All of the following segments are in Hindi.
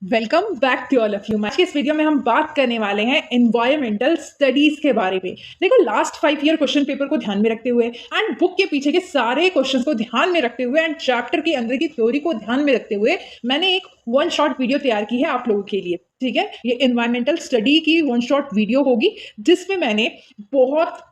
Welcome back to all of you. आज के इस वीडियो में हम बात करने वाले हैं एनवायरमेंटल स्टडीज के बारे में। देखो, लास्ट 5 ईयर क्वेश्चन पेपर को ध्यान में रखते हुए एंड बुक के पीछे के सारे क्वेश्चंस को ध्यान में रखते हुए एंड चैप्टर के अंदर की थ्योरी को ध्यान में रखते हुए मैंने एक वन शॉट वीडियो तैयार की है आप लोगों के लिए। ठीक है, ये एनवायरमेंटल स्टडी की वन शॉट वीडियो होगी जिसमें मैंने बहुत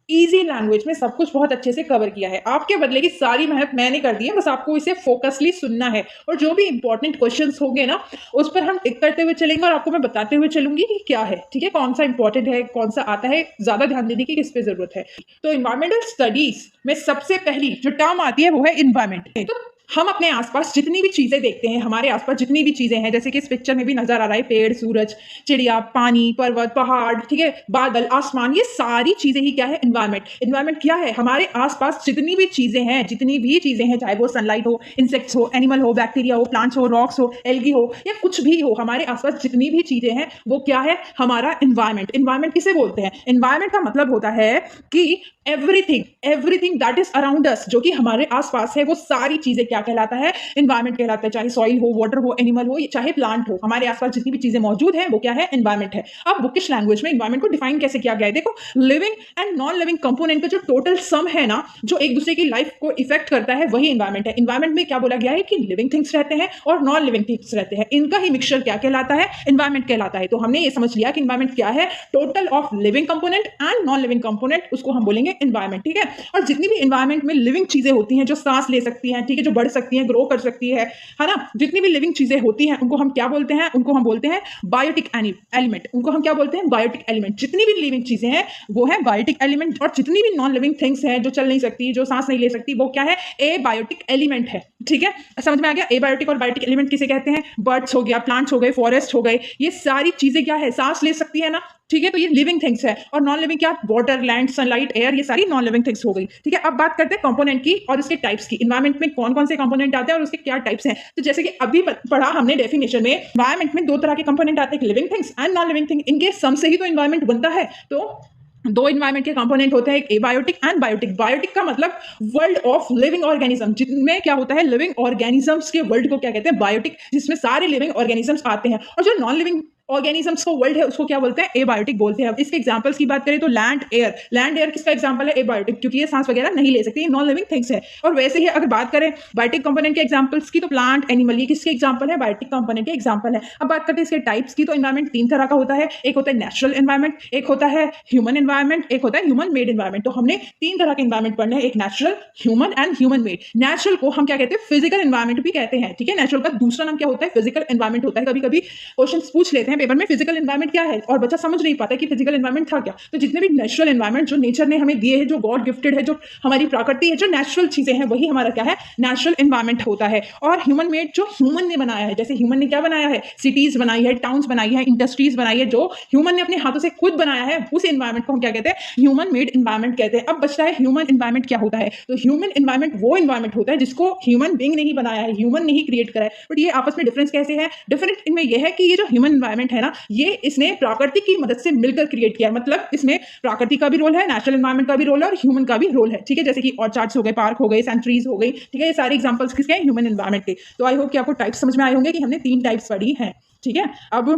इजी लैंग्वेज में सब कुछ बहुत अच्छे से कवर किया है। आपके बदले की सारी मेहनत मैंने कर दी है, बस आपको इसे फोकसली सुनना है और जो भी इंपॉर्टेंट क्वेश्चंस होंगे ना उस पर हम टिक करते हुए चलेंगे और आपको मैं बताते हुए चलूंगी कि क्या है। ठीक है, कौन सा इंपॉर्टेंट है, कौन सा आता है, ज्यादा ध्यान देने की किस पे जरूरत है। तो इन्वायरमेंटल स्टडीज में सबसे पहली जो टर्म आती है वो है इन्वायरमेंट। तो हम अपने आसपास जितनी भी चीजें देखते हैं, हमारे आसपास जितनी भी चीजें हैं, जैसे कि इस पिक्चर में भी नजर आ रहा है, पेड़, सूरज, चिड़िया, पानी, पर्वत, पहाड़, ठीक है, बादल, आसमान, ये सारी चीजें ही क्या है? एनवायरमेंट। एनवायरमेंट क्या है? हमारे आसपास जितनी भी चीजें हैं, चाहे वो सनलाइट हो, इंसेक्ट्स हो, एनिमल हो, बैक्टीरिया हो, प्लांट्स हो, रॉक्स हो, एल्गी हो, या कुछ भी हो, हमारे आसपास जितनी भी चीजें हैं वो क्या है? हमारा एनवायरमेंट। एनवायरमेंट किसे बोलते हैं? एनवायरमेंट का मतलब होता है कि everything that is around us, जो कि हमारे आसपास है, वो सारी चीजें क्या कहलाता है? एनवायरमेंट कहलाता है। चाहे सॉइल हो, वाटर हो, एनिमल हो, चाहे प्लांट हो, हमारे आसपास जितनी भी चीजें मौजूद हैं वो क्या है? एनवायरमेंट है। अब बुकिश लैंग्वेज में एनवायरमेंट को डिफाइन कैसे किया गया है? देखो, living and non living component का जो टोटल सम है ना, जो एक दूसरे की लाइफ को इफेक्ट करता है, वही एनवायरमेंट है। एनवायरमेंट में क्या बोला गया है कि लिविंग थिंग्स रहते हैं और नॉन लिविंग थिंग्स रहते हैं, इनका ही मिक्सचर क्या कहलाता है? एनवायरमेंट कहलाता है। तो हमने ये समझ लिया कि एनवायरमेंट क्या है? Total of living component and non living component, उसको हम बोलेंगे एनवायरमेंट। ठीक है, और जितनी भी एनवायरमेंट में लिविंग चीजें होती हैं, जो सांस ले सकती हैं, ठीक है, जो बढ़ सकती हैं, ग्रो कर सकती है ना, जितनी भी लिविंग चीजें होती हैं उनको हम क्या बोलते हैं? उनको हम बोलते हैं बायोटिक एलिमेंट। उनको हम क्या बोलते हैं? Biotic element. जितनी भी लिविंग चीजें हैं वो है बायोटिक एलिमेंट, और जितनी भी नॉन लिविंग थिंग्स हैं, जो चल नहीं सकती, जो सांस नहीं ले सकती, वो क्या है? ए बायोटिक एलिमेंट है। ठीक है, समझ में आ गया? ए बायोटिक और बायोटिक एलिमेंट किसे कहते हैं? बर्ड्स हो गया, प्लांट्स हो गए, फॉरेस्ट हो गए, ये सारी चीजें क्या है? सांस ले सकती है ना। ठीक है, तो ये लिविंग थिंग्स है। और नॉन लिविंग क्या? वाटर, लैंड, सनलाइट, एयर, ये सारी नॉन लिविंग थिंग्स हो गई। ठीक है, अब बात करते हैं कंपोनेंट की और उसके टाइप्स की। एनवायरमेंट में कौन कौन से कंपोनेंट आते हैं और उसके क्या टाइप्स हैं। तो जैसे कि अभी पढ़ा हमने डेफिनेशन में, एनवायरमेंट में दो तरह के कंपोनेंट आते हैं, living things and non living thing. इनके सम से ही तो एनवायरमेंट बनता है। तो दो एनवायरमेंट के कंपोनेंट होते हैं, एक एबायोटिक एंड बायोटिक। बायोटिक का मतलब वर्ल्ड ऑफ लिविंग ऑर्गेनिज्म, जिनमें क्या होता है? लिविंग ऑर्गेनिजम्स के वर्ल्ड को क्या कहते हैं? बायोटिक, जिसमें सारे लिविंग ऑर्गेनिजम्स आते हैं। और जो नॉन लिविंग ऑर्गेनिजम्स को वर्ल्ड है उसको क्या बोलते हैं? एबायोटिक बोलते हैं। अब इसके एग्जांपल्स की बात करें तो लैंड, एयर। लैंड, एयर किसका एग्जांपल है? एबायोटिक, क्योंकि ये सांस वगैरह नहीं ले सकती, ये नॉन लिविंग थिंग्स है। और वैसे ही अगर बात करें बायोटिक कंपोनेंट के एग्जांपल्स की, तो प्लांट, एनिमल, ये किसके एग्जांपल है? बायोटिक कंपोनेंट के एग्जांपल है। अब बात करते हैं इसके टाइप्स की, तो एनवायरमेंट तीन तरह का होता है। एक होता है नेचुरल एनवायरमेंट, एक होता है ह्यूमन एनवायरमेंट, एक होता है ह्यूमन मेड एनवायरमेंट। तो हमने तीन तरह के एनवायरमेंट पढ़ने हैं, एक natural, human and human made. Natural को हम क्या कहते हैं? फिजिकल एनवायरमेंट भी कहते हैं। ठीक है, नेचुरल का दूसरा नाम क्या होता है? फिजिकल एनवायरमेंट होता है। कभी कभी क्वेश्चन पूछ लेते हैं पेपर में, फिजिकल एनवायरमेंट क्या है, और बच्चा समझ नहीं पाता कि फिजिकल एनवायरमेंट था क्या। तो जितने भी नेचुरल एनवायरमेंट जो नेचर ने हमें दिए हैं, जो गॉड गिफ्टेड है, जो हमारी प्रकृति है, जो नेचुरल चीजें हैं, वही हमारा क्या है? नेचुरल एनवायरमेंट होता है। और ह्यूमन मेड, जो ह्यूमन ने बनाया है, जैसे ह्यूमन ने क्या बनाया है? सिटीज बनाई है, टाउन्स बनाई है, इंडस्ट्रीज बनाई है, जो ह्यूमन ने अपने हाथों से खुद बनाया है, उस एनवायरमेंट को हम क्या कहते हैं? ह्यूमन मेड एनवायरमेंट कहते हैं। अब बचता है ह्यूमन एनवायरमेंट क्या होता है। तो ह्यूमन एनवायरमेंट वो एनवायरमेंट होता है जिसको ह्यूमन बीइंग नहीं बनाया है, ह्यूमन नहीं क्रिएट करा है। बट ये आपस में डिफरेंस कैसे है? डिफरेंस इनमें यह है कि ये जो ह्यूमन एनवायरमेंट है ना, ये इसने प्रकृति की मदद से मिलकर क्रिएट किया है। मतलब इसमें प्रकृति का भी रोल है, नेचुरल एनवायरमेंट का भी रोल है और ह्यूमन का भी रोल है। ठीक है, जैसे कि ऑर्चार्ड्स हो गए, पार्क हो गए, सेंचुरीज हो गई। ठीक है, ये सारे एग्जांपल्स किसके हैं? ह्यूमन एनवायरमेंट के। तो आई होप कि आपको टाइप्स समझ में आए होंगे कि हमने तीन टाइप्स पढ़ी हैं। ठीक है, अब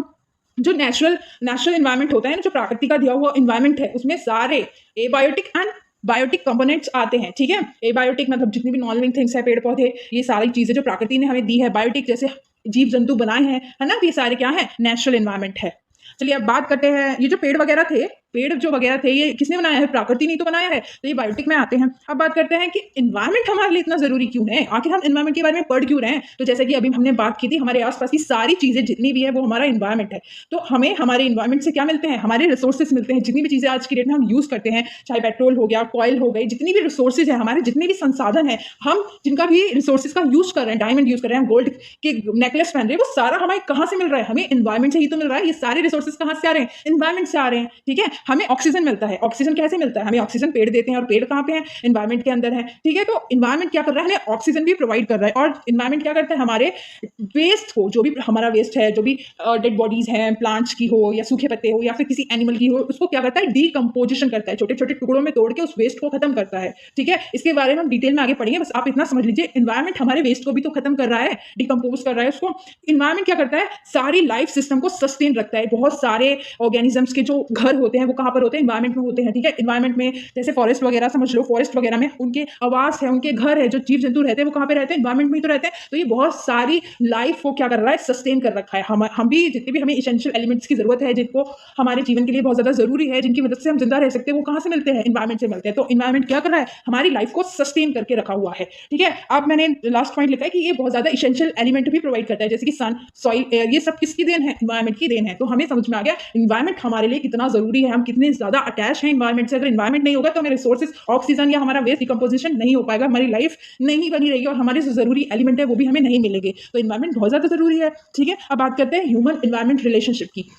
जो नेचुरल एनवायरमेंट होता है ना, जो प्रकृति का दिया हुआ एनवायरमेंट है, उसमें सारे एबायोटिक एंड बायोटिक कंपोनेंट्स आते हैं। ठीक है, एबायोटिक मतलब जितनी भी नॉन लिविंग थिंग्स है, पेड़ पौधे, ये सारी चीजें जो प्रकृति ने हमें दी है। बायोटिक जैसे जीव जंतु बनाए हैं, है ना, ये सारे क्या है? नेचुरल एनवायरमेंट है। चलिए अब बात करते हैं, ये जो पेड़ वगैरह थे, पेड़ जो वगैरह थे, ये किसने बनाया है? प्रकृति ने तो बनाया है, तो ये बायोटिक में आते हैं। अब बात करते हैं कि एनवायरमेंट हमारे लिए इतना जरूरी क्यों है, आखिर हम एनवायरमेंट के बारे में पढ़ क्यों रहे हैं। तो जैसे कि अभी हमने बात की थी, हमारे आसपास की सारी चीजें जितनी भी है वो हमारा एनवायरमेंट है। तो हमें हमारे एनवायरमेंट से क्या मिलते हैं? हमारे रिसोर्सेज मिलते हैं। जितनी भी चीजें आज की डेट में हम यूज करते हैं, चाहे पेट्रोल हो गया, कॉयल हो गई, जितनी भी रिसोर्सेज है, हमारे जितने भी संसाधन है, हम जिनका भी रिसोर्सेज का यूज कर रहे हैं, डायमंड यूज कर रहे हैं, गोल्ड के नेकलेस पहन रहे हैं, वो सारा हमें कहाँ से मिल रहा है? हमें एनवायरमेंट से ही तो मिल रहा है। ये सारे रिसोर्सेज कहाँ से आ रहे हैं? एनवायरमेंट से आ रहे हैं। ठीक है, हमें ऑक्सीजन मिलता है। ऑक्सीजन कैसे मिलता है? हमें ऑक्सीजन पेड़ देते हैं, और पेड़ कहाँ पे हैं? एनवायरनमेंट के अंदर है, ठीक है। तो एनवायरनमेंट क्या कर रहा है? हमें ऑक्सीजन भी प्रोवाइड कर रहा है। और एनवायरनमेंट क्या करता है? हमारे वेस्ट को, जो भी हमारा वेस्ट है, जो भी डेड बॉडीज हैं, प्लांट्स की हो या सूखे पत्ते हो या फिर किसी एनिमल की हो, उसको क्या करता है? डीकंपोजिशन करता है, छोटे छोटे टुकड़ों में तोड़ के उस वेस्ट को खत्म करता है, ठीक है। इसके बारे में हम डिटेल में आगे पढ़ेंगे, बस आप इतना समझ लीजिए, एनवायरनमेंट हमारे वेस्ट को भी तो खत्म कर रहा है, डिकम्पोज कर रहा है उसको। एनवायरनमेंट क्या करता है? सारी लाइफ सिस्टम को सस्टेन रखता है। बहुत सारे ऑर्गेनिजम्स के जो घर होते हैं वो कहाँ पर होते हैं? एनवायरनमेंट में होते हैं, ठीक है। एनवायरनमेंट में जैसे फॉरेस्ट वगैरह समझ लो, फॉरेस्ट वगैरह में उनके आवास है, उनके घर है, जो जीव जंतु रहते हैं वो कहाँ पे रहते हैं? एनवायरनमेंट में ही तो रहते हैं। तो ये बहुत सारी लाइफ को क्या कर रहा है? सस्टेन कर रखा है। हम भी जितने भी हमें एसेंशियल एलिमेंट्स की जरूरत है, जिनको हमारे जीवन के लिए बहुत ज्यादा जरूरी है, जिनकी मदद से हम जिंदा रह सकते हैं, वो कहाँ से मिलते हैं? एनवायरनमेंट से मिलते हैं। तो एनवायरनमेंट क्या कर रहा है? हमारी लाइफ को सस्टेन करके रखा हुआ है, ठीक है। अब मैंने लास्ट पॉइंट लिखा है कि ये बहुत ज्यादा एसेंशियल एलिमेंट भी प्रोवाइड करता है, जैसे कि सन, सॉइल, एयर, ये सब किसकी देन है? एनवायरनमेंट की देन है। तो हमें समझ में आ गया एनवायरनमेंट हमारे लिए कितना जरूरी है, हम कितने ज्यादा अटैच हैं एनवायरनमेंट से। अगर एनवायरनमेंट नहीं होगा तो हमें रिसोर्सेज, ऑक्सीजन या हमारा वेस्ट डिकम्पोजिशन नहीं हो पाएगा, हमारी लाइफ नहीं बनी रहेगी, और हमारे जो जरूरी एलिमेंट है वो भी हमें नहीं मिलेंगे। तो एनवायरनमेंट बहुत ज्यादा जरूरी है, ठीक है। अब बात करते हैं ह्यूमन एनवायरनमेंट रिलेशनशिप की।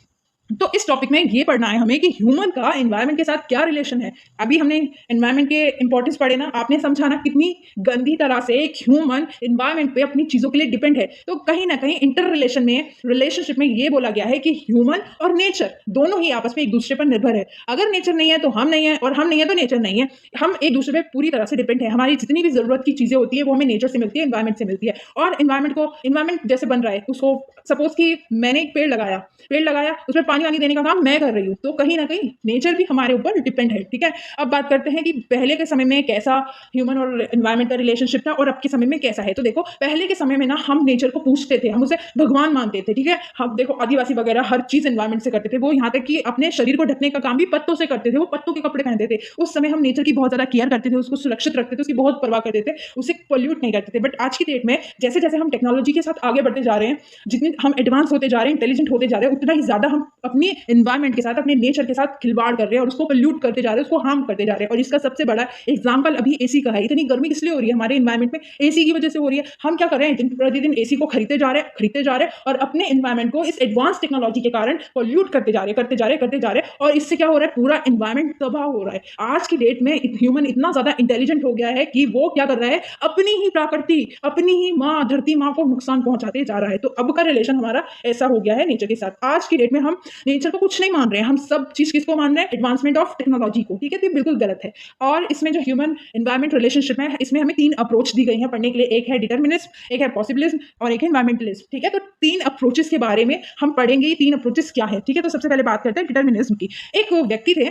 तो इस टॉपिक में ये पढ़ना है हमें कि ह्यूमन का एनवायरनमेंट के साथ क्या रिलेशन है। अभी हमने एनवायरनमेंट के इंपॉर्टेंस पढ़े ना, आपने समझा ना कितनी गंदी तरह से एक ह्यूमन एनवायरनमेंट पे अपनी चीजों के लिए डिपेंड है। तो कहीं ना कहीं इंटर रिलेशन में, रिलेशनशिप में ये बोला गया है कि ह्यूमन और नेचर दोनों ही आपस में एक दूसरे पर निर्भर है। अगर नेचर नहीं है तो हम नहीं है, और हम नहीं है तो नेचर नहीं है। हम एक दूसरे पे पूरी तरह से डिपेंड है। हमारी जितनी भी जरूरत की चीजें होती है वो हमें नेचर से मिलती है, एनवायरनमेंट से मिलती है। और एनवायरनमेंट जैसे बन रहा है, उसको सपोज कि मैंने एक पेड़ लगाया, उसमें पानी वानी देने का काम मैं कर रही हूँ, तो कहीं ना कहीं नेचर भी हमारे ऊपर डिपेंड है, ठीक है। अब बात करते हैं कि पहले के समय में कैसा ह्यूमन और एनवायरनमेंट का रिलेशनशिप था और अब के समय में कैसा है। तो देखो, पहले के समय में ना हम नेचर को पूछते थे, हम उसे भगवान मानते थे, ठीक है। हम देखो आदिवासी वगैरह हर चीज एनवायरनमेंट से करते थे। वो यहाँ तक कि अपने शरीर को ढकने का काम भी पत्तों से करते थे, वो पत्तों के कपड़े पहनते थे। उस समय हम नेचर की बहुत ज्यादा केयर करते थे, उसको सुरक्षित रखते थे, उसकी बहुत परवाह करते थे, उसे पोल्यूट नहीं करते थे। बट आज की डेट में जैसे जैसे हम टेक्नोलॉजी के साथ आगे बढ़ते जा रहे हैं, जितने हम एडवांस होते जा रहे हैं, इंटेलिजेंट होते जा रहे हैं, उतना ही ज्यादा हम अपनी एनवायरनमेंट के साथ, अपने नेचर के साथ खिलवाड़ कर रहे हैं और उसको पोल्यूट करते जा रहे हैं, उसको हार्म करते जा रहे हैं। और इसका सबसे बड़ा एग्जांपल अभी एसी का है। इतनी गर्मी किस लिए हो रही है हमारे एनवायरनमेंट में? एसी की वजह से हो रही है। हम क्या कर रहे हैं? दिन प्रतिदिन एसी को खरीदते जा रहे हैं और अपने एनवायरनमेंट को इस एडवांस टेक्नोलॉजी के कारण पोल्यूट करते जा रहे हैं। और इससे क्या हो रहा है? पूरा एनवायरनमेंट तबाह हो रहा है। आज की डेट में ह्यूमन इतना ज्यादा इंटेलिजेंट हो गया है कि वो क्या कर रहा है? अपनी ही प्रकृति, अपनी ही माँ, धरती माँ को नुकसान पहुंचाते जा रहा है। तो अब का रिलेशन हमारा ऐसा हो गया है नेचर के साथ। आज की डेट में हम नेचर को कुछ नहीं मान रहे हैं, हम सब चीज किसको मान रहे हैं? एडवांसमेंट ऑफ टेक्नोलॉजी को, ठीक है। तो बिल्कुल गलत है। और इसमें जो ह्यूमन एनवायरनमेंट रिलेशनशिप है, इसमें हमें 3 अप्रोच दी गई है पढ़ने के लिए। एक है डिटर्मिनिज्म, एक है पॉसिबिलिज्म और एक है एनवायरमेंटलिज्म, ठीक है। तो 3 अप्रोचेस के बारे में हम पढ़ेंगे। ये 3 अप्रोचेस क्या है, ठीक है। तो सबसे पहले बात करते हैं डिटर्मिनिज्म की। एक व्यक्ति थे,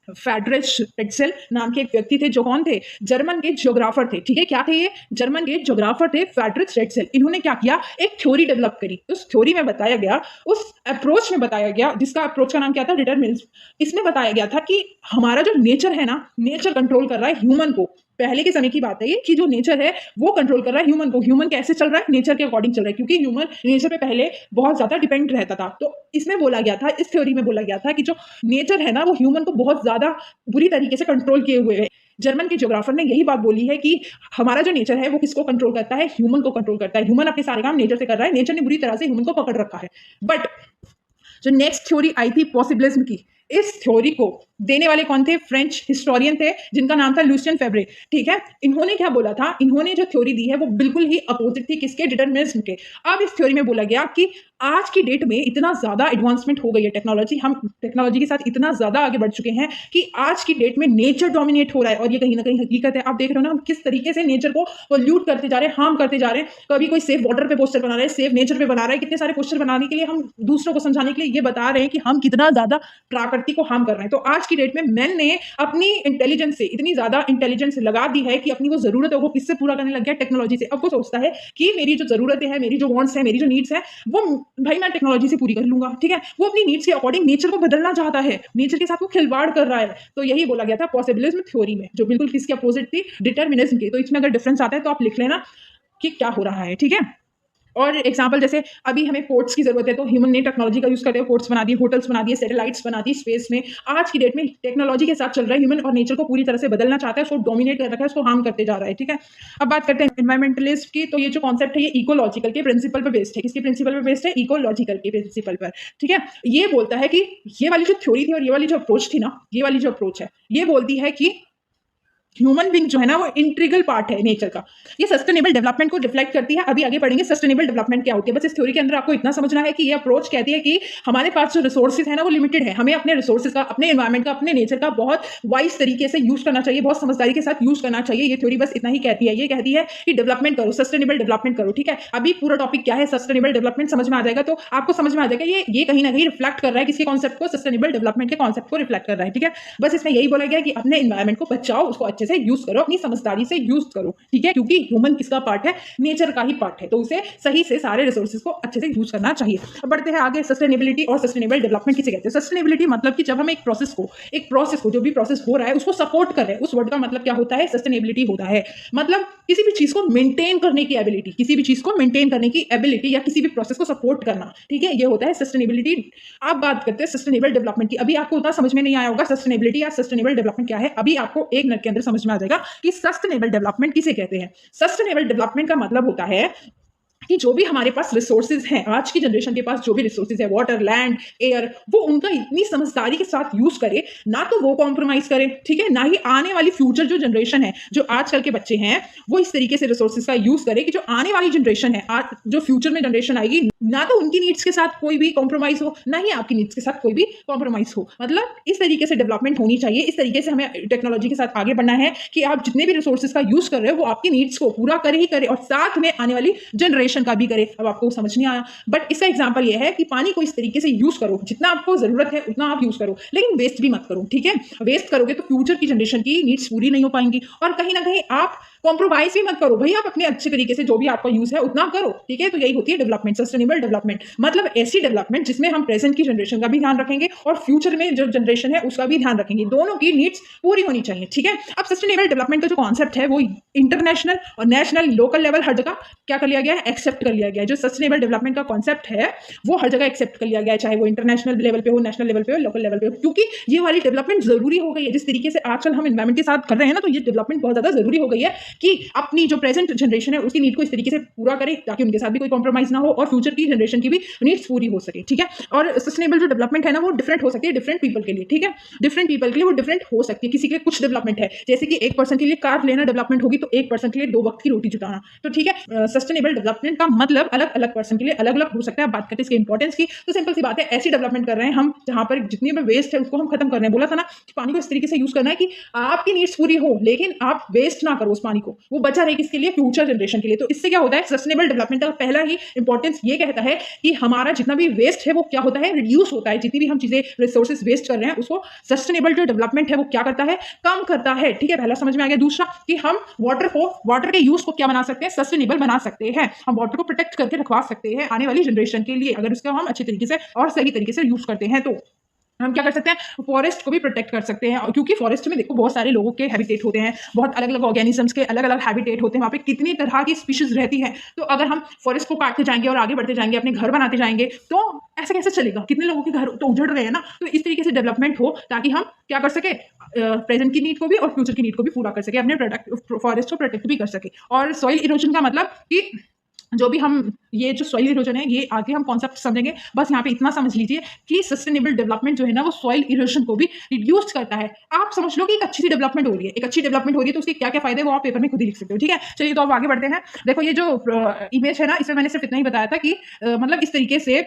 फ्रेडरिक शेट्जेल नाम के एक व्यक्ति थे, जो कौन थे? जर्मन के ज्योग्राफर थे, ठीक है। क्या थे ये? जर्मन के ज्योग्राफर थे, फ्रेडरिक शेट्जेल। इन्होंने क्या किया? एक थ्योरी डेवलप करी। उस थ्योरी में बताया गया, उस अप्रोच में बताया गया, जिसका अप्रोच का नाम क्या था? डिटर्मिनिज्म। इसमें बताया गया था कि हमारा जो नेचर है ना, नेचर कंट्रोल कर रहा है ह्यूमन को। पहले के समय की बात है ये, कि जो नेचर है वो कंट्रोल कर रहा है ह्यूमन को। ह्यूमन कैसे चल रहा है? नेचर के अकॉर्डिंग चल रहा है, क्योंकि ह्यूमन नेचर पे पहले बहुत ज्यादा डिपेंड रहता था। तो इसमें बोला गया था, इस थ्योरी में बोला गया था कि जो नेचर है ना, वो ह्यूमन को बहुत ज्यादा बुरी तरीके से कंट्रोल किए हुए है। जर्मन के ज्योग्राफर ने यही बात बोली है कि हमारा जो नेचर है वो किसको कंट्रोल करता है? ह्यूमन को कंट्रोल करता है। ह्यूमन अपने सारे काम नेचर से कर रहा है, नेचर ने बुरी तरह से ह्यूमन को पकड़ रखा है। बट जो नेक्स्ट थ्योरी आई थी पॉसिबिलिज्म की, इस थ्योरी को देने वाले कौन थे? फ्रेंच हिस्टोरियन थे, जिनका नाम था लुसियन फेब्रे, ठीक है। इन्होंने क्या बोला था? इन्होंने जो थ्योरी दी है वो बिल्कुल ही अपोजिट थी किसके? डिटर्मिनिज्म के। अब इस थ्योरी में बोला गया कि आज की डेट में इतना ज्यादा एडवांसमेंट हो गई है टेक्नोलॉजी, हम टेक्नोलॉजी के साथ इतना ज्यादा आगे बढ़ चुके हैं कि आज की डेट में नेचर डोमिनेट हो रहा है। और ये कहीं ना कहीं हकीकत है। आप देख रहे हो ना, हम किस तरीके से नेचर को पोल्यूट करते जा रहे हैं, हार्म करते जा रहे हैं। कभी कोई सेफ वाटर पे पोस्टर बना रहा है, सेफ नेचर पे बना रहा है। कितने सारे पोस्टर बनाने के लिए हम दूसरों को समझाने के लिए ये बता रहे हैं कि हम कितना ज्यादा प्रकृति को हार्म कर रहे हैं। तो आज की डेट में मैन ने अपनी इंटेलिजेंस से इतनी ज्यादा इंटेलिजेंस लगा दी है कि अपनी वो जरूरत है वो किससे पूरा करने लग गया? टेक्नोलॉजी से। अब वो सोचता है कि मेरी जो जरूरतें हैं, मेरी जो वांट्स हैं, मेरी जो नीड्स हैं, वो भाई मैं टेक्नोलॉजी से पूरी कर लूंगा, ठीक है। वो अपनी नीड्स के अकॉर्डिंग नेचर को बदलना चाहता है, नेचर के साथ वो खिलवाड़ कर रहा है। तो यही बोला गया था पॉसिबिलिज्म थ्योरी में, जो बिल्कुल किसके अपोजिट थी? डिटर्मिनिज्म की। तो इसमें अगर डिफरेंस आता है तो आप लिख लेना कि क्या हो रहा है, ठीक है। और एग्जाम्पल जैसे अभी हमें पोर्ट्स की जरूरत है, तो ह्यूमन ने टेक्नोलॉजी का यूज करते हुए पोर्ट्स बना दिए, होटल्स बना दिए, सैटेलाइट्स बना दी स्पेस में। आज की डेट में टेक्नोलॉजी के साथ चल रहा है, ह्यूमन और नेचर को पूरी तरह से बदलना चाहता है, उसको डोमिनेट कर रखा है, उसको हार्म करते जा रहा है। ठीक है, अब बात करते हैं एनवायरमेंटलिस्ट की। तो ये जो कॉन्सेप्ट है ये इकोलॉजिकल के प्रिंसिपल पर बेस्ड है। किसके प्रिंसिपल पर बेस्ड है? इकोलॉजिकल के प्रिंसिपल पर। ठीक है, ये बोलता है कि ये वाली जो थ्योरी थी और ये वाली जो अप्रोच थी ना, ये वाली जो अप्रोच है ये बोलती है कि ह्यूमन बीइंग जो है ना वो इंटीग्रल पार्ट है नेचर का। ये सस्टेनेबल डेवलपमेंट को रिफ्लेक्ट करती है। अभी आगे पढ़ेंगे सस्टेनेबल डेवलपमेंट क्या होती है। बस इस थ्योरी के अंदर आपको इतना समझना है कि ये अप्रोच कहती है कि हमारे पास जो रिसोर्सेज है ना वो लिमिटेड है, हमें अपने रिसोर्सेज का, अपने एनवायरमेंट का, अपने नेचर का बहुत वाइज तरीके से यूज करना चाहिए, बहुत समझदारी के साथ यूज करना चाहिए। ये थ्योरी बस इतना ही कहती है। ये कहती है कि डेवलपमेंट करो, सस्टेनेबल डेवलपमेंट करो। ठीक है, अभी पूरा टॉपिक क्या है सस्टेनेबल डेवलपमेंट समझ में आ जाएगा, तो आपको समझ में आ जाएगा ये कहीं ना कहीं रिफ्लेक्ट कर रहा है किसी कॉन्सेप्ट को, सस्टेनेबल डेवलपमेंट के कॉन्सेप्ट को रिफ्लेक्ट कर रहा है। ठीक है, बस इसमें यही बोला गया कि अपने एनवायरमेंट को बचाओ, उसको अच्छे से यूज करो, अपनी समझदारी से यूज करो। ठीक है, क्योंकि ह्यूमन किसका पार्ट है? नेचर का ही पार्ट है, तो उसे सही से सारे रिसोर्सेज को अच्छे से यूज करना चाहिए। अब बढ़ते हैं आगे। सस्टेनेबिलिटी और सस्टेनेबल डेवलपमेंट किसे कहते हैं? सस्टेनेबिलिटी मतलब कि जब हम एक प्रोसेस को जो भी प्रोसेस हो रहा है उसको सपोर्ट कर रहे हैं, उस वर्ड का मतलब क्या होता है? सस्टेनेबिलिटी होता है। मतलब किसी भी चीज को मेंटेन करने की एबिलिटी, किसी भी चीज को मेंटेन करने की एबिलिटी या किसी भी प्रोसेस को सपोर्ट करना। ठीक है, ये होता है सस्टेनेबिलिटी। आप बात करते हैं सस्टेनेबल डेवलपमेंट की। अभी आपको उतना समझ में नहीं आया होगा सस्टेनेबिलिटी या सस्टेनेबल डेवलपमेंट क्या है। अभी आपको एक मिनट के अंदर समझ में आ जाएगा कि सस्टेनेबल डेवलपमेंट किसे कहते हैं। सस्टेनेबल डेवलपमेंट का मतलब होता है कि जो भी हमारे पास रिसोर्सेज हैं, आज की जनरेशन के पास जो भी रिसोर्सेज है, वाटर, लैंड, एयर, वो उनका इतनी समझदारी के साथ यूज करे, ना तो वो कॉम्प्रोमाइज करे, ठीक है, ना ही आने वाली फ्यूचर जो जनरेशन है, जो आजकल के बच्चे हैं, वो इस तरीके से रिसोर्सेज का यूज करे कि जो आने वाली जनरेशन है, आज जो फ्यूचर में जनरेशन आएगी, ना तो उनकी नीड्स के साथ कोई भी कॉम्प्रोमाइज हो, ना ही आपकी नीड्स के साथ कोई भी कॉम्प्रोमाइज हो। मतलब इस तरीके से डेवलपमेंट होनी चाहिए, इस तरीके से हमें टेक्नोलॉजी के साथ आगे बढ़ना है कि आप जितने भी रिसोर्सेज का यूज कर रहे हो वो आपकी नीड्स को पूरा करे ही करे और साथ में आने वाली जनरेशन का भी करे। अब आपको समझ नहीं आया, बट इसका एग्जांपल ये है कि पानी को इस तरीके से यूज करो, जितना आपको जरूरत है उतना आप यूज करो, लेकिन वेस्ट भी मत करो। ठीक है, वेस्ट करोगे तो फ्यूचर की जनरेशन की नीड्स पूरी नहीं हो पाएंगी और कहीं ना कहीं आप कॉम्प्रोमाइज भी मत करो भाई, आप अपने अच्छे तरीके से जो भी आपका यूज है उतना करो। ठीक है, तो यही होती है डेवलपमेंट, सस्टेनेबल डेवलपमेंट। मतलब ऐसी डेवलपमेंट जिसमें हम प्रेजेंट की जनरेशन का भी ध्यान रखेंगे और फ्यूचर में जो जनरेशन है उसका भी ध्यान रखेंगे, दोनों की नीड्स पूरी होनी चाहिए। ठीक है, अब सस्टेनेबल डेवलपमेंट का जो कॉन्सेप्ट है वो इंटरनेशनल और नेशनल, लोकल लेवल हर जगह क्या कर लिया गया है? एक्सेप्ट कर लिया गया है। जो सस्टेनेबल डेवलपमेंट का कॉन्सेप्ट है वो हर जगह एक्सेप्ट कर लिया गया है, चाहे वो इंटरनेशनल लेवल पे हो, नेशनल लेवल पे हो, लोकल लेवल पे हो, क्योंकि ये वाली डेवलपमेंट जरूरी हो गई है। जिस तरीके से आजकल हम एनवायरमेंट के साथ कर रहे हैं ना, तो ये डेवलपमेंट बहुत ज्यादा जरूरी हो गई है कि अपनी जो प्रेजेंट जनरेशन है उसकी नीड को इस तरीके से पूरा करे ताकि उनके साथ भी कोई कॉम्प्रोमाइज ना हो और फ्यूचर की जनरेशन की भी नीड्स पूरी हो सके। ठीक है, और सस्टेनेबल जो डेवलपमेंट है ना वो डिफरेंट हो सकती है डिफरेंट पीपल के लिए। ठीक है, डिफरेंट पीपल के लिए वो डिफरेंट हो सकती है। किसी के लिए कुछ डेवलपमेंट है, जैसे कि एक पर्सन के लिए कार लेना डेवलपमेंट होगी, तो एक पर्सन के लिए 2 वक्त की रोटी जुटाना। तो ठीक है, सस्टेनेबल डेवलपमेंट का मतलब अलग अलग पर्सन के लिए अलग अलग हो सकता है। बात करते हैं इसके इंपॉर्टेंस की, तो सिंपल सी बात है, ऐसी डेवलपमेंट कर रहे हैं हम जहां पर जितनी भी वेस्ट है उसको हम खत्म कर रहे हैं। बोला था ना कि पानी को इस तरीके से यूज करना है कि आपकी नीड्स पूरी हो लेकिन आप वेस्ट ना करो उस पानी को, वो बचा रहे किसके लिए? फ्यूचर जनरेशन के लिए। तो इससे क्या होता है? सस्टेनेबल डेवलपमेंट का पहला ही इंपॉर्टेंस ये कहता है कि हमारा जितना भी वेस्ट है वो क्या होता है? रिड्यूस होता है। जितनी भी हम चीजें रिसोर्सेज वेस्ट कर रहे हैं उसको सस्टेनेबल जो डेवलपमेंट है वो क्या करता है? कम करता है। ठीक है, पहला समझ में आ गया। दूसरा कि हम वाटर के यूज को क्या बना सकते हैं? सस्टेनेबल बना सकते हैं। हम वाटर को प्रोटेक्ट करके रखवा सकते हैं आने वाली जनरेशन के लिए, अगर उसका हम अच्छे तरीके से और सही तरीके से यूज करते हैं। तो हम क्या कर सकते हैं? फॉरेस्ट को भी प्रोटेक्ट कर सकते हैं, क्योंकि फॉरेस्ट में देखो बहुत सारे लोगों के हैबिटेट होते हैं, बहुत अलग अलग ऑर्गेनिजम्स के अलग अलग हैबिटेट होते हैं, वहाँ पे कितनी तरह की स्पीशीज रहती है। तो अगर हम फॉरेस्ट को काटते जाएंगे और आगे बढ़ते जाएंगे, अपने घर बनाते जाएंगे, तो ऐसा कैसे चलेगा? कितने लोगों के घर तो उजड़ रहे हैं ना। तो इस तरीके से डेवलपमेंट हो ताकि हम क्या कर सके? प्रेजेंट की नीड को भी और फ्यूचर की नीड को भी पूरा कर सके, अपने फॉरेस्ट को प्रोटेक्ट भी कर सके। और सॉइल इरोजन का मतलब कि जो भी हम ये जो सॉइल इरोजन है ये आगे हम कॉन्सेप्ट समझेंगे। बस यहाँ पे इतना समझ लीजिए कि सस्टेनेबल डेवलपमेंट जो है ना वो सॉइल इरोजन को भी रिड्यूस करता है। आप समझ लो कि एक अच्छी सी डेवलपमेंट हो रही है, एक अच्छी डेवलपमेंट हो रही है, तो उसके क्या क्या फायदे हैं वो आप पेपर में खुद ही लिख सकते हो। ठीक है, चलिए तो अब आगे बढ़ते हैं। देखो ये जो इमेज है ना, इसमें मैंने सिर्फ इतना ही बताया था कि मतलब इस तरीके से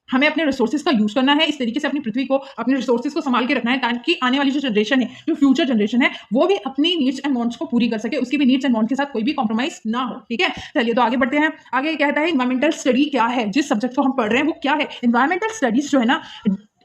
हमें अपने रिसोर्सेज का यूज करना है, इस तरीके से अपनी पृथ्वी को, अपने रिसोर्सेज को संभाल के रखना है ताकि आने वाली जो जनरेशन है, जो फ्यूचर जनरेशन है, वो भी अपनी नीड्स एंड वांट्स को पूरी कर सके, उसकी भी नीड्स एंड वांट्स के साथ कोई भी कॉम्प्रोमाइज ना हो। ठीक है, चलिए तो आगे बढ़ते हैं। आगे कहता है इन्वायरमेंटल स्टडी क्या है, जिस सब्जेक्ट को हम पढ़ रहे हैं वो क्या है। इन्वायरमेंटल स्टडीज जो है ना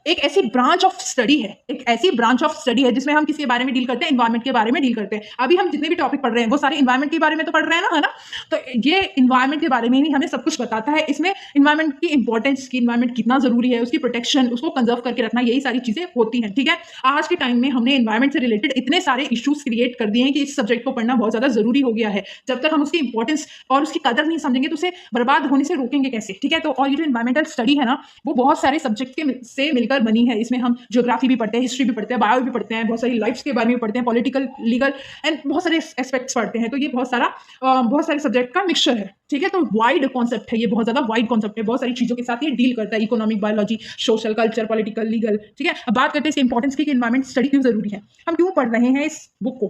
एक ऐसी ब्रांच ऑफ स्टडी है, एक ऐसी ब्रांच ऑफ स्टडी है जिसमें हम किसके बारे में डील करते हैं, एनवायरनमेंट के बारे में डील करते हैं। अभी हम जितने भी टॉपिक पढ़ रहे हैं वो सारे एनवायरनमेंट के बारे में तो पढ़ रहे हैं ना, है ना। तो ये एनवायरनमेंट के बारे में ही हमें सब कुछ बताता है। इसमें एनवायरनमेंट की इंपॉर्टेंस, की एनवायरनमेंट कितना जरूरी है, उसकी प्रोटेक्शन, उसको कंजर्व करके रखना, यही सारी चीजें होती हैं। ठीक है, आज के टाइम में हमने एनवायरनमेंट से रिलेटेड इतने सारे इश्यूज क्रिएट कर दिए हैं कि इस सब्जेक्ट को पढ़ना बहुत ज्यादा जरूरी हो गया है। जब तक हम उसकी इंपॉर्टेंस और उसकी कदर नहीं समझेंगे तो उसे बर्बाद होने से रोकेंगे कैसे। ठीक है, तो और ये जो एनवायरमेंटल स्टडी है ना, वो बहुत सारे सब्जेक्ट के से मिलकर बनी है। इसमें हम ज्योग्राफी भी पढ़ते हैं, हिस्ट्री भी पढ़ते हैं, बायो भी पढ़ते हैं, बहुत सारी लाइफ्स के बारे में पढ़ते हैं, पॉलिटिकल, लीगल एंड बहुत सारे एस्पेक्ट्स पढ़ते हैं। तो ये बहुत सारे सब्जेक्ट का मिक्सचर है। ठीक है, तो वाइड कॉन्सेप्ट है, ये बहुत ज्यादा वाइड कॉन्सेप्ट है, बहुत सारी चीजों के साथ ये डील करता है, economic, biology, social, culture, political, legal. ठीक है, अब बात करते हैं इसकी इंपॉर्टेंस की, एनवायरमेंट स्टडी क्यों जरूरी है, हम क्यों पढ़ रहे हैं इस बुक को।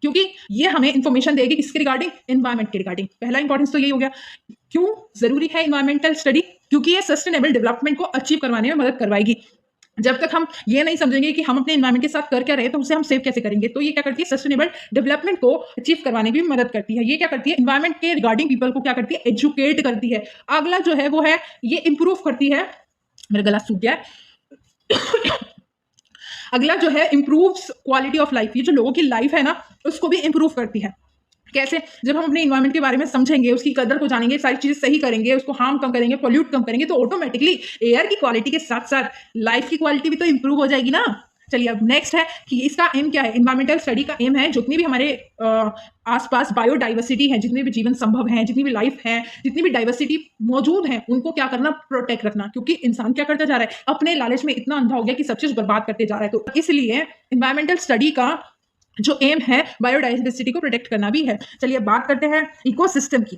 क्योंकि ये हमें इंफॉर्मेशन देगी किसके रिगार्डिंग, एनवायरमेंट के रिगार्डिंग। पहला इंपॉर्टेंस तो यही हो गया। क्यों जरूरी है एनवायरमेंटल स्टडी, क्योंकि ये सस्टेनेबल डेवलपमेंट को अचीव करवाने में मदद करवाएगी। जब तक हम ये नहीं समझेंगे कि हम अपने एनवायरमेंट के साथ कर क्या रहे हैं तो उसे हम सेव कैसे करेंगे, तो ये क्या करती है, सस्टेनेबल डेवलपमेंट को अचीव करवाने में भी मदद करती है। ये क्या करती है, एनवायरमेंट के रिगार्डिंग पीपल को क्या करती है, एजुकेट करती है। अगला जो है वो है, ये इंप्रूव करती है, मेरा गला सूख गया है अगला जो है, इंप्रूव्स क्वालिटी ऑफ लाइफ। ये जो लोगों की लाइफ है ना, उसको भी इंप्रूव करती है। कैसे, जब हम अपने इन्वायरमेंट के बारे में समझेंगे, उसकी कदर को जानेंगे, सारी चीजें सही करेंगे, उसको हार्म कम करेंगे, पोल्यूट कम करेंगे, तो ऑटोमेटिकली एयर की क्वालिटी के साथ साथ लाइफ की क्वालिटी भी तो इंप्रूव हो जाएगी ना। चलिए, अब नेक्स्ट है कि इसका एम क्या है। एनवायरमेंटल स्टडी का एम है, जितनी भी हमारे आसपास बायोडाइवर्सिटी है, जितने भी जीवन संभव हैं, जितनी भी लाइफ है, जितनी भी डाइवर्सिटी मौजूद है, उनको क्या करना, प्रोटेक्ट रखना। क्योंकि इंसान क्या करता जा रहा है, अपने लालच में इतना अंधा हो गया कि सब चीज बर्बाद करते जा रहा है। तो इसलिए एनवायरमेंटल स्टडी का जो एम है, बायोडाइवर्सिटी को प्रोटेक्ट करना भी है। चलिए बात करते हैं इकोसिस्टम की।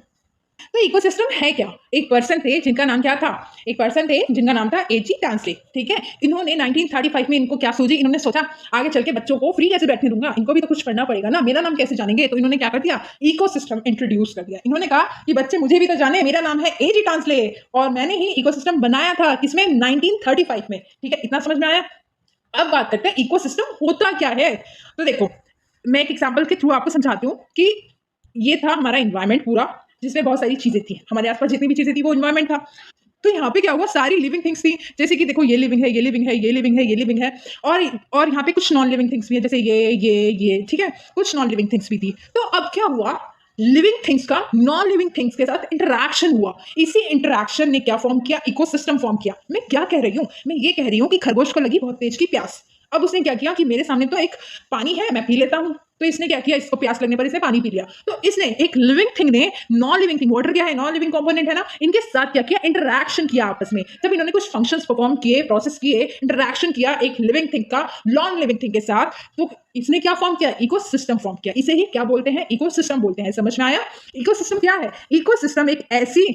तो इकोसिस्टम है क्या। एक पर्सन थे जिनका नाम क्या था, एक पर्सन थे जिनका नाम था एजी टांसले। ठीक है, इन्होंने 1935 में इनको क्या सूझी, इन्होंने सोचा आगे चल के बच्चों को फ्री कैसे बैठने दूंगा, इनको भी तो कुछ पढ़ना पड़ेगा ना, मेरा नाम कैसे जानेंगे। तो इन्होंने क्या कर दिया, इकोसिस्टम इंट्रोड्यूस कर दिया। इन्होंने कहा कि बच्चे मुझे भी तो जाने, मेरा नाम है एजी टांसले और मैंने ही इकोसिस्टम बनाया था, किसमें, 1935 में। ठीक है, इतना समझ में आया। अब बात करते हैं इकोसिस्टम होता क्या है। तो देखो, मैं एक एग्जांपल के थ्रू आपको समझाती हूँ कि ये था हमारा एनवायरनमेंट पूरा, जिसमें बहुत सारी चीजें थी, हमारे आसपास जितनी भी चीजें थी वो एनवायरनमेंट था। तो यहाँ पे क्या हुआ, सारी लिविंग थिंग्स थी। जैसे कि देखो, ये लिविंग है, ये लिविंग है, ये लिविंग है, ये लिविंग है, और यहाँ पे कुछ नॉन लिविंग थिंग्स भी है, जैसे ये। ठीक है, कुछ नॉन लिविंग थिंग्स भी थी। तो अब क्या हुआ, लिविंग थिंग्स का नॉन लिविंग थिंग्स के साथ इंटरैक्शन हुआ। इसी इंटरैक्शन ने क्या फॉर्म किया, इकोसिस्टम फॉर्म किया। मैं क्या कह रही हूँ, मैं ये कह रही हूँ कि खरगोश को लगी बहुत तेज की प्यास। अब उसने क्या किया कि मेरे सामने तो एक पानी है, मैं पी लेता हूँ। तो इसने क्या किया, इसको प्यास लगने पर इसने पानी पी लिया। तो इसने, एक लिविंग थिंग ने नॉन लिविंग थिंग, वाटर क्या है, नॉन लिविंग कंपोनेंट है ना, इनके साथ क्या किया, इंटरैक्शन किया आपस में। जब इन्होंने कुछ फंक्शंस परफॉर्म किए, प्रोसेस किए, इंटरैक्शन किया एक लिविंग थिंग का नॉन लिविंग थिंग के साथ, तो इसने क्या फॉर्म किया, इकोसिस्टम फॉर्म किया। इसे ही क्या बोलते हैं, इकोसिस्टम बोलते हैं। समझ में आया। इकोसिस्टम क्या है, इकोसिस्टम एक ऐसी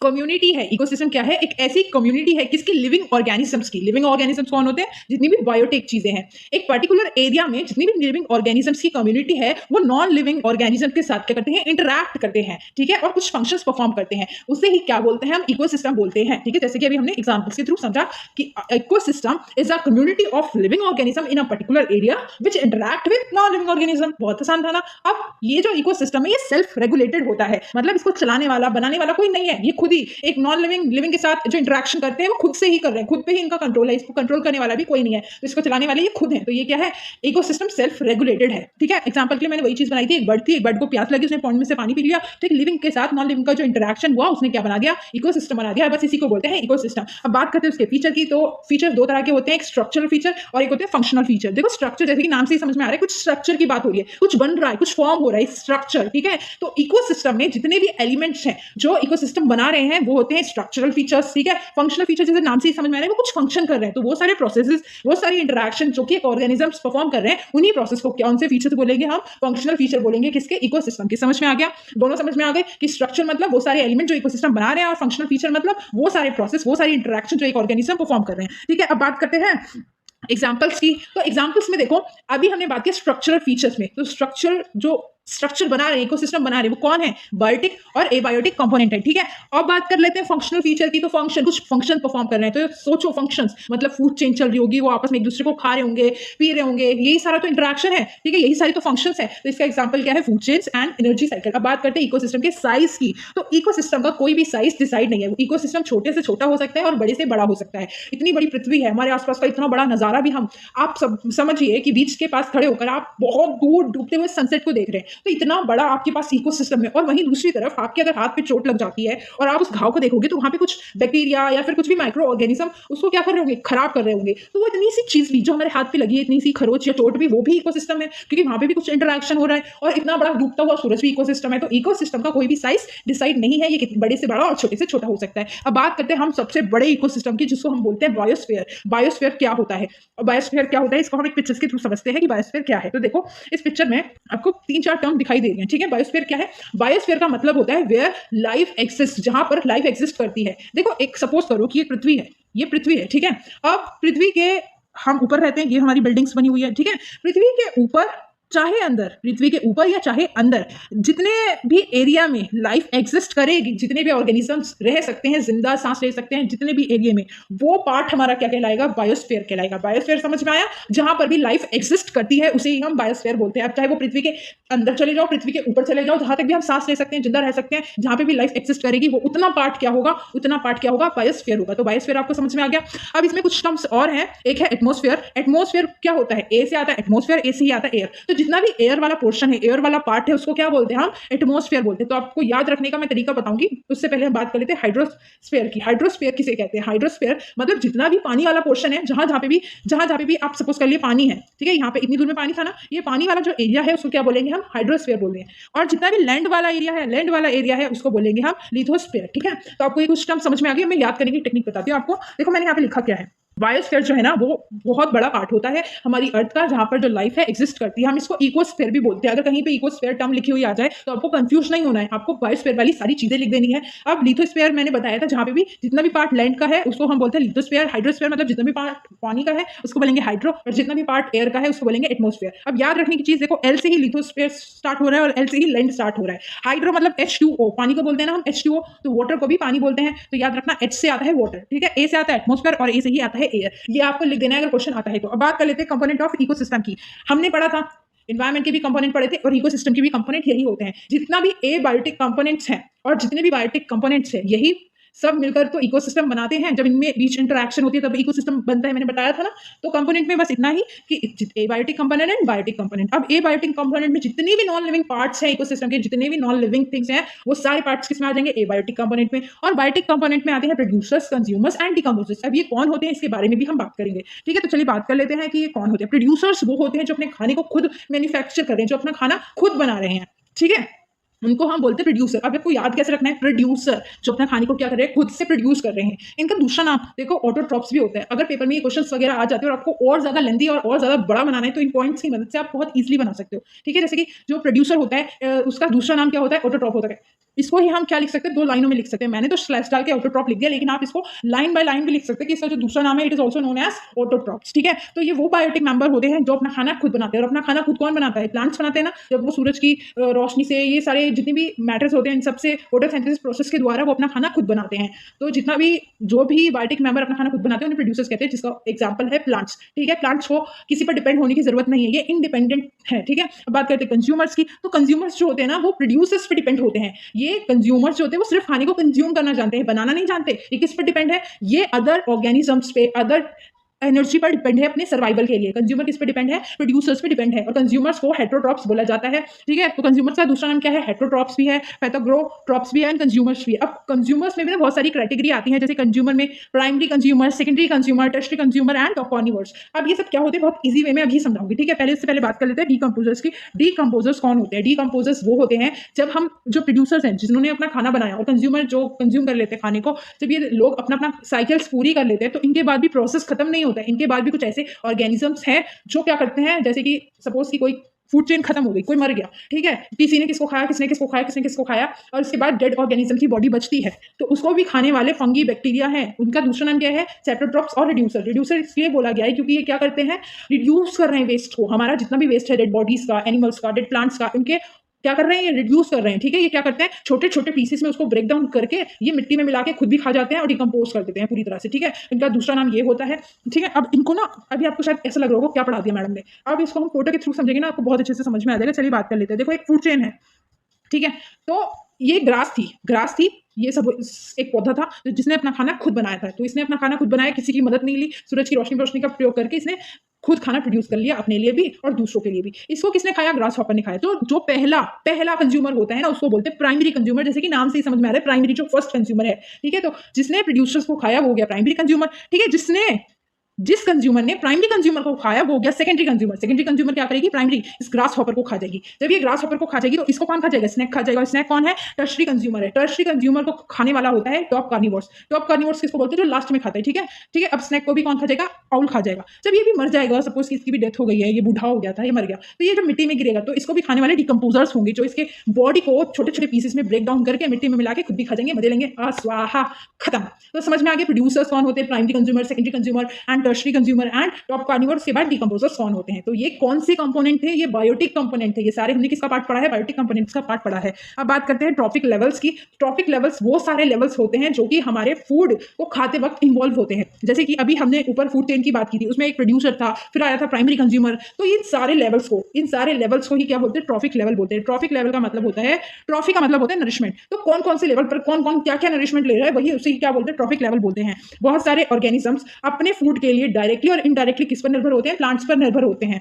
कम्युनिटी है। इकोसिस्टम क्या है, एक ऐसी कम्युनिटी है किसकी, लिविंग ऑर्गेनिजम्स की। लिविंग ऑर्गेनिजम्स कौन होते हैं, जितनी भी बायोटिक चीजें हैं। एक पर्टिकुलर एरिया में जितनी भी लिविंग ऑर्गेनिजम्स की कम्युनिटी है, वो नॉन लिविंग ऑर्गेनिज्म के साथ क्या करते हैं, इंटरैक्ट करते हैं। ठीक है, और कुछ फंक्शंस परफॉर्म करते हैं, उसे ही क्या बोलते हैं, हम इकोसिस्टम बोलते हैं। ठीक है, जैसे कि अभी हमने एग्जांपल्स के थ्रू समझा कि ecosystem is a community of living organism in a particular area which interact with non living organism. बहुत आसान था ना। अब ये जो इकोसिस्टम है, ये सेल्फ रेगुलेटेड होता है, मतलब इसको चलाने वाला, बनाने वाला कोई नहीं है। ये खुद ही एक नॉन लिविंग के साथ जो इंटरेक्शन करते हैं वो खुद से ही कर रहे हैं, खुद पे ही इनका कंट्रोल है, इसको कंट्रोल करने वाला भी कोई नहीं है। तो इसको चलाने वाले ये खुद हैं। तो ये क्या है, इकोसिस्टम सेल्फ रेगुलेटेड है। ठीक है, एग्जांपल के लिए मैंने वही चीज बनाई थी, एक बर्ड थी, एक बर्ड को प्यास लगी, उसने पॉन्ड में से पानी पी लिया। ठीक, लिविंग के साथ नॉन लिविंग का जो इंटरेक्शन हुआ, उसने क्या बना दिया, इकोसिस्टम बना दिया। बस इसी को बोलते हैं इकोसिस्टम। अब बात करते हैं उसके फीचर की। तो फीचर दो तरह के होते हैं, एक स्ट्रक्चरल फीचर और एक होते हैं फंक्शनल फीचर। देखो, स्ट्रक्चर जैसे कि नाम से ही समझ में आ रहा है, कुछ स्ट्रक्चर की बात हो रही है, कुछ बन रहा है, कुछ फॉर्म हो रहा है, स्ट्रक्चर। ठीक है, तो इकोसिस्टम में जितने भी एलिमेंट्स हैं जो इकोसिस्टम बना रहे हैं, वो होते हैं स्ट्रक्चरल फीचर्स। ठीक है, फंक्शनल फीचर जैसे नाम से ही समझ में आ रहा है, वो कुछ फंक्शन कर रहे हैं। तो वो सारे प्रोसेसेस, वो सारी इंटरैक्शन जो कि एक ऑर्गेनिजम्स परफॉर्म कर रहे हैं, उन्हीं प्रोसेस को कौन से फीचर बोलेंगे, हम फंक्शनल फीचर बोलेंगे। किसके, इकोसिस्टम के। समझ में आ गया, दोनों समझ में आ गए कि स्ट्रक्चर मतलब वो सारे एलिमेंट जो इकोसिस्टम बना रहे हैं, और फंक्शनल फीचर मतलब वो सारे प्रोसेस, वो सारी इंटरैक्शन जो एक ऑर्गेनिज्म परफॉर्म कर रहे हैं। ठीक है, अब बात करते हैं एग्जाम्पल्स की। तो एग्जाम्पल्स में देखो, अभी हमने बात की स्ट्रक्चरल फीचर्स में। तो स्ट्रक्चर जो स्ट्रक्चर बना रहे हैं, इकोसिस्टम बना रहे हैं, वो कौन है? बायोटिक और एबायोटिक कंपोनेंट है, ठीक है। अब बात कर लेते हैं फंक्शनल फीचर की, तो फंक्शन, कुछ फंक्शन परफॉर्म कर रहे हैं, तो सोचो फंक्शंस मतलब फूड चेन चल रही होगी, वो आपस में एक दूसरे को खा रहे होंगे, पी रहे होंगे, यही सारा तो इंटरेक्शन है, ठीक है, यही सारी तो फंक्शंस है। तो इसका एग्जांपल क्या है? Food chains and energy cycle. अब बात करते हैं इकोसिस्टम के साइज की, तो इकोसिस्टम का कोई भी साइज डिसाइड नहीं है। इकोसिस्टम छोटे से छोटा हो सकता है और बड़े से बड़ा हो सकता है। इतनी बड़ी पृथ्वी है, हमारे आसपास का इतना बड़ा नजारा भी हम, आप सब समझिए कि बीच के पास खड़े होकर आप बहुत दूर डूबते हुए सनसेट को देख रहे हैं, तो इतना बड़ा आपके पास इकोसिस्टम है। और वहीं दूसरी तरफ आपके अगर हाथ पे चोट लग जाती है और आप उस घाव को देखोगे, तो वहां पे कुछ बैक्टीरिया या फिर कुछ भी माइक्रो ऑर्गेनिज्म उसको क्या कर रहे होंगे? खराब कर रहे होंगे। तो वो इतनी सी चीज भी जो हमारे हाथ पे लगी है, इतनी सी खरोच या चोट भी, वो भी इकोसिस्टम है, क्योंकि वहां पे भी कुछ इंटरेक्शन हो रहा है। और इतना बड़ा डूबता हुआ सूरज भी इकोसिस्टम है। तो इकोसिस्टम का कोई भी साइज डिसाइड नहीं है, ये कितने बड़े से बड़ा और छोटे से छोटा हो सकता है। अब बात करते हैं हम सबसे बड़े इकोसिस्टम की, जिसको हम बोलते हैं बायोस्फीयर। बायोस्फीयर क्या होता है? बायोस्फीयर क्या होता है, इसको हम एक पिक्चर्स के थ्रू समझते हैं कि बायोस्फीयर क्या है। तो देखो इस पिक्चर में आपको 3-4 टर्म दिखाई दे रही हैं, ठीक है। बायोस्फीयर क्या है? बायोस्फीयर का मतलब होता है वेयर लाइफ एग्जिस्ट, जहां पर लाइफ एग्जिस्ट करती है। देखो एक सपोज करो कि ये पृथ्वी है, ये पृथ्वी है, ठीक है। अब पृथ्वी के हम ऊपर रहते हैं, ये हमारी बिल्डिंग्स बनी हुई है, ठीक है। पृथ्वी के ऊपर चाहे अंदर, पृथ्वी के ऊपर या चाहे अंदर, जितने भी एरिया में लाइफ एग्जिस्ट करेगी, जितने भी ऑर्गेनिजम्स रह सकते हैं, जिंदा सांस ले सकते हैं, जितने भी एरिया में, वो पार्ट हमारा क्या कहलाएगा? बायोस्फीयर कहलाएगा। बायोस्फीयर समझ में आया? जहां पर भी लाइफ एग्जिस्ट करती है उसे ही हम बायोस्फीयर बोलते हैं। अब चाहे वो पृथ्वी के अंदर चले जाओ, पृथ्वी के ऊपर चले जाओ, जहां तक भी हम सांस ले सकते हैं, जिंदा रह सकते हैं, जहां पे भी लाइफ एग्जिस्ट करेगी, वो उतना पार्ट क्या होगा? उतना पार्ट क्या होगा? बायोस्फीयर होगा। तो बायोस्फीयर आपको समझ में आ गया। अब इसमें कुछ टर्म्स और हैं। एक है एटमॉस्फेयर। एटमॉस्फेयर क्या होता है? ए से आता है एटमॉस्फेयर, ए से ही आता है एयर। तो जितना भी एयर वाला पोर्शन है, एयर वाला पार्ट है, उसको क्या बोलते हैं? हम एटमॉस्फेयर बोलते हैं। तो आपको याद रखने का मैं तरीका बताऊंगी, उससे पहले हम बात कर लेते हैं हाइड्रोस्फीयर की। हाइड्रोस्फीयर किसे कहते हैं? हाइड्रोस्फीयर मतलब जितना भी पानी वाला पोर्शन है, जहां जहां पे भी आप सपोज कर लिए पानी है, ठीक है, यहाँ पे इतनी दूर में पानी था ना, ये पानी वाला जो एरिया है उसको क्या बोलेंगे? हम हाइड्रोस्फीयर बोलेंगे। और जितना भी लैंड वाला एरिया है, लैंड वाला एरिया है, उसको बोलेंगे हम लिथोस्फीयर, ठीक है। तो आपको ये कुछ टर्म समझ में आ गया। मैं याद करने की टेक्निक बताती हूँ आपको। देखो मैंने यहाँ पे लिखा क्या है। बायोस्फीयर जो है ना, वो बहुत बड़ा पार्ट होता है हमारी अर्थ का, जहां पर जो लाइफ है एग्जिस्ट करती है। हम इसको इकोस्फीयर भी बोलते हैं। अगर कहीं पे इकोस्फीयर टर्म लिखी हुई आ जाए तो आपको कंफ्यूज नहीं होना है, आपको बायोस्फीयर वाली सारी चीजें लिख देनी है। अब लिथोस्फीयर मैंने बताया था, जहां पे भी जितना भी पार्ट लैंड का है उसको हम बोलते हैं लिथोस्फीयर। हाइड्रोस्फीयर मतलब जितना भी पार्ट पानी का है उसको बोलेंगे हाइड्रो, और जितना भी पार्ट एयर का है उसको बोलेंगे एटमॉस्फेयर। अब याद रखने की चीज देखो, एल से ही लिथोस्फीयर स्टार्ट हो रहा है और एल से ही लैंड स्टार्ट हो रहा है। हाइड्रो मतलब H2O, पानी को बोलते हैं ना हम H2O, तो वाटर को भी पानी बोलते हैं। तो याद रखना H से आता है वाटर, ठीक है, ए से आता है एटमॉस्फेयर और ए से ही आता है एयर। ये आपको लिख देना है अगर क्वेश्चन आता है तो। अब बात कर लेते हैं कंपोनेंट ऑफ इकोसिस्टम की। हमने पढ़ा था एनवायरमेंट के भी कंपोनेंट पढ़े थे और इकोसिस्टम के भी कंपोनेंट यही होते हैं। जितना भी एबायोटिक कंपोनेंट्स हैं और जितने भी बायोटिक कंपोनेंट्स हैं, यही सब मिलकर तो इकोसिस्टम बनाते हैं। जब इनमें बीच इंटरेक्शन होती है तब इकोसिस्टम बनता है, मैंने बताया था ना। तो कंपोनेंट में बस इतना ही कि abiotic component and biotic component. अब एबायोटिक कंपोनेंट में जितने भी नॉन लिविंग पार्ट्स हैं इकोसिस्टम के, जितने भी नॉन लिविंग थिंग्स हैं, वो सारे पार्ट्स किसमें आ जाएंगे? एबायोटिक कंपोनेंट में। और बायोटिक कंपोनेंट में आते हैं प्रोड्यूसर्स, कंज्यूमर्स एंड डिकम्पोजर्स। अब ये कौन होते हैं इसके बारे में भी हम बात करेंगे, ठीक है। तो चलिए बात कर लेते हैं कि ये कौन होते हैं। प्रोड्यूसर्स वो होते हैं जो अपने खाने को खुद मैन्युफैक्चर कर रहे हैं, जो अपना खाना खुद बना रहे हैं, ठीक है, उनको हम बोलते हैं प्रोड्यूसर। अब आपको याद कैसे रखना है? प्रोड्यूसर जो अपना खाने को क्या कर रहे हैं? खुद से प्रोड्यूस कर रहे हैं। इनका दूसरा नाम देखो ऑटोट्रॉप्स भी होता है। अगर पेपर में ये क्वेश्चंस वगैरह आ जाते हैं और आपको और ज्यादा लेंदी और ज्यादा बड़ा बनाना है तो इन पॉइंट्स की मदद से आप बहुत इजीली बना सकते हो, ठीक है। जैसे कि जो प्रोड्यूसर होता है उसका दूसरा नाम क्या होता है? ऑटोट्रॉप होता है। इसको ही हम क्या लिख सकते हैं? 2 लाइनों में लिख सकते हैं। मैंने तो स्लैश डाल के ऑटोट्रॉप लिख दिया, लेकिन आप इसको लाइन बाय लाइन भी लिख सकते हैं कि इसका जो दूसरा नाम है it is also known as autotrophs, ठीक है। तो ये वो बायोटिक मेंबर होते हैं जो अपना खाना खुद बनाते हैं। और अपना खाना खुद कौन बनाता है? प्लांट्स बनाते हैं ना। जब वो सूरज की रोशनी से, ये सारे जितने भी मैटर्स होते हैं, इन सबसे फोटोसिंथेसिस प्रोसेस के द्वारा वो अपना खाना खुद बनाते हैं। तो जितना भी जो भी बायोटिक मेंबर अपना खाना खुद बनाते हैं उन्हें प्रोड्यूसर्स कहते हैं, जिसका एग्जांपल है प्लांट्स, ठीक है। प्लांट्स को किसी पर डिपेंड होने की जरूरत नहीं है, ये इंडिपेंडेंट है, ठीक है। अब बात करते हैं कंज्यूमर्स की। तो कंज्यूमर्स जो होते हैं ना, वो प्रोड्यूसर्स पे डिपेंड होते हैं। ये कंज्यूमर्स होते हैं वो सिर्फ खाने को कंज्यूम करना जानते हैं, बनाना नहीं जानते। ये किस पर डिपेंड है? ये अदर ऑर्गेनिजम्स पे, अदर एनर्जी पर डिपेंड है अपने सर्वाइवल के लिए। कंज्यूमर किस पे डिपेंड है? प्रोड्यूसर्स पे डिपेंड है। और कंज्यूमर्स को हेटेरोट्रॉप्स बोला जाता है, ठीक है। तो कंज्यूमर्स का दूसरा नाम क्या है? हेटेरोट्रॉप्स भी है, पैथोग्रोट्रॉप्स भी है एंड कंज्यूमर्स भी है। अब कंज्यूमर्स में भी ना बहुत सारी कैटेगरी आती है, जैसे कंज्यूमर में primary consumer, secondary consumer, tertiary consumer and carnivores. अब ये सब क्या होते हैं? बहुत ईजी वे में अभी समझाऊंगी, ठीक है। पहले इससे पहले बात कर लेते हैं डीकंपोजर्स की। डीकंपोजर्स कौन होते हैं? डीकंपोजर्स वो होते हैं जब हम जो प्रोड्यूसर्स हैं, जिन्होंने अपना खाना बनाया, और कंज्यूमर जो कंज्यूम कर लेते हैं खाने को, जब ये लोग अपना अपना साइकिल्स पूरी कर लेते हैं तो इनके बाद भी प्रोसेस खत्म नहीं होता है। इनके बाद भी कुछ ऐसे ऑर्गेनिजम्स हैं जो क्या करते हैं, जैसे कि सपोज की कोई फूड चेन खत्म हो गई, कोई मर गया, ठीक है, किसी ने किसको खाया, किसने किसको खाया, किसने किसको खाया, और उसके बाद डेड ऑर्गेनिज्म की बॉडी बचती है, तो उसको भी खाने वाले फंगी बैक्टीरिया हैं। उनका दूसरा नाम क्या है? सेप्टोट्रॉप्स और रिड्यूसर। रिड्यूसर इसलिए बोला गया है क्योंकि ये क्या करते हैं? रिड्यूस कर रहे हैं वेस्ट को। हमारा जितना भी वेस्ट है डेड बॉडीज का, एनिमल्स का, डेड प्लांट्स का, उनके क्या कर रहे हैं, ये रिड्यूस कर रहे हैं, ठीक है। ये क्या करते हैं, छोटे छोटे पीसेस में उसको ब्रेक डाउन करके ये मिट्टी में मिला के खुद भी खा जाते हैं और डिकम्पोज कर देते हैं पूरी तरह से, ठीक है। इनका दूसरा नाम ये होता है, ठीक है। अब इनको ना, अभी आपको शायद ऐसा लग रहा होगा क्या पढ़ा दिया मैडम ने, अब इसको हम फोटो के थ्रू समझेंगे ना, आपको बहुत अच्छे से समझ में आ जाएगा। चलिए बात कर लेते हैं। देखो एक फूड चेन है, ठीक है। तो ये ग्रास थी, ये सब एक पौधा था जिसने अपना खाना खुद बनाया था। तो इसने अपना खाना खुद बनाया, किसी की मदद नहीं ली, सूरज की रोशनी का प्रयोग करके इसने खुद खाना प्रोड्यूस कर लिया, अपने लिए भी और दूसरों के लिए भी। इसको किसने खाया, ग्रास हॉपर ने खाया। तो जो पहला कंज्यूमर होता है ना, उसको बोलते हैं प्राइमरी कंज्यूमर। जैसे कि नाम से ही समझ में आ रहा है, प्राइमरी जो फर्स्ट कंज्यूमर है, ठीक है। तो जिसने प्रोड्यूसर्स को खाया वो हो गया प्राइमरी कंज्यूमर, ठीक है। जिस कंज्यूमर ने प्राइमरी कंज्यूमर को खाया वो हो गया सेकेंडरी कंज्यूमर। सेकेंडरी कंज्यूमर क्या करेगी, प्राइमरी इस ग्रास हॉपर को खा जाएगी। जब ये ग्रास हॉपर को खा जाएगी तो इसको कौन खा जाएगा, स्नेक खा जाएगा। स्नेक कौन है, टर्शरी कंज्यूमर है। टर्शरी कंज्यूमर को खाने वाला होता है टॉप कार्निवोर्स। टॉप कार्निवोर्स किसको बोलते हैं, जो लास्ट में खाता है, ठीक है, ठीक है। अब स्नेक को भी कौन खा जाएगा, आउल खा जाएगा। जब ये भी मर जाएगा, सपोज कि इसकी भी डेथ हो गई है, ये बूढ़ा हो गया था, ये मर गया, तो ये जब मिट्टी में गिरेगा तो इसको भी खाने वाले डिकम्पोजर्स होंगे, जो इसके बॉडी को छोटे छोटे पीसेस में ब्रेक डाउन करके मिट्टी में मिला के खुद भी खा जाएंगे, मजे लेंगे, स्वाहा, खत्म। तो समझ में आ गया प्रोड्यूसर्स कौन होते हैं, primary consumer, secondary consumer and tertiary consumer and top carnivores के बाद डिकम्पोजर्स कौन होते हैं। तो ये कौन से कंपोनेंट थे, ये बायोटिक कंपोनेंट थे। ये सारे हमने किसका पार्ट पढ़ा है, बायोटिक कंपोनेंट्स का पार्ट पढ़ा है। अब बात करते हैं ट्रॉफिक लेवल्स की। ट्रॉफिक लेवल्स वो सारे लेवल्स होते हैं जो कि हमारे फूड को खाते वक्त इन्वॉल्व होते हैं। जैसे कि अभी हमने ऊपर फूड चेन की बात की थी, उसमें एक प्रोड्यूसर था, फिर आया था प्राइमरी कंज्यूमर। तो इन सारे लेवल्स को ही क्या बोलते हैं, ट्रॉफिक लेवल बोलते हैं। ट्रॉफिक लेवल का मतलब होता है, ट्रॉफी का मतलब होता है नरिशमेंट। तो कौन कौन से लेवल पर कौन कौन क्या क्या नरिशमेंट ले रहा है, वही उसे क्या बोलते हैं, ट्रॉफिक लेवल बोलते हैं। बहुत सारे ऑर्गेनिजम्स अपने फूड के लिए डायरेक्टली और इनडायरेक्टली किस पर निर्भर होते हैं, प्लांट्स पर निर्भर होते हैं।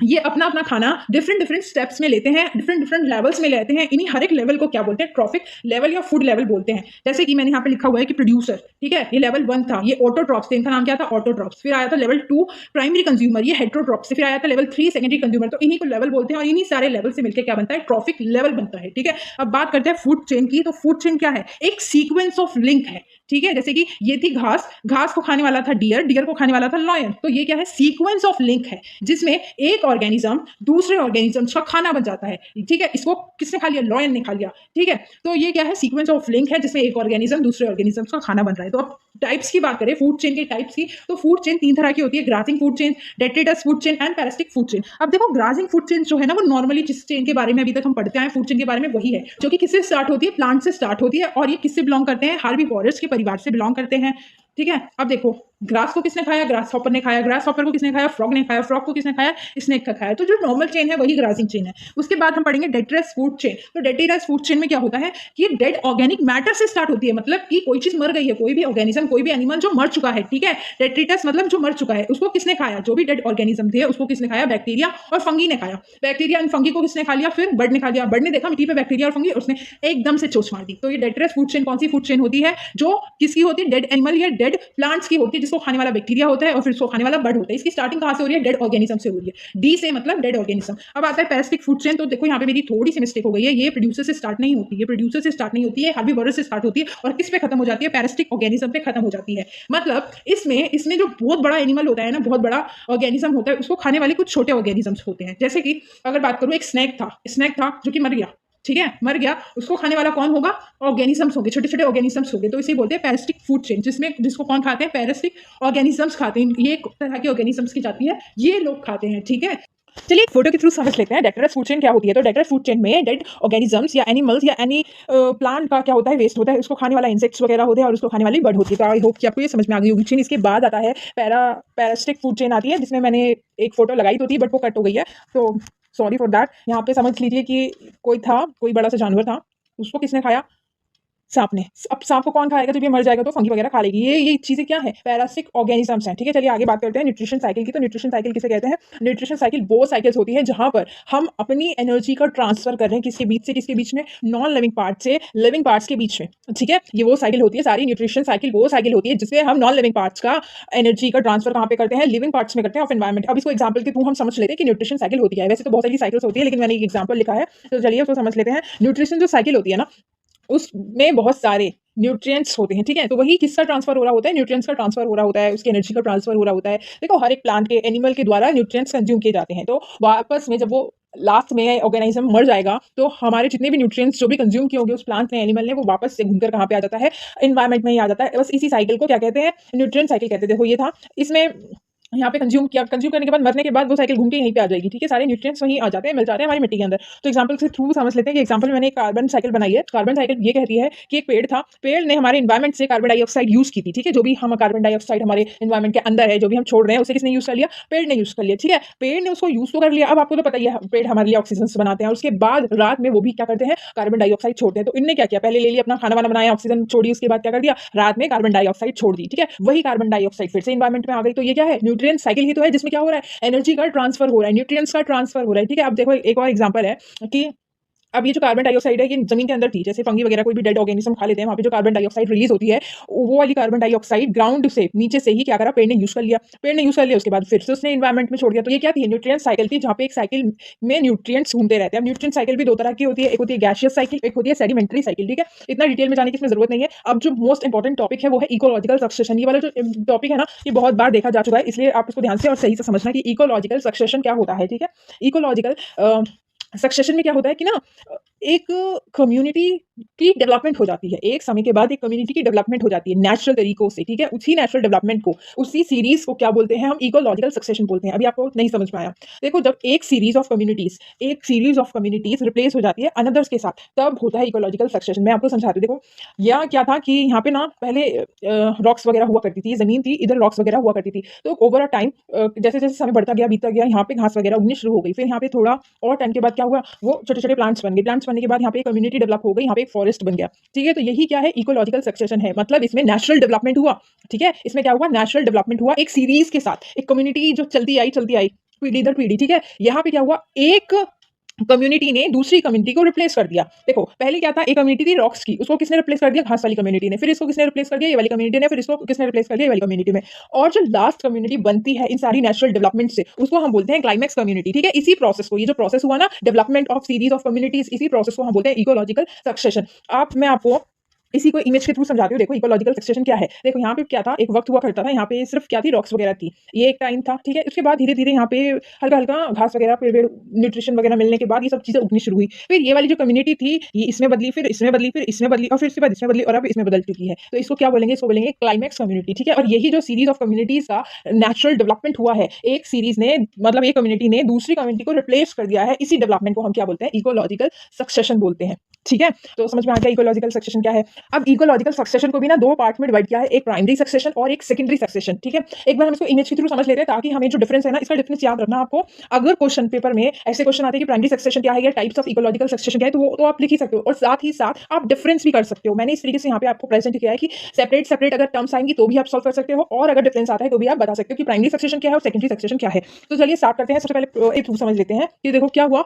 ये अपना अपना खाना डिफरेंट स्टेप्स में लेते हैं, डिफरेंट लेवल्स में लेते हैं। इन्हीं हर एक लेवल को क्या बोलते हैं, ट्रॉफिक लेवल या फूड लेवल बोलते हैं। जैसे कि मैंने यहाँ पे लिखा हुआ है कि प्रोड्यूसर, ठीक है, ये लेवल 1 था, ये ऑटोट्रॉप्स थे, इनका नाम क्या था, ऑटोट्रॉप्स। फिर आया था लेवल 2 प्राइमरी कंज्यूमर, ये हेट्रोट्रॉप्स से। फिर आया था लेवल 3 सेकेंडरी कंज्यूमर। तो इन्हीं को लेवल बोलते हैं और इन्हीं सारे लेवल से मिलकर क्या बनता है, ट्रॉफिक लेवल बनता है, ठीक है। अब बात करते हैं फूड चेन की। तो फूड चेन क्या है, एक सीक्वेंस ऑफ लिंक है, ठीक है। जैसे कि ये थी घास को खाने वाला था डियर को खाने वाला था लॉयन। तो ये क्या है, सीक्वेंस ऑफ लिंक है, जिसमें एक ऑर्गेनिज्म दूसरे ऑर्गेनिज्म का खाना बन जाता है, ठीक है। इसको किसने खा लिया, लॉयन ने खा लिया, ठीक है। तो ये क्या है, सीक्वेंस ऑफ लिंक है, जिसमें एक ऑर्गेनिज्म दूसरे ऑर्गेनिज्म का खाना बन रहा है। तो अब टाइप्स की बात करें फूड चेन के टाइप्स की, तो फूड चेन 3 तरह की होती है, grossing food chain, detritus food chain and parasitic food chain. अब देखो ग्रासिंग फूड चेन जो है ना, वो नॉर्मली जिस चेन के बारे में अभी तक हम पढ़ते आए फूड चेन के बारे में, वही है जो कि किससे स्टार्ट होती है, प्लांट से स्टार्ट होती है। और ये किससे बिलोंग करते हैं, हार्बीवोरस के परिवार से बिलोंग करते हैं, ठीक है। अब देखो ग्रास को किसने खाया, ग्रास हॉपर ने खाया। ग्रास हॉपर को किसने खाया, फ्रॉग ने खाया। फ्रॉग को किसने खाया, स्नेक का खाया। तो जो नॉर्मल चेन है वही ग्रासिंग चेन है। उसके बाद हम पढ़ेंगे डेट्रिटस फूड चेन। तो डेट्रिटस फूड चेन में क्या होता है कि डेड ऑर्गेनिक मैटर से स्टार्ट होती है, मतलब कि कोई चीज मर गई है, कोई भी ऑर्गेनिज्म, कोई भी एनिमल जो मर चुका है, ठीक है। डेट्रिटस मतलब जो मर चुका है, उसको किसने खाया, जो भी डेड ऑर्गेनिज्म थे उसको किसने खाया, बैक्टीरिया और फंगी ने खाया। बैक्टीरिया एंड फंगी को किसने खा लिया, फिर बर्ड ने खा लिया। बर्ड ने देखा मिट्टी पे बैक्टीरिया और फंगी, उसने एकदम से चोंच मार दी। तो ये डेट्रिटस फूड चेन कौन सी फूड चेन होती है, जो किसकी होती है, डेड एनिमल या डेड प्लांट्स की होती है, जिसको खाने वाला बैक्टीरिया होता है और फिर उसको खाने वाला बर्ड होता है। इसकी स्टार्टिंग कहां से हो रही है, डेड ऑर्गेनिज्म से हो रही है। डी से मतलब डेड ऑर्गेनिज्म। अब आता है पैरासिटिक फूड चेन। तो देखो यहाँ पे मेरी थोड़ी सी मिस्टेक हो गई है, ये प्रोड्यूसर से स्टार्ट नहीं होती है, प्रोड्यूसर से स्टार्ट नहीं होती है, हार्बीवोरस से स्टार्ट होती है और किस पे खत्म हो जाती है, पैरासिटिक ऑर्गेनिज्म पे खत्म हो जाती है। मतलब इसमें जो बहुत बड़ा एनिमल होता है ना, बहुत बड़ा ऑर्गेनिज्म होता है, उसको खाने वाले कुछ छोटे ऑर्गेनिजम्स होते हैं। जैसे कि अगर बात करूं, एक स्नेक था जो कि मर गया, ठीक है, मर गया। उसको खाने वाला कौन होगा, ऑर्गेनिजम्स होंगे, छोटे छोटे ऑर्गेनिजम्स होंगे। तो इसे बोलते हैं पैरासिटिक फूड चेन, जिसको कौन खाते हैं, पैरासिटिक ऑर्गेनिजम्स खाते हैं। ये एक तरह के ऑर्गेनिजम्स की जाती है, ये लोग खाते हैं, ठीक है। चलिए एक फोटो के थ्रू समझ लेते हैं डेट्रिटस फूड चेन क्या होती है। तो डेट्रिटस फूड चेन में डेड ऑर्गेनिजम्स या एनिमल्स या एनी प्लांट का क्या होता है, वेस्ट होता है, उसको खाने वाला इंसेक्ट्स वगैरह होते हैं और उसको खाने वाली बर्ड होती है। तो आई होप कि आपको ये समझ में आ गई होगी। चेन इसके बाद आता है पैरासिटिक फूड चेन आती है, जिसमें मैंने एक फोटो लगाई तो थी बट वो कट हो गई है, तो सॉरी फॉर दैट। यहाँ पे समझ लीजिए कि कोई बड़ा सा जानवर था, उसको किसने खाया, सांप ने। अब सांप को कौन खाएगा, जब ये मर जाएगा तो फंगी वगैरह खा लेगी। ये चीजें क्या है, पैरासिटिक ऑर्गेनिजम्स हैं, ठीक है। चलिए आगे बात करते हैं न्यूट्रिशन साइकिल की। तो न्यूट्रिशन साइकिल किसे कहते हैं, न्यूट्रिशन साइकिल वो साइकिल्स होती है जहां पर हम अपनी एनर्जी का ट्रांसफर कर रहे हैं किसके बीच में, नॉन लिविंग पार्ट से लिविंग पार्ट्स के बीच में, ठीक है। ये वो साइकिल होती है, सारी न्यूट्रिशन साइकिल वो साइकिल होती है जिससे हम नॉन लिविंग पार्ट्स का एनर्जी का ट्रांसफर कहाँ पे करते हैं, लिविंग पार्ट्स में करते हैं ऑफ एनवायरमेंट। अब इसको एग्जाम्पल के थ्रू हम समझ लेते हैं कि न्यूट्रिशन साइकिल होती है। वैसे तो बहुत सारी साइकिल्स होती है, लेकिन मैंने एक एग्जाम्पल लिखा है, तो चलिए उसको समझ लेते हैं। न्यूट्रिशन जो साइकिल होती है ना, उसमें बहुत सारे न्यूट्रिएंट्स होते हैं, ठीक है। तो वही किसका ट्रांसफर हो रहा होता है, न्यूट्रिएंट्स का ट्रांसफर हो रहा होता है, उसकी एनर्जी का ट्रांसफर हो रहा होता है। देखो हर एक प्लांट के, एनिमल के द्वारा न्यूट्रिएंट्स कंज्यूम किए जाते हैं। तो वापस में जब वो लास्ट में ऑर्गेनिज्म मर जाएगा तो हमारे जितने भी न्यूट्रिएंट्स जो भी कंज्यूम किए होंगे उस प्लांट ने, एनिमल ने, वो वापस से घूमकर कहाँ पे आ जाता है, एनवायरमेंट में ही आ जाता है। बस इसी साइकिल को क्या कहते हैं, न्यूट्रिएंट साइकिल कहते हैं। देखो ये था, इसमें यहाँ पे कंज्यूम करने के बाद मरने के बाद वो साइकिल घूम के यहीं पे आ जाएगी, ठीक है? सारे न्यूट्रिएंट्स वहीं आ जाते हैं, मिल जाते हैं हमारी मिट्टी के अंदर। तो एग्जांपल के थ्रू समझ लेते हैं कि एग्जांपल में मैंने एक कार्बन साइकिल बनाई है। कार्बन साइकिल ये कहती है कि एक पेड़ था, पेड़ ने हमारे एनवायरनमेंट से कार्बन डाइऑक्साइड यूज़ की थी, ठीक है? जो भी हम कार्बन डाइऑक्साइड हमारे एनवायरनमेंट के अंदर है, जो भी हम छोड़ रहे हैं, उसे किसने यूज़ कर लिया? पेड़ ने यूज़ कर लिया, ठीक है? पेड़ ने उसको यूज़ तो कर लिया, अब आपको तो पता ही है पेड़ हमारे लिए ऑक्सीजन बनाते हैं और उसके बाद रात में वो भी क्या करते हैं? कार्बन डाइऑक्साइड छोड़ते हैं। तो इनने क्या किया? पहले ले लिया अपना खाना-वाना बनाया, ऑक्सीजन छोड़ी, उसके बाद क्या कर दिया? रात में कार्बन डाइऑक्साइड छोड़ दी, ठीक है? वही कार्बन डाइऑक्साइड फिर से एनवायरनमेंट में आ गई। तो ये क्या है? न्यूट्रिएंट साइकिल ही तो है जिसमें क्या हो रहा है? एनर्जी का ट्रांसफर हो रहा है, न्यूट्रिएंट्स का ट्रांसफर हो रहा है, ठीक है? अब देखो एक और एग्जांपल है कि अब ये जो कार्बन डाइऑक्साइड है ये ज़मीन के अंदर थी, जैसे फंगी वगैरह कोई भी डेड ऑर्गेनिज्म खा लेते हैं, वहाँ पे जो कार्बन डाइऑक्साइड रिलीज़ होती है, वो वाली कार्बन डाइऑक्साइड ग्राउंड से नीचे से ही क्या करा पेड़ ने यूज़ कर लिया। पेड़ ने यूज़ कर लिया उसके बाद फिर से उसने एनवायरनमेंट में छोड़ दिया। तो ये क्या थी? न्यूट्रिएंट साइकिल थी, जहाँ पे एक साइकिल में न्यूट्रिएंट्स घूमते रहते हैं। अब न्यूट्रिएंट साइकिल भी 2 तरह की होती है, एक होती है गैसियस साइकिल, एक होती है सेडिमेंटरी साइकिल, ठीक है? इतना डिटेल में जाने की इसमें ज़रूरत नहीं है। अब जो मोस्ट इंपोर्टेंट टॉपिक है वो है इकोलॉजिकल सक्सेशन। ये वाला जो टॉपिक है ना, ये बहुत बार देखा जा चुका है, इसलिए आप इसको ध्यान से और सही से समझना कि इकोलॉजिकल सक्सेशन क्या होता है, ठीक है? इकोलॉजिकल सक्सेशन में क्या होता है कि ना एक कम्युनिटी की डेवलपमेंट हो जाती है। एक समय के बाद एक कम्युनिटी की डेवलपमेंट हो जाती है नेचुरल तरीकों से, ठीक है? उसी नेचुरल डेवलपमेंट को, उसी सीरीज़ को क्या बोलते हैं हम? इकोलॉजिकल सक्सेशन बोलते हैं। अभी आपको नहीं समझ में आया। देखो जब एक सीरीज़ ऑफ कम्युनिटीज़ रिप्लेस हो जाती है अनदर्स के साथ, तब होता है इकोलॉजिकल सक्सेशन। मैं आपको समझाती हूँ। देखो, यहाँ क्या था कि यहाँ पे ना पहले रॉक्स वगैरह हुआ करती थी, ज़मीन थी, इधर रॉक्स वगैरह हुआ करती थी। तो ओवर अ टाइम जैसे-जैसे समय बढ़ता गया, बीतता गया, यहाँ पे घास वगैरह उगनी शुरू हो गई। फिर यहाँ पे थोड़ा और टाइम के बाद क्या हुआ? वो छोटे-छोटे प्लांट्स बन गए। प्लांट्स बनने के बाद यहाँ पे कम्युनिटी डेवलप हो गई, यहाँ पे एक फॉरेस्ट बन गया। ठीक है? तो यही क्या है? इकोलॉजिकल सक्सेशन है। मतलब इसमें नेचुरल डेवलपमेंट हुआ, ठीक है? इसमें क्या हुआ? नेचुरल डेवलपमेंट हुआ एक सीरीज़ के साथ। एक कम्युनिटी जो चलती आई, पीढ़ी दर पीढ़ी, ठीक है? यहाँ पे क्या हुआ? एक कम्युनिटी ने दूसरी कम्युनिटी को रिप्लेस कर दिया। देखो, पहले क्या था? एक कम्युनिटी थी रॉक्स की, उसको किसने रिप्लेस कर दिया? घास वाली कम्युनिटी ने। फिर इसको किसने रिप्लेस कर दिया? ये वाली कम्युनिटी ने। फिर इसको किसने रिप्लेस कर दिया? ये वाली कम्युनिटी में। और जो लास्ट कम्युनिटी बनती है इन सारी नेचुरल डेवलपमेंट से, उसको हम बोलते हैं क्लाइमैक्स कम्युनिटी, ठीक है? इसी प्रोसेस को, ये जो प्रोसेस हुआ ना development of series of communities, इसी प्रोसेस को हम बोलते हैं इकोलॉजिकल सक्सेशन। मैं आपको इसी को इमेज के थ्रू समझाती हूँ। देखो इकोलॉजिकल सक्सेशन क्या है? देखो यहाँ पे क्या था? एक वक़्त हुआ करता था, यहाँ पे सिर्फ़ क्या थी? रॉक्स वगैरह थी। ये एक टाइम था, ठीक है? उसके बाद धीरे-धीरे यहाँ पे हल्का-हल्का घास वगैरह, पेड़-वेड़, न्यूट्रिशन वगैरह मिलने के बाद ये सब चीज़ें उगनी शुरू हुई। फिर ये वाली जो कम्युनिटी थी, ये इसमें बदली, फिर इसमें बदली, फिर इसमें बदली और फिर उसके बाद इसमें बदली और अब इसमें बदल चुकी है। तो इसको क्या बोलेंगे? इसको बोलेंगे क्लाइमैक्स कम्युनिटी, ठीक है? और यही जो सीरीज़ ऑफ कम्युनिटीज़ का नेचुरल डेवलपमेंट हुआ है, एक सीरीज़ ने मतलब एक कम्युनिटी ने दूसरी कम्युनिटी को रिप्लेस कर दिया है, इसी डेवलपमेंट को हम क्या बोलते हैं? इकोलॉजिकल सक्सेशन बोलते हैं, ठीक है? तो समझ में आ गया इकोलॉजिकल सक्सेशन क्या है? अब इकोलॉजिकल सक्सेशन को भी ना 2 पार्ट में डिवाइड किया है, एक प्राइमरी सक्सेशन और एक सेकेंडरी सक्सेशन, ठीक है? एक बार हम इसको इमेज के थ्रू समझ लेते हैं ताकि हमें जो डिफरेंस है ना, इसका डिफरेंस याद रखना आपको। अगर क्वेश्चन पेपर में ऐसे क्वेश्चन आते हैं कि प्राइमरी सक्सेशन क्या है या टाइप्स ऑफ इकोलॉजिकल सक्सेशन क्या है, तो वो तो आप लिख ही सकते हो और साथ ही साथ आप डिफरेंस भी कर सकते हो। मैंने इस तरीके से यहाँ पे आपको प्रेजेंट किया है कि सेपरेट अगर टर्म्स आएँगी तो भी आप सॉल्व कर सकते हो और अगर डिफरेंस आता है तो भी आप बता सकते हो कि प्राइमरी सक्सेशन क्या है और सेकेंडरी सक्सेशन क्या है। तो चलिए स्टार्ट करते हैं। सबसे पहले एक थ्रू समझ लेते हैं कि देखो क्या हुआ,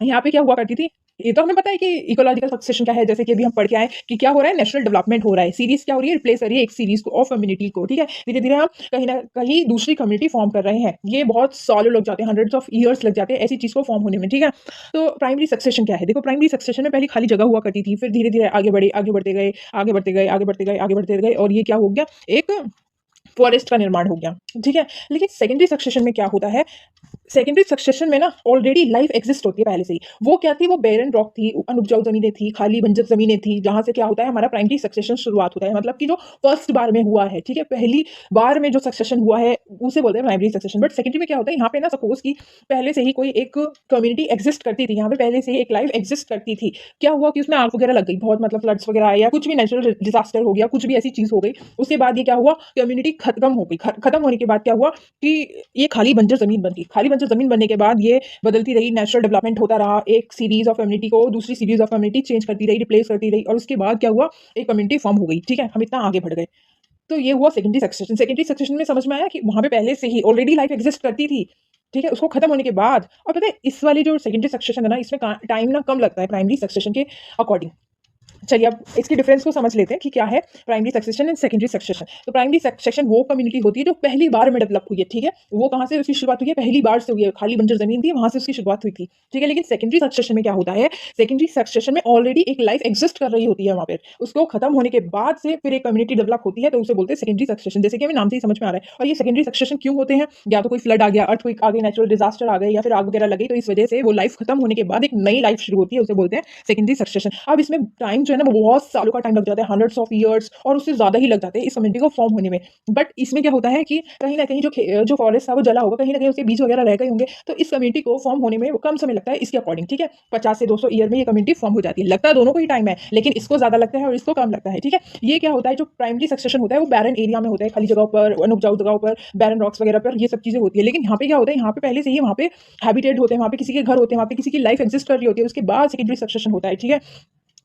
यहाँ पे क्या हुआ करती थी? ये तो हमें पता है कि इकोलॉजिकल सक्सेशन क्या है, जैसे कि अभी हम पढ़ के आए कि क्या हो रहा है? नेचुरल डेवलपमेंट हो रहा है। सीरीज़ क्या हो रही है? रिप्लेस कर रही है एक सीरीज़ को ऑफ कम्युनिटी को, ठीक है? धीरे-धीरे हम कहीं न कहीं दूसरी कम्युनिटी फॉर्म कर रहे हैं। ये बहुत सालों लग जाते हैं, हंड्रेड्स ऑफ ईयर्स लग जाते हैं ऐसी चीज़ को फॉर्म होने में, ठीक है? तो प्राइमरी सक्सेशन क्या है? देखो प्राइमरी सक्सेशन में पहले खाली जगह हुआ करती थी, फिर धीरे-धीरे आगे बढ़े, आगे बढ़ते गए, आगे बढ़ते गए, आगे बढ़ते गए, आगे बढ़ते गए और ये क्या हो गया? एक फॉरेस्ट का निर्माण हो गया, ठीक है? लेकिन सेकेंडरी सक्सेशन में क्या होता है? सेकेंडरी सक्सेशन में ना ऑलरेडी लाइफ एग्जिस्ट होती है पहले से ही। वो क्या थी? वो बेरन रॉक थी, अनउपजाऊ ज़मीनें थी, खाली बंजर ज़मीनें थी, जहाँ से क्या होता है हमारा प्राइमरी सक्सेशन शुरुआत होता है। मतलब कि जो फर्स्ट बार में हुआ है, ठीक है? पहली बार में जो सक्सेशन हुआ है, उसे बोलते हैं प्राइमरी सक्सेशन। बट सेकेंडरी में क्या होता है? यहाँ पे ना सपोज़ कि पहले से ही कोई एक कम्युनिटी एग्जिस्ट करती थी, यहाँ पे पहले से ही एक लाइफ एग्जिस्ट करती थी। क्या हुआ कि उसमें आग वगैरह लग गई, बहुत मतलब फ्लड्स वगैरह आए या कुछ भी नेचुरल डिज़ास्टर हो गया, कुछ भी ऐसी चीज़ हो गई। उसके बाद ये क्या हुआ? कम्युनिटी खत्म हो गई। खत्म होने के बाद क्या हुआ कि ये खाली बंजर ज़मीन बन गई। खाली बंजर ज़मीन बनने के बाद ये बदलती रही, नेचुरल डेवलपमेंट होता रहा। एक सीरीज़ ऑफ कम्युनिटी को दूसरी सीरीज़ ऑफ कम्युनिटी चेंज करती रही, रिप्लेस करती रही और उसके बाद क्या हुआ? एक कम्युनिटी फॉर्म हो गई, ठीक है? हम इतना आगे बढ़ गए। तो ये हुआ सेकेंडरी सक्सेशन। सेकेंडरी सक्सेशन में समझ में आया कि वहाँ पे पहले से ही ऑलरेडी लाइफ एग्जिस्ट करती थी, ठीक है? उसको खत्म होने के बाद और पता है इस वाली जो सेकेंडरी सक्सेशन है ना, इसमें का टाइम ना कम लगता है प्राइमरी सक्सेशन के अकॉर्डिंग। चलिए अब इसकी डिफरेंस को समझ लेते हैं कि क्या है primary succession and secondary succession. तो प्राइमरी सक्सेशन वो कम्युनिटी होती है जो पहली बार में डेवलप हुई है, ठीक है? वो कहाँ से उसकी शुरुआत हुई है? पहली बार से हुई है। खाली बंजर ज़मीन थी, वहाँ से उसकी शुरुआत हुई थी, ठीक है? लेकिन सेकेंडरी सक्सेशन में क्या होता है? सेकेंडरी सक्सेशन में ऑलरेडी एक लाइफ एग्जिस्ट कर रही होती है वहाँ पे। उसको खत्म होने के बाद से फिर एक कम्युनिटी डेवलप होती है, तो उसे बोलते हैं सेकेंडरी सक्सेशन। जैसे कि हमें नाम से ही समझ में आ रहा है। और ये सेकेंडरी सक्सेशन क्यों होते हैं? या तो कोई फ्लड आ गया, अर्थक्वेक आ गई, नेचुरल डिजास्टर आ गए या फिर आग वगैरह लगी, तो इस वजह से वो लाइफ खत्म होने के बाद एक नई लाइफ शुरू होती है, उसे बोलते हैं सेकेंडरी सक्सेशन। अब इसमें टाइम जो है ना वो बहुत सालों का टाइम लग जाता है, हंड्रेड्स ऑफ ईयर्स और उससे ज़्यादा ही लग जाते हैं इस कम्युनिटी को फॉर्म होने में। बट इसमें क्या होता है कि कहीं न कहीं जो फॉरेस्ट था वो जला होगा, कहीं न कहीं उसके बीज वगैरह रह गए होंगे, तो इस कम्युनिटी को फॉर्म होने में कम समय लगता है इसके अकॉर्डिंग, ठीक है? 50 से 200 ईयर में ये कम्युनिटी फॉर्म हो जाती है। लगता दोनों को ही टाइम है, लेकिन इसको ज़्यादा लगता है और इसको कम लगता है, ठीक है? ये क्या होता है, जो प्राइमरी सक्सेशन होता है वो बैरन एरिया में होता है, खाली जगहों पर, अनउपजाऊ जगहों पर, बैरन रॉक्स वगैरह पर ये सब चीज़ें होती है। लेकिन यहाँ पे क्या होता है, यहाँ पे पहले से ही वहाँ पे हैबिटेट होते हैं, वहाँ पे किसी के घर होते हैं, वहाँ पे किसी की लाइफ एक्जिस्ट कर रही होती है, उसके बाद सेकेंडरी सक्सेशन होता है, ठीक है?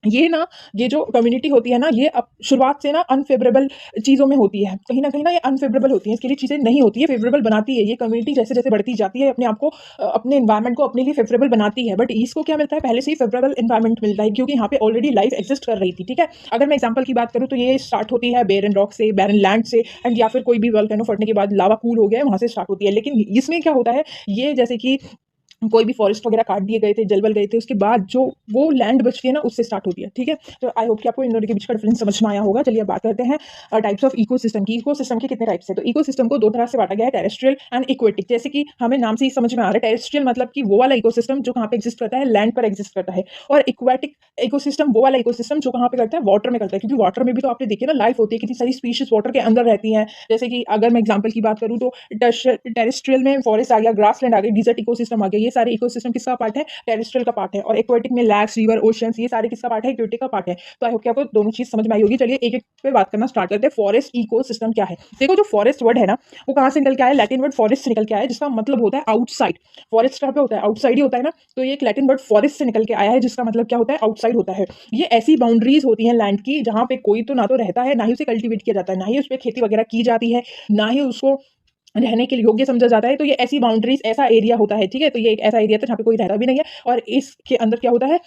ये ना, ये जो कम्युनिटी होती है ना, ये अब शुरुआत से ना अनफेवरेबल चीज़ों में होती है। कहीं न कहीं ना ये अनफेवरेबल होती है, इसके लिए चीज़ें नहीं होती है, फेवरेबल बनाती है। ये कम्युनिटी जैसे-जैसे बढ़ती जाती है, अपने आप को अपने एनवायरनमेंट को अपने लिए फेवरेबल बनाती है। बट इसको क्या मिलता है, पहले से ही फेवरेबल एनवायरनमेंट मिलता है, क्योंकि यहाँ पे ऑलरेडी लाइफ एक्जिस्ट कर रही थी, ठीक है? अगर मैं एग्ज़ाम्पल की बात करूँ तो ये स्टार्ट होती है बेरन रॉक से, बेरन लैंड से एंड या फिर कोई भी वोल्केनो फटने के बाद लावा कूल हो गया है, वहाँ से स्टार्ट होती है। लेकिन इसमें क्या होता है, ये जैसे कि कोई भी फॉरेस्ट वगैरह काट दिए गए थे, जल-वल गए थे, उसके बाद जो वो लैंड बचती है ना, उससे स्टार्ट होती है, ठीक है? तो आई होप कि आपको इन दोनों के बीच का डिफरेंस समझ में आया होगा। चलिए अब बात करते हैं टाइप्स ऑफ इकोसिस्टम की। इकोसिस्टम के कितने टाइप्स हैं? तो इकोसिस्टम को 2 तरह से बाँटा गया है, टेरेस्ट्रियल एंड एक्वेटिक। जैसे कि हमें नाम से ही समझ में आ रहा है, टेरेस्ट्रियल मतलब कि वो वाला इकोसिस्टम जो कहाँ पे एक्जिस्ट करता है, लैंड पर एक्जिस्ट करता है, और एक्वेटिक इकोसिस्टम वो वाला इकोसिस्टम जो कहाँ पे करता है, वाटर में करता है। क्योंकि वाटर में भी तो आपने देखिए ना लाइफ होती है, कितनी सारी स्पीशीज़ वाटर के अंदर रहती हैं। जैसे कि अगर मैं एग्ज़ाम्पल की बात करूँ तो टेरेस्ट्रियल में फॉरेस्ट आ गया, ग्रासलैंड आ गई, डिजर्ट इकोसिस्टम आ गया। ये सारे इकोसिस्टम किसका पार्ट है? टेरेस्ट्रियल का पार्ट है। और एक्वेटिक में लैक्स, रिवर, ओशियंस ये सारे किसका पार्ट है? एक्वेटिक का पार्ट है। तो आई होप कि आपको दोनों चीज़ समझ में आई होगी। चलिए एक-एक पे बात करना स्टार्ट करते हैं। फॉरेस्ट इकोसिस्टम क्या है? देखो, जो फॉरेस्ट वर्ड है ना, वो कहाँ से निकल के आया है? लैटिन वर्ड फॉरेस्ट से निकल के आया है, जिसका मतलब होता है आउटसाइड। फॉरेस्ट कहाँ पे होता है? आउटसाइड ही होता है ना। तो ये एक लैटिन वर्ड फॉरेस्ट से निकल के आया है, जिसका मतलब क्या होता है? आउटसाइड होता है। ये ऐसी बाउंड्रीज होती हैं लैंड की, जहाँ पे कोई तो ना तो रहता है, ना ही उसे कल्टीवेट किया जाता है, ना ही उस पे खेती वगैरह की जाती है, ना ही उसको रहने के लिए योग्य समझा जाता है। तो ये ऐसी बाउंड्रीज, ऐसा एरिया होता है, ठीक है? तो ये एक ऐसा एरिया था जहाँ पे कोई रहता भी नहीं है, और इसके अंदर क्या होता है,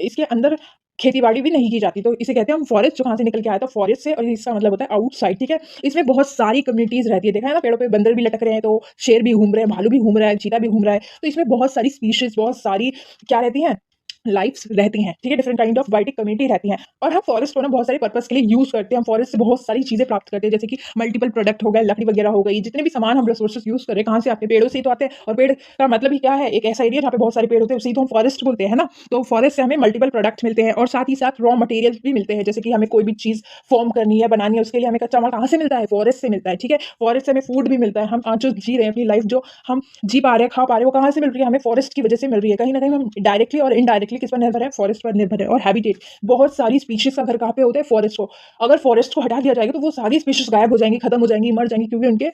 इसके अंदर खेती-बाड़ी भी नहीं की जाती। तो इसे कहते हैं हम फॉरेस्ट, जो कहाँ से निकल के आया था? फॉरेस्ट से, और इसका मतलब होता है आउटसाइड, ठीक है? इसमें बहुत सारी कम्युनिटीज़ रहती है। देखा है ना, पेड़ों पे बंदर भी लटक रहे हैं, तो शेर भी घूम रहे हैं, भालू भी घूम रहा है, चीता भी घूम रहा है। तो इसमें बहुत सारी स्पीशीज़, बहुत सारी क्या रहती हैं, लाइफ्स रहती हैं, ठीक है? Different kind of biotic community रहती हैं, और हम फॉरेस्ट को ना बहुत सारे पर्पस के लिए यूज़ करते हैं। हम फॉरेस्ट से बहुत सारी चीज़ें प्राप्त करते हैं, जैसे कि मल्टीपल प्रोडक्ट हो गए, लकड़ी वगैरह हो गई, जितने भी सामान हम रिसोर्सेज यूज़ कर रहे हैं, कहाँ से आते हैं? पेड़ों से ही तो आते हैं। और पेड़ का मतलब ही क्या है? एक ऐसा एरिया जहाँ पे बहुत सारे पेड़ होते हैं, उसे ही तो हम फॉरेस्ट बोलते हैं, है ना? तो फॉरेस्ट से हमें मल्टीपल प्रोडक्ट्स मिलते हैं, और साथ ही साथ रॉ मटेरियल्स भी मिलते हैं। जैसे कि हमें कोई भी चीज़ फॉर्म करनी है, बनानी है, उसके लिए हमें कच्चा माल कहाँ से मिलता है? फॉरेस्ट से मिलता है, ठीक है? फॉरेस्ट से हमें फूड भी मिलता है। हम आज जो जी रहे हैं अपनी लाइफ, जो हम जी पा रहे हैं, खा पा रहे हैं, वो कहाँ से मिल रही है? हमें फॉरेस्ट की वजह से मिल रही है। कहीं न कहीं हम डायरेक्टली और इनडायरेक्टली किस पर निर्भर है? फॉरेस्ट पर निर्भर है। और हैबिटेट, बहुत सारी स्पीशीज़ का घर कहाँ पे होता है? फॉरेस्ट को। अगर फॉरेस्ट को हटा दिया जाएगा, तो वो सारी स्पीशीज़ गायब हो जाएँगी, खत्म हो जाएँगी, मर जाएँगी, क्योंकि उनके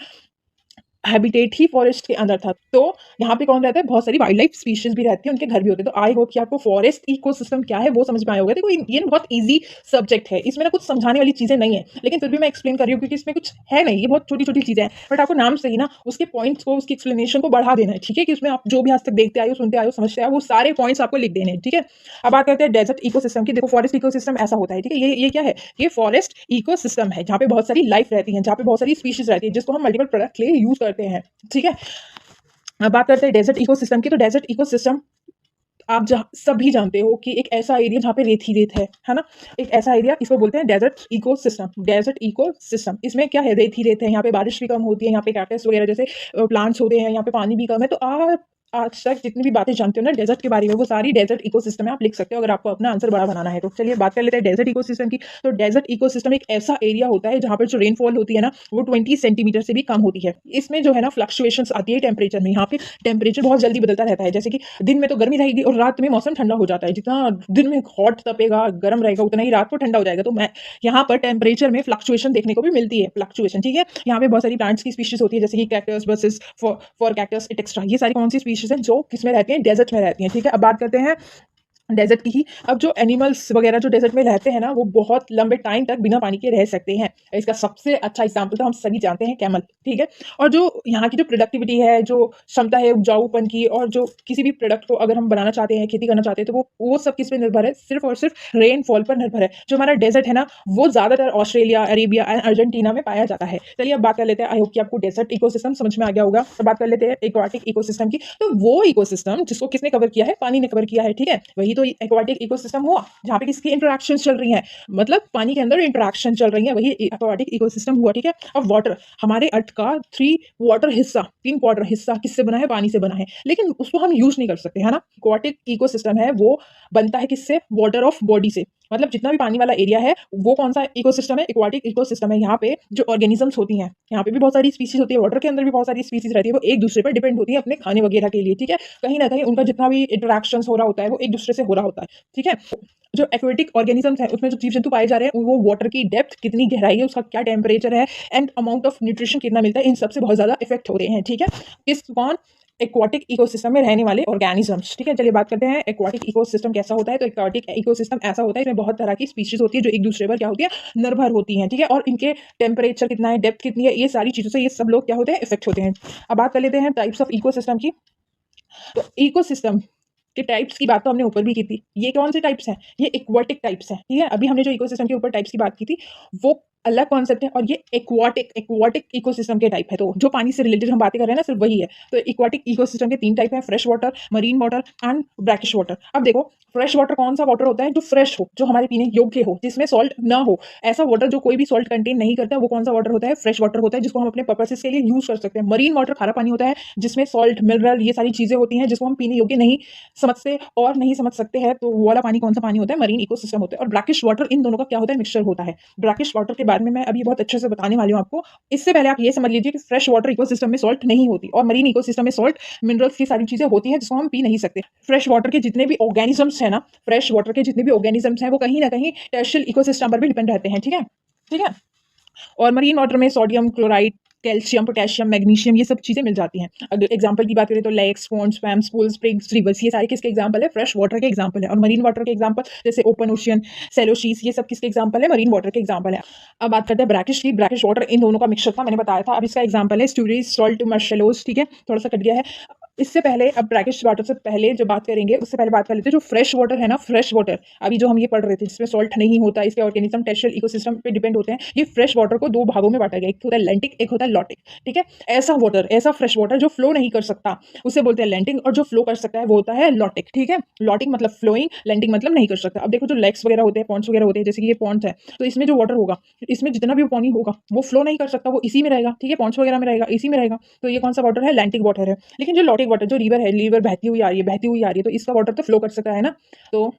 हैबिटेट ही फॉरेस्ट के अंदर था। तो यहाँ पे कौन रहता है? बहुत सारी वाइल्ड लाइफ स्पीशीज़ भी रहती है, उनके घर भी होते हैं। तो आई होप कि आपको फॉरेस्ट इकोसिस्टम क्या है वो समझ में आया होगा। देखो, ये ना बहुत ईज़ी सब्जेक्ट है, इसमें ना कुछ समझाने वाली चीज़ें नहीं है, लेकिन फिर भी मैं एक्सप्लेन कर रही हूँ, क्योंकि इसमें कुछ है नहीं, ये बहुत छोटी-छोटी चीज़ें हैं। बट आपको नाम से ही ना उसके पॉइंट्स को, उसकी एक्सप्लेनेशन को बढ़ा देना है, ठीक है? कि उसमें आप जो भी आज तक देखते आए हो, सुनते आए हो, समझते आए हो, वो सारे पॉइंट्स आपको लिख देने हैं, ठीक है? अब बात करते हैं डेज़र्ट इकोसिस्टम की। देखो, फॉरेस्ट इकोसिस्टम ऐसा होता है, ठीक है? ये क्या है? ये फॉरेस्ट इकोसिस्टम है, जहाँ पे बहुत सारी लाइफ रहती है, जहाँ पे बहुत सारी स्पीशीज़ रहती है, जिसको हम मल्टीपल प्रोडक्ट के लिए यूज़ करते हैं, ठीक है? अब बात करते हैं डेज़र्ट इकोसिस्टम की। तो डेज़र्ट इकोसिस्टम आप जहाँ सभी जानते हो कि एक ऐसा एरिया जहाँ पे रेत ही रेत है ना? एक ऐसा एरिया, इसको बोलते हैं डेज़र्ट इकोसिस्टम। डेज़र्ट इकोसिस्टम, इसमें क्या है? रेत ही रेत है, यहाँ पे बारिश भी कम होती है, यहाँ पे कैक्टस वगैरह जैसे प्लांट्स होते हैं, यहाँ पे पानी भी कम है। तो आप आज तक जितनी भी बातें जानते हो ना डेज़र्ट के बारे में, वो सारी डेज़र्ट इकोसिस्टम में आप लिख सकते हो, अगर आपको अपना आंसर बड़ा बनाना है तो। चलिए बात कर लेते हैं डेज़र्ट इकोसिस्टम की। तो डेज़र्ट इकोसिस्टम एक ऐसा एरिया होता है जहाँ पर जो रेनफॉल होती है ना, वो 20 सेंटीमीटर से भी कम होती है। इसमें जो है ना फ्लक्चुएशंस आती है टेम्परेचर में। यहाँ पे टेम्परेचर बहुत जल्दी बदलता रहता है, जैसे कि दिन में तो गर्मी रहेगी और रात में मौसम ठंडा हो जाता है। जितना दिन में हॉट तपेगा, गर्म रहेगा, उतना ही रात को ठंडा हो जाएगा। तो मैं यहाँ पर टेम्परेचर में फ्लक्चुएशन देखने को भी मिलती है, फ्लक्चुएशन, ठीक है? यहाँ पे बहुत सारी प्लांट्स की स्पीशीज़ होती है, जैसे कि cactus, buses, for cactus etcetera. ये सारी कौन सी स्पीशीज़ हैं जो किसमें रहती हैं? डेज़र्ट में रहती हैं, ठीक है? अब बात करते हैं डेज़र्ट की ही। अब जो एनिमल्स वगैरह जो डेज़र्ट में रहते हैं ना, वो बहुत लंबे टाइम तक बिना पानी के रह सकते हैं। इसका सबसे अच्छा एग्ज़ाम्पल तो हम सभी जानते हैं, कैमल, ठीक है? और जो यहाँ की जो प्रोडक्टिविटी है, जो क्षमता है उपजाऊपन की, और जो किसी भी प्रोडक्ट को अगर हम बनाना चाहते हैं, खेती करना चाहते हैं, तो वो सब किस पे निर्भर है? सिर्फ़ और सिर्फ़ रेनफॉल पर निर्भर है। जो हमारा डेज़र्ट है ना, वो ज़्यादातर ऑस्ट्रेलिया, अरेबिया एंड अर्जेंटीना में पाया जाता है। चलिए अब बात कर लेते हैं, आई होप कि आपको डेज़र्ट इकोसिस्टम समझ में आ गया होगा। अब बात कर लेते हैं एक्वाटिक इकोसिस्टम की। तो वो इकोसिस्टम जिसको किसने कवर किया है? पानी ने कवर किया है, ठीक है? वही तो एक्वाटिक इकोसिस्टम हुआ, जहाँ पे किसकी इंटरैक्शंस चल रही हैं, मतलब पानी के अंदर इंटरैक्शन चल रही है, वही एक्वाटिक इकोसिस्टम हुआ, ठीक है? अब वाटर, हमारे अर्थ का 3 वाटर हिस्सा, 3 क्वार्टर हिस्सा किससे बना है? पानी से बना है, लेकिन उसको हम यूज़ नहीं कर सकते, है ना? एक्वाटिक इकोसिस्टम है वो बनता है किससे? वाटर ऑफ बॉडी से। मतलब जितना भी पानी वाला एरिया है वो कौन सा इकोसिस्टम है, एक्वाटिक इकोसिस्टम है। यहाँ पे जो ऑर्गेनिजम्स होती हैं, यहाँ पे भी बहुत सारी स्पीसीज होती है, वाटर के अंदर भी बहुत सारी स्पीसीज रहती है, वो एक दूसरे पर डिपेंड होती है अपने खाने वगैरह के लिए, ठीक है। कहीं ना कहीं उनका जितना भी इंटरेक्शन हो रहा होता है वो एक दूसरे से हो रहा होता है, ठीक है। जो एक्वेटिक ऑर्गेनिजम्स हैं उसमें जो जीव जंतु पाए जा रहे हैं वो वाटर की डेप्थ कितनी गहराई है, उसका क्या टेम्परेचर है एंड अमाउंट ऑफ न्यूट्रिशन कितना मिलता है, इन सबसे बहुत ज्यादा इफेक्ट हो रहे हैं, ठीक है। किस कौन एक्वाटिक इकोसिस्टम में रहने वाले ऑर्गेनिजम्स, ठीक है। चलिए बात करते हैं एक्वाटिक इकोसिस्टम कैसा होता है। तो एक्वाटिक इकोसिस्टम ऐसा होता है इसमें बहुत तरह की स्पीशीज होती है जो एक दूसरे पर क्या होती है, निर्भर होती हैं, ठीक है। और इनके टेम्परेचर कितना है, डेप्थ कितनी है, ये सारी चीजों से ये सब लोग क्या होते हैं, इफेक्ट होते हैं। अब बात कर लेते हैं टाइप्स ऑफ इकोसिस्टम की। तो इकोसिस्टम के टाइप्स की बात तो हमने ऊपर भी की थी। ये कौन से टाइप्स हैं, ये एक्वाटिक टाइप्स हैं, ठीक है। अभी हमने जो इकोसिस्टम के ऊपर टाइप्स की बात की थी वो अलग कॉन्सेप्ट है, और ये एक्वाटिक इकोसिस्टम के टाइप है। तो जो पानी से रिलेटेड हम बातें कर रहे हैं ना, सिर्फ वही है। तो एक्वाटिक इकोसिस्टम के 3 टाइप हैं, fresh water, marine water and brackish water. अब देखो फ्रेश वाटर कौन सा वाटर होता है, जो फ्रेश हो, जो हमारे पीने योग्य हो, जिसमें सॉल्ट ना हो। ऐसा वाटर जो कोई भी सॉल्ट कंटेन नहीं करता, वो कौन सा वाटर होता है, फ्रेश वाटर होता है, जिसको हम अपने पर्पसेस के लिए यूज कर सकते हैं। मरीन वाटर खारा पानी होता है जिसमें सॉल्ट, मिनरल, ये सारी चीजें होती हैं जिसको हम पीने योग्य नहीं समझते और नहीं समझ सकते हैं। तो वो वाला पानी कौन सा पानी होता है, मरीन इकोसिस्टम होता है। और ब्रैकिश वाटर, इन दोनों का क्या होता है, मिक्सचर होता है। ब्रैकिश वाटर के बारे में मैं अभी बहुत अच्छे से बताने वाली हूँ आपको। इससे पहले आप ये समझ लीजिए कि फ्रेश वाटर इकोसिस्टम में सॉल्ट नहीं होती और मरीन इकोसिस्टम में सॉल्ट, मिनरल्स की सारी चीजें होती हैं जिसको हम पी नहीं सकते। फ्रेश वाटर के जितने भी ऑर्गेनिजम्स हैं ना, फ्रेश वाटर के जितने भी ऑर्गेनिजम्स हैं वो कहीं ना कहीं टर्शियल इकोसिस्टम पर भी डिपेंड रहते हैं, ठीक है, ठीक है। और मरीन वाटर में sodium chloride, calcium, potassium, magnesium, ये सब चीजें मिल जाती हैं। अगर एग्जांपल की बात करें तो lakes, ponds, swamps, pools, springs, rivers, ये सारे किसके एग्जांपल है, फ्रेश वाटर के एग्जांपल है। और मरीन वाटर के एग्जांपल जैसे ओपन ओशियन, सेलो सीज, ये सब किसके एग्जांपल है, मरीन वाटर के एग्जांपल है। अब बात करते हैं ब्रैकिश की। ब्रैकिश वाटर इन दोनों का मिक्सचर था, मैंने बताया था। अब इसका एग्जांपल है स्टूरीज, सॉल्ट, मार्शेलोज, ठीक है, थोड़ा सा कट गया है। इससे पहले, अब ब्रैकिश वाटर से पहले जो बात करेंगे उससे पहले बात कर लेते हैं जो फ्रेश वाटर है ना, फ्रेश वाटर अभी जो हम ये पढ़ रहे थे जिसमें सॉल्ट नहीं होता, इसके ऑर्गेनिज्म टर्शियल इकोसिस्टम पे डिपेंड होते हैं। ये फ्रेश वाटर को 2 भागों में बांटा गया, एक होता है लैंटिक, एक होता है लॉटिक, ठीक है। ऐसा वाटर, ऐसा फ्रेश वाटर जो फ्लो नहीं कर सकता उसे बोलते हैं लैंटिक, और जो फ्लो कर सकता है वो होता है लॉटिक, ठीक है। लॉटिक मतलब फ्लोइंग, लैंटिक मतलब नहीं कर सकता। अब देखो जो लेक्स वगैरह होते हैं, पॉन्ड्स वगैरह होते हैं, जैसे कि ये पॉन्ड्स है, तो इसमें जो वाटर होगा, इसमें जितना भी पानी होगा वो फ्लो नहीं कर सकता, वो इसी में रहेगा, ठीक है, पॉन्ड्स वगैरह में रहेगा, इसी में रहेगा। तो ये कौन सा वाटर है, लैंटिक वाटर है। लेकिन जो लॉटिक वाटर, जो रिवर है, रिवर बहती हुई आ रही है, बहती हुई आ रही है, तो इसका वाटर तो फ्लो कर सकता है ना। तो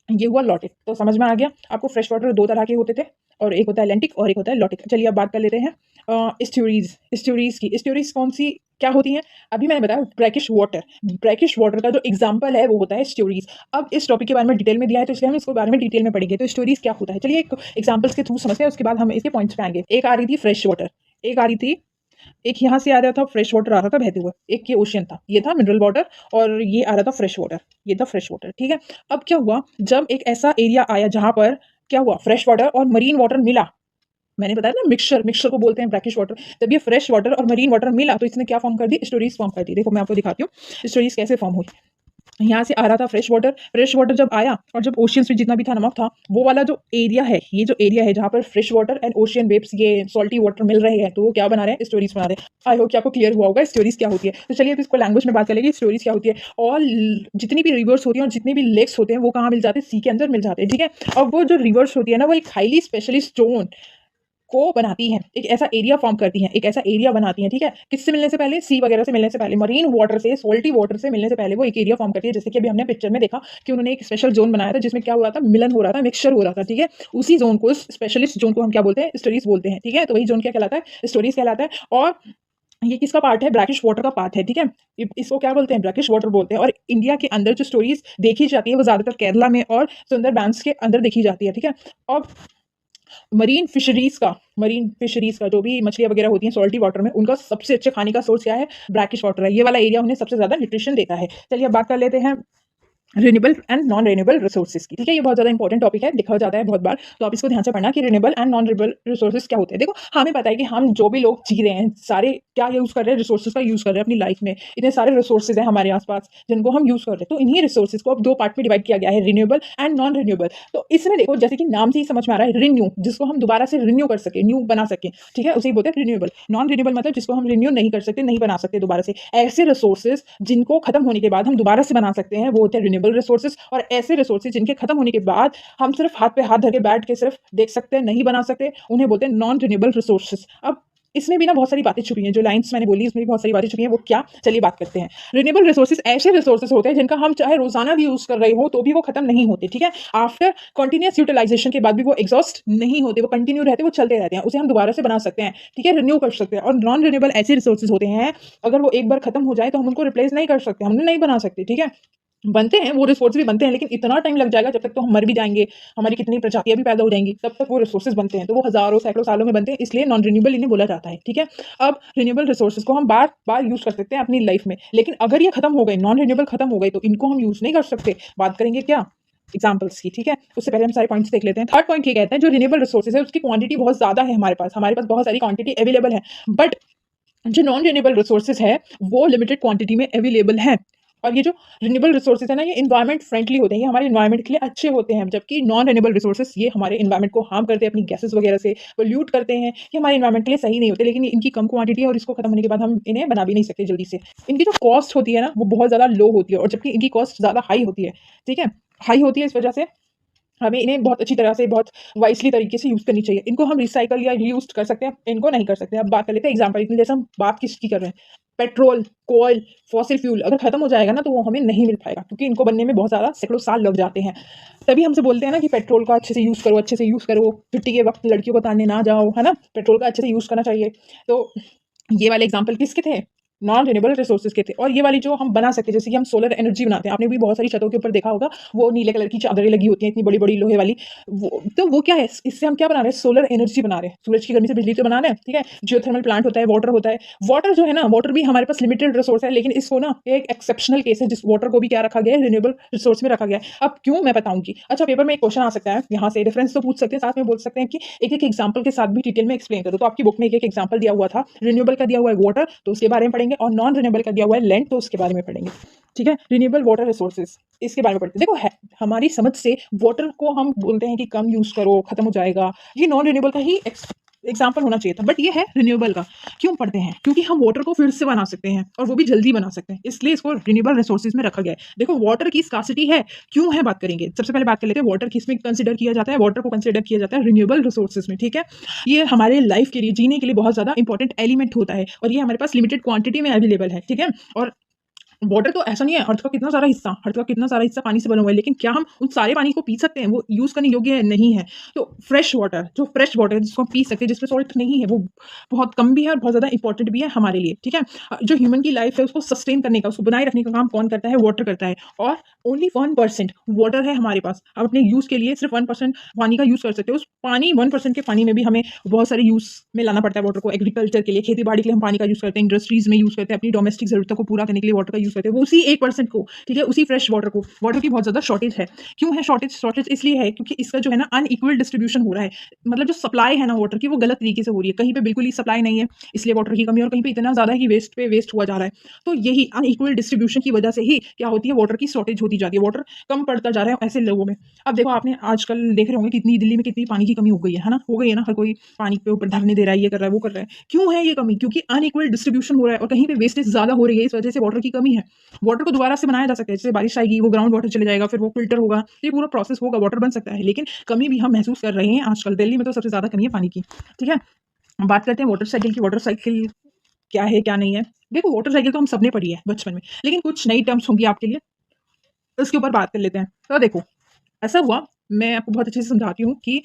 ये हुआ लॉटिक। तो समझ में आ गया आपको, फ्रेश वाटर 2 तरह के होते थे, और एक होता है लैंटिक और एक होता है लॉटिक। चलिए अब बात कर लेते हैं स्टोरीज की। स्टोरीज कौन सी क्या होती हैं, अभी मैंने बताया ब्रैकिश वाटर। ब्रैकिश वाटर का जो एग्जांपल है वो होता है स्टोरीज। अब इस टॉपिक के बारे में डिटेल में दिया है तो इसलिए हम इसको बारे में डिटेल में पढ़ेंगे। तो स्टोरीज क्या होता है, चलिए एक एग्जांपल्स के थ्रू समझते हैं, उसके बाद हम इसके पॉइंट्स पे आएंगे। एक आ रही थी फ्रेश वाटर, एक आ रही थी, एक यहाँ से आ रहा था फ्रेश वाटर आ रहा था बहते हुए, एक ये ओशियन था, ये था मिनरल वाटर, और ये आ रहा था फ्रेश वाटर, ये था फ्रेश वाटर, ठीक है। अब क्या हुआ, जब एक ऐसा एरिया आया जहां पर क्या हुआ, फ्रेश वाटर और मरीन वाटर मिला, मैंने बताया ना मिक्सचर को बोलते हैं ब्रैकिश वाटर। जब ये फ्रेश वाटर और मरीन वाटर मिला तो इसने क्या फॉर्म कर दी, स्टोरीज फॉर्म कर दी। देखो मैं आपको दिखाती हूँ स्टोरीज कैसे फॉर्म हुई। यहाँ से आ रहा था फ्रेश वाटर जब आया, और जब ओशियंस में जितना भी था नमक था, वो वाला जो एरिया है, ये जो एरिया है जहाँ पर fresh water and ocean waves, ये सॉल्टी वाटर मिल रहे हैं, तो वो क्या बना रहे हैं, स्टोरीज बना रहे हैं। आई होप कि आपको क्लियर हुआ होगा स्टोरीज क्या होती है। तो चलिए अब इसको लैंग्वेज में बात करेंगे, स्टोरीज क्या होती है। और जितनी भी रिवर्स होती है और जितने भी लेक्स होते हैं वो कहाँ मिल जाते हैं, सी के अंदर मिल जाते हैं, ठीक है। और वो जो रिवर्स होती है ना, वो एक हाईली स्पेशलिस्ट जोन को बनाती हैं, एक ऐसा एरिया फॉर्म करती हैं, एक ऐसा एरिया बनाती हैं, ठीक है। किससे मिलने से पहले, सी वगैरह से मिलने से पहले, मरीन वाटर से, सॉल्टी वाटर से मिलने से पहले वो एक एरिया फॉर्म करती है। जैसे कि अभी हमने पिक्चर में देखा कि उन्होंने एक स्पेशल जोन बनाया था जिसमें क्या हो रहा था, मिलन हो रहा था, मिक्सचर हो रहा था, ठीक है। उसी जोन को, स्पेशलिस्ट जोन को हम क्या बोलते हैं, स्टोरीज बोलते हैं, ठीक है। तो वही जोन क्या कहलाता है, स्टोरीज कहलाता है। और ये किसका पार्ट है, ब्रैकिश वाटर का पार्ट है, ठीक है। इसको क्या बोलते हैं, ब्रैकिश वाटर बोलते हैं। और इंडिया के अंदर जो स्टोरीज देखी जाती है वो ज्यादातर केरला में और सुंदरबैंस के अंदर देखी जाती है, ठीक है। और मरीन फिशरीज का जो भी मछलियां वगैरह होती हैं सॉल्टी वाटर में, उनका सबसे अच्छे खाने का सोर्स क्या है, ब्रैकिश वाटर है। ये वाला एरिया उन्हें सबसे ज्यादा न्यूट्रिशन देता है। चलिए अब बात कर लेते हैं renewable and non renewable resources की, ठीक है। ये बहुत ज्यादा इंपॉर्टेंट टॉपिक है, लिखा जाता है बहुत बार, तो आप इसको ध्यान से पढ़ना कि renewable and non renewable resources क्या होते हैं। देखो हमें पता है कि हम जो भी लोग जी रहे हैं सारे क्या यूज कर रहे हैं, रिसोर्सेज का यूज कर रहे हैं अपनी लाइफ में। इतने सारे रिसोर्सेज हैं हमारे आसपास जिनको हम यूज कर रहे हैं, तो इन्हीं रिसोर्सेज को अब 2 पार्ट में डिवाइड किया गया है, रिन्यूएबल एंड नॉन रिन्यूएबल। तो इसमें देखो जैसे कि नाम से ही समझ में आ रहा है, रिन्यू, जिसको हम दोबारा से रिन्यू कर सके, न्यू बना सके, ठीक है, उसे बोलते हैं रिन्यूएबल। नॉन रिन्यूएबल मतलब जिसको हम रिन्यू नहीं कर सकते, नहीं बना सकते दोबारा से। ऐसे रिसोर्सेज जिनको खत्म होने के बाद हम दोबारा से बना सकते हैं वो होते हैं रिन्यूएबल रिसोर्सेज। और ऐसे रिसोर्सेज जिनके खत्म होने के बाद हम सिर्फ हाथ पे हाथ धर के बैठ के सिर्फ देख सकते हैं, नहीं बना सकते, उन्हें बोलते हैं नॉन रिन्यूएबल रिसोर्सेज। अब इसमें भी ना बहुत सारी बातें छुपी हैं, जो लाइन्स मैंने बोली इसमें भी बहुत सारी बातें छुपी हैं, वो क्या? चलिए बात करते हैं। रिन्यूएबल रिसोर्सेज़ ऐसे रिसोर्सेज़ होते हैं जिनका हम चाहे रोज़ाना भी यूज़ कर रहे हो तो भी वो खत्म नहीं होते, ठीक है? आफ्टर कंटीन्यूअस यूटिलाइज़ेशन के बाद भी वो एग्ज़ॉस्ट नहीं होते, वो कंटिन्यू रहते हैं, वो चलते रहते हैं। उसे हम दोबारा से बना सकते हैं, ठीक है? रिन्यू कर सकते हैं। और नॉन रिन्यूएबल ऐसे रिसोर्सेज़ होते हैं, अगर वो एक बार खत्म हो जाए तो हम उनको रिप्लेस नहीं कर सकते, हम उन्हें नहीं बना सकते, ठीक है? बनते हैं, वो रिसोर्स भी बनते हैं, लेकिन इतना टाइम लग जाएगा, जब तक तो हम मर भी जाएँगे, हमारी कितनी प्रजातियाँ भी पैदा हो जाएँगी, तब तक वो रिसोर्सेज़ बनते हैं। तो वो हज़ारों, सैकड़ों सालों में बनते हैं, इसलिए नॉन रिन्यूएबल इन्हें बोला जाता है, ठीक है? अब रिन्यूएबल रिसोर्सेज़ को हम बार-बार यूज़ कर सकते हैं अपनी लाइफ़ में, लेकिन अगर ये खत्म हो गए, नॉन रिन्यूएबल खत्म हो गए, तो इनको हम यूज़ नहीं कर सकते। बात करेंगे क्या? एग्ज़ाम्पल्स की, ठीक है? उससे पहले हम सारे पॉइंट्स देख लेते हैं। थर्ड पॉइंट ये कहता है, जो रिन्यूएबल रिसोर्सेज़ है, उसकी क्वांटिटी बहुत ज़्यादा है हमारे पास बहुत सारी क्वांटिटी अवेलेबल है, बट जो नॉन रिन्यूएबल रिसोर्सेज़ है, वो लिमिटेड क्वांटिटी में अवेलेबल हैं। और ये जो रिन्यूएबल रिसोर्सेज़ है ना, ये एनवायरनमेंट फ्रेंडली होते हैं, ये हमारे एनवायरनमेंट के लिए अच्छे होते हैं, जबकि नॉन रिन्यूएबल रिसोर्सेज़ ये हमारे एनवायरनमेंट को हार्म करते हैं, अपनी गैसेज़ वगैरह से पोल्यूट करते हैं, ये हमारे एनवायरनमेंट के लिए सही नहीं होते, लेकिन इनकी कम क्वांटिटी है और इसको खत्म होने के बाद हम इन्हें बना भी नहीं सकते जल्दी से। इनकी जो कॉस्ट होती है ना, वो बहुत ज़्यादा लो होती है, और जबकि इनकी कॉस्ट ज़्यादा हाई होती है, ठीक है? हाई होती है, इस वजह से हमें इन्हें बहुत अच्छी तरह से, बहुत वाइज़ली तरीके से यूज़ करनी चाहिए। इनको हम रिसाइकिल या रीयूज़ कर सकते हैं, इनको नहीं कर सकते। अब बात कर लेते हैं एग्ज़ाम्पल की, जैसे हम बात किसकी कर रहे हैं? पेट्रोल, कोयल, फॉसिल फ्यूल अगर खत्म हो जाएगा ना, तो वो हमें नहीं मिल पाएगा, क्योंकि इनको बनने में बहुत ज़्यादा सैकड़ों साल लग जाते हैं। तभी हमसे बोलते हैं ना कि पेट्रोल का अच्छे से यूज़ करो, अच्छे से यूज़ करो, छुट्टी के वक़्त लड़कियों को तानने ना जाओ, है ना? पेट्रोल का अच्छे से यूज़ करना चाहिए। तो ये वाले एग्ज़ाम्पल किसके थे? नॉन रिन्यूएबल रिसोर्सेज़ के थे। और ये वाली जो हम बना सकते हैं, जैसे कि हम सोलर एनर्जी बनाते हैं, आपने भी बहुत सारी छतों के ऊपर देखा होगा, वो नीले कलर की चादरें लगी होती हैं, इतनी बड़ी-बड़ी लोहे वाली। वो क्या है? इससे हम क्या बना रहे हैं? सोलर एनर्जी बना रहे हैं। सूरज की गर्मी से बिजली तो बना रहे हैं, ठीक है? जियोथर्मल प्लांट होता है, वाटर होता है। वाटर जो है ना, वाटर भी हमारे पास लिमिटेड रिसोर्स है, लेकिन इसको ना एक एक्सेप्शनल केस है, जिस वाटर को भी क्या रखा गया है? रिन्यूएबल रिसोर्स में रखा गया है। अब क्यों, मैं बताऊँगी। अच्छा, पेपर में एक क्वेश्चन आ सकता है, यहाँ से रेफरेंस तो पूछ सकते हैं, साथ में बोल सकते हैं कि एक-एक एग्ज़ाम्पल के साथ भी डिटेल में एक्सप्लेन करो। तो आपकी बुक में एक-एक एग्ज़ाम्पल दिया हुआ था। रिन्यूएबल का दिया हुआ है वाटर, तो उसके बारे में पढ़ेंगे, और नॉन रिन्यूएबल का दिया हुआ है लैंड, तो उसके बारे में पढ़ेंगे। ठीक है? रिन्यूएबल वाटर रिसोर्सेज़, इसके बारे में पढ़ते हैं। देखो, है हमारी समझ से वाटर को हम बोलते हैं कि कम यूज़ करो, खत्म हो जाएगा। ये नॉन रिन्यूएबल का ही एग्ज़ाम्पल होना चाहिए था, बट ये है रिन्यूएबल का। क्यों पढ़ते हैं? क्योंकि हम वाटर को फिर से बना सकते हैं, और वो भी जल्दी बना सकते हैं, इसलिए इसको रिन्यूएबल रिसोर्सेज़ में रखा गया है। देखो, वाटर की स्कार्सिटी है, क्यों है बात करेंगे। सबसे पहले बात कर लेते हैं वाटर किसमें कंसिडर किया जाता है। वाटर को कंसिडर किया जाता है रिन्यूएबल रिसोर्सेज़ में, ठीक है? ये हमारे लाइफ़ के लिए, जीने के लिए बहुत ज़्यादा इंपॉर्टेंट एलिमेंट होता है, और ये हमारे पास लिमिटेड क्वांटिटी में अवेलेबल है, ठीक है? और वाटर तो ऐसा नहीं है, अर्थ का कितना सारा हिस्सा पानी से बना हुआ है, लेकिन क्या हम उन सारे पानी को पी सकते हैं? वो यूज़ करने योग्य नहीं है। तो फ्रेश वाटर जिसको हम पी सकते हैं, जिसमें सॉल्ट नहीं है, वो बहुत कम भी है और बहुत ज़्यादा इंपॉर्टेंट भी है हमारे लिए, ठीक है? जो ह्यूमन की लाइफ़ है, उसको सस्टेन करने का, उसको बनाए रखने का काम कौन करता है? वाटर करता है। और ओनली 1% वाटर है हमारे पास। हम अपने यूज़ के लिए सिर्फ़ 1% पानी का यूज़ कर सकते हो। उस पानी 1% के पानी में भी हमें बहुत सारे यूज़ में लाना पड़ता है वाटर को। एग्रीकल्चर के लिए, खेती-बाड़ी के लिए हम पानी का यूज़ करते हैं, इंडस्ट्रीज़ में यूज़ करते हैं, अपनी डोमेस्टिक ज़रूरतों को पूरा करने के लिए वाटर का यूज़ करते हैं। वो उसी 1% को, ठीक है? उसी फ्रेश वाटर को। वाटर की बहुत ज़्यादा शॉर्टेज है। क्यों है शॉर्टेज? शॉर्टेज इसलिए है क्योंकि इसका जो है ना अनइक्वल डिस्ट्रीब्यूशन हो रहा है। मतलब जो सप्लाई है ना वाटर की, वो गलत तरीके से हो रही है। कहीं पे बिल्कुल ही सप्लाई नहीं है, इसलिए वाटर की कमी, और कहीं पे इतना ज़्यादा है कि वेस्ट पे वेस्ट हुआ जा रहा है। तो यही अनइक्वल डिस्ट्रीब्यूशन की वजह से ही क्या होती है? वाटर की शॉर्टेज होती जाती है। वाटर कम पड़ता जा रहा है ऐसे लोगों में। अब देखो, आपने आजकल देख रहे होंगे कितनी दिल्ली में कितनी पानी की कमी हो गई है ना? हो गई है ना? हर कोई पानी के ऊपर धरने दे रहा है, ये कर रहा है, वो कर रहा है। क्यों है ये कमी? क्योंकि अनइक्वल डिस्ट्रीब्यूशन हो रहा है, और कहीं पे वेस्टेज ज़्यादा हो रही है, इस वजह से वाटर की कमी है। वाटर को दोबारा से बनाया जा सकता है, जैसे बारिश आएगी, वो ग्राउंड वाटर चले जाएगा, फिर वो फ़िल्टर होगा, ये पूरा प्रोसेस होगा, वाटर बन सकता है। लेकिन कमी भी हम महसूस कर रहे हैं आजकल। दिल्ली में तो सबसे ज़्यादा कमी है पानी की, ठीक है? बात करते हैं वाटर साइकिल की। वाटर साइकिल क्या है, क्या नहीं है? देखो, वाटर साइकिल तो हम सबने पढ़ी है बचपन में, लेकिन कुछ नई टर्म्स होंगी आपके लिए, उसके ऊपर बात कर लेते हैं। तो देखो, ऐसा हुआ, मैं आपको बहुत अच्छे से समझाती हूँ कि